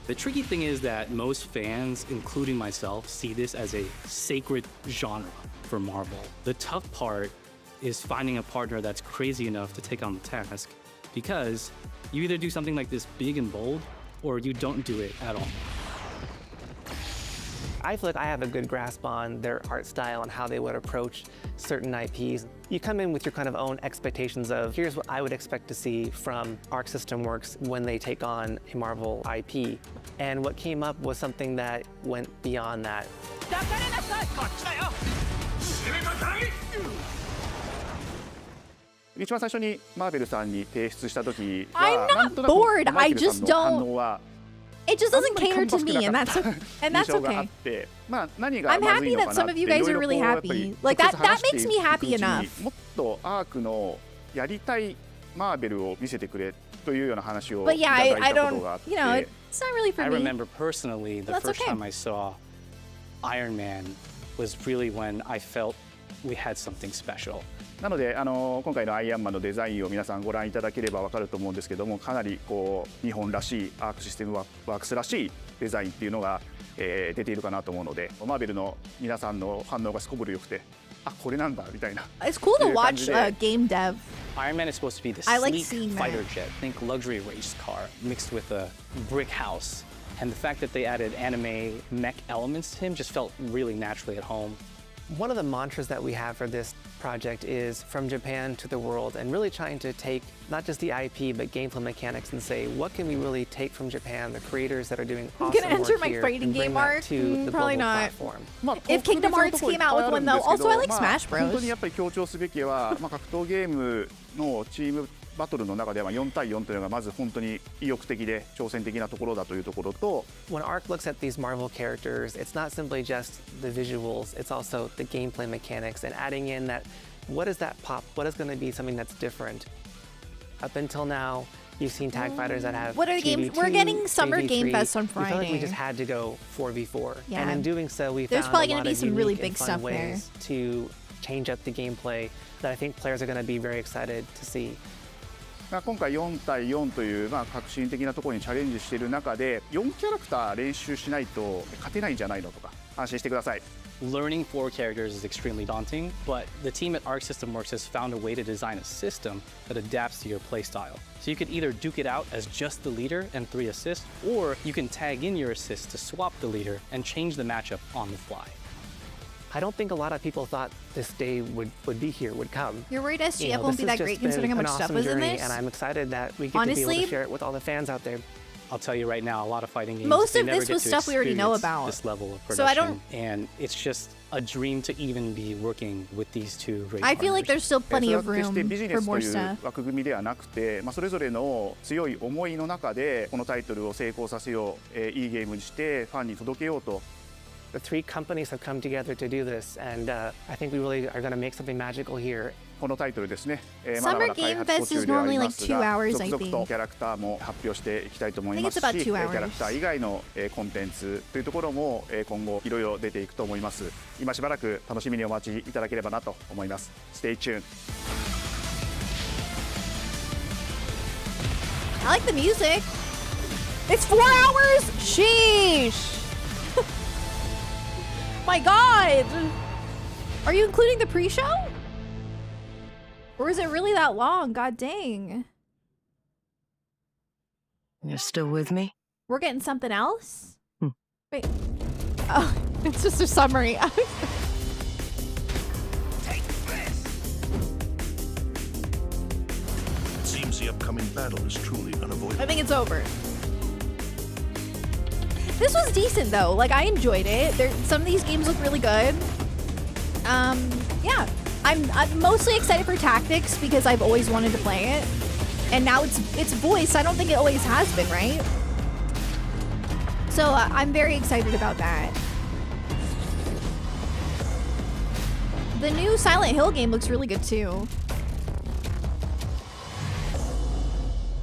The tricky thing is that most fans, including myself, see this as a sacred genre for Marvel. The tough part is finding a partner that's crazy enough to take on the task, because you either do something like this big and bold, or you don't do it at all. I feel like I have a good grasp on their art style and how they would approach certain IPs. You come in with your kind of own expectations of, here's what I would expect to see from Arc System Works when they take on a Marvel IP. And what came up was something that went beyond that. 一番最初にマーベルさんに提出した時は I'm not bored. I just don't. It just doesn't cater to me, and that's okay. I'm happy that some of you guys are really happy. Like that makes me happy enough. もっとアークのやりたいマーベルを見せてくれというような話を But い yeah, ただい I たことがあっ don't. て。 You know, it's not really for I me. remember personally the That's first okay. time I saw Iron Man was really when I felt we had something special. なので今回のアイアンマンのデザインを皆さんご覧いただければ分かると思うんですけども、かなりこう日本らしいアークシステムワークスらしいデザインっていうのが、出ているかなと思うので、マーベルの皆さんの反応がすこぶる良くて、あ、これなんだみたいな。It's cool to watch game dev. Iron Man is supposed to be the I like sleek seeing fighter that. jet, think luxury race car mixed with a brick house. And the fact that they added anime mech elements to him just felt really naturally at home. One of the mantras that we have for this project is from Japan to the world, and really trying to take not just the IP but gameplay mechanics and say, what can we really take from Japan, the creators that are doing awesome I'm gonna enter work my here, fighting and bring game that arc. to the Probably global not. platform. If Kingdom Hearts came out with one though, also I like Smash 本当 Bros. にやっぱり強調すべきは、格闘ゲームのチームバトルの中では4対4というのがまず本当に意欲的で挑戦的なところだというところと、 When Arc looks at these Marvel characters, it's not simply just the visuals, it's also the gameplay mechanics and adding in that, what is that pop? What is going to be something that's different? Up until now, you've seen tag fighters that have What are the games? 2v2, We're getting Summer 3v3. Game Fest on We felt like we Friday. just had to go 4v4. Yeah. And in doing so, we There's found probably a gonna lot be of some really unique and big fun stuff there. ways to change up the gameplay that I think players are going to be very excited to see. 今回4対4という、革新的なところにチャレンジしている中で4キャラクター練習しないと勝てないんじゃないのとか安心してください。 Learning 4 characters is extremely daunting, but the team at Arc System Works has found a way to design a system that adapts to your playstyle. So you could either duke it out as just the leader and 3 assists, or you can tag in your assists to swap the leader and change the matchup on the fly. I don't think a lot of people thought this day would be here, would come. You're worried SGF You know, won't this be has that great just been considering how an much stuff awesome was in journey, this. and I'm excited that we get to be able Honestly, to share it with all the fans out there. I'll tell you right now, a lot of fighting games, Most they of never this get was to stuff we already know experience about. this level of production, So I don't- and it's just a dream to even be working with these two great I feel like there's still それ plenty は of 決して room ビジネ for スと more いう stuff. 枠組みではなくて、それぞれの強い思いの中でこのタイトルを成功させよう、いいゲームにしてファンに届けようと。 The 3 companies have come together to do this, and I think we really are going to make something magical here. このタイトルですね、まだ Summer まだ開 Game 発 Fest 途 is 中ではあり normally ま like す 2 hours, が、 I 続々 think. とキャラクターも発表していきたいと思いますし、 I think it's about 2キ hours. ャラクター以外のコンテンツというところも今後いろいろ出ていくと思います。今しばらく楽しみにお待ちいただければなと思います。Stay tuned. I like the music. It's 4 hours? Sheesh. My god. Are you including the pre-show? Or is it really that long? God dang. You're still with me? We're getting something else? Wait. Oh, it's just a summary. It seems the upcoming battle is truly unavoidable. I think it's over. This was decent though. Like I enjoyed it. Some of these games look really good. Yeah. I'm mostly excited for Tactics because I've always wanted to play it. And now it's voiced. I don't think it always has been, right? So I'm very excited about that. The new Silent Hill game looks really good too.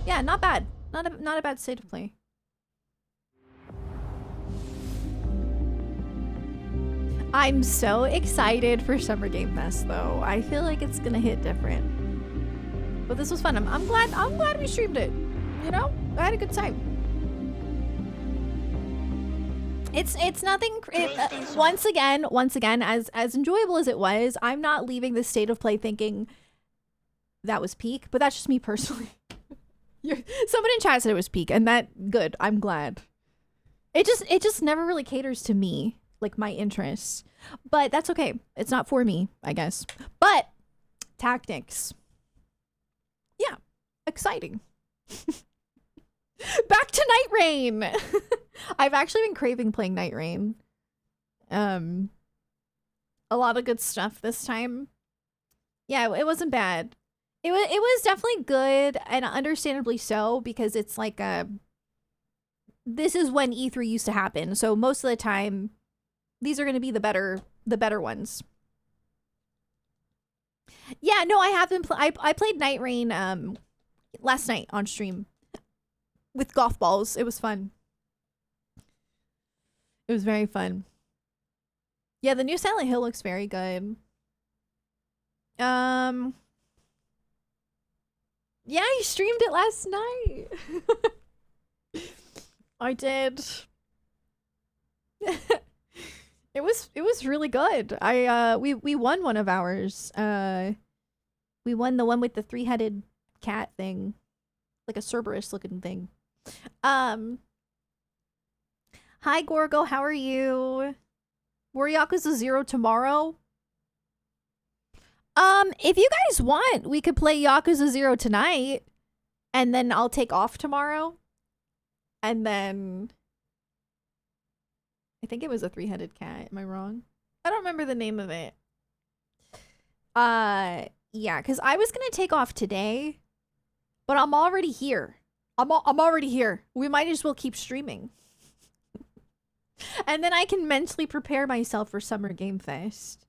Yeah, not bad. Not a bad state of play. I'm so excited for Summer Game Fest though. I feel like it's gonna hit different. But this was fun. I'm glad we streamed it. You know? I had a good time. It's nothing once again as enjoyable as it was, I'm not leaving the state of play thinking that was peak, but that's just me personally. Someone in chat said it was peak, and that good. I'm glad. It just never really caters to me, like my interests. But that's okay. It's not for me, I guess. But tactics. Yeah. Exciting. Back to Night Rain. I've actually been craving playing Night Rain. A lot of good stuff this time. Yeah, it wasn't bad. It was definitely good, and understandably so, because it's like this is when E3 used to happen. So most of the time, these are going to be the better ones. Yeah, no, I have been. I played Night Rain last night on stream with golf balls. It was fun. It was very fun. Yeah, the new Silent Hill looks very good. Yeah, I streamed it last night. I did. It was really good. We won one of ours. We won the one with the 3-headed cat thing. Like a Cerberus looking thing. Hi Gorgo, how are you? More Yakuza 0 tomorrow? If you guys want, we could play Yakuza 0 tonight, and then I'll take off tomorrow. And then I think it was a 3-headed cat. Am I wrong? I don't remember the name of it. Yeah, because I was gonna take off today, but I'm already here. I'm already here. We might as well keep streaming. And then I can mentally prepare myself for Summer Game Fest.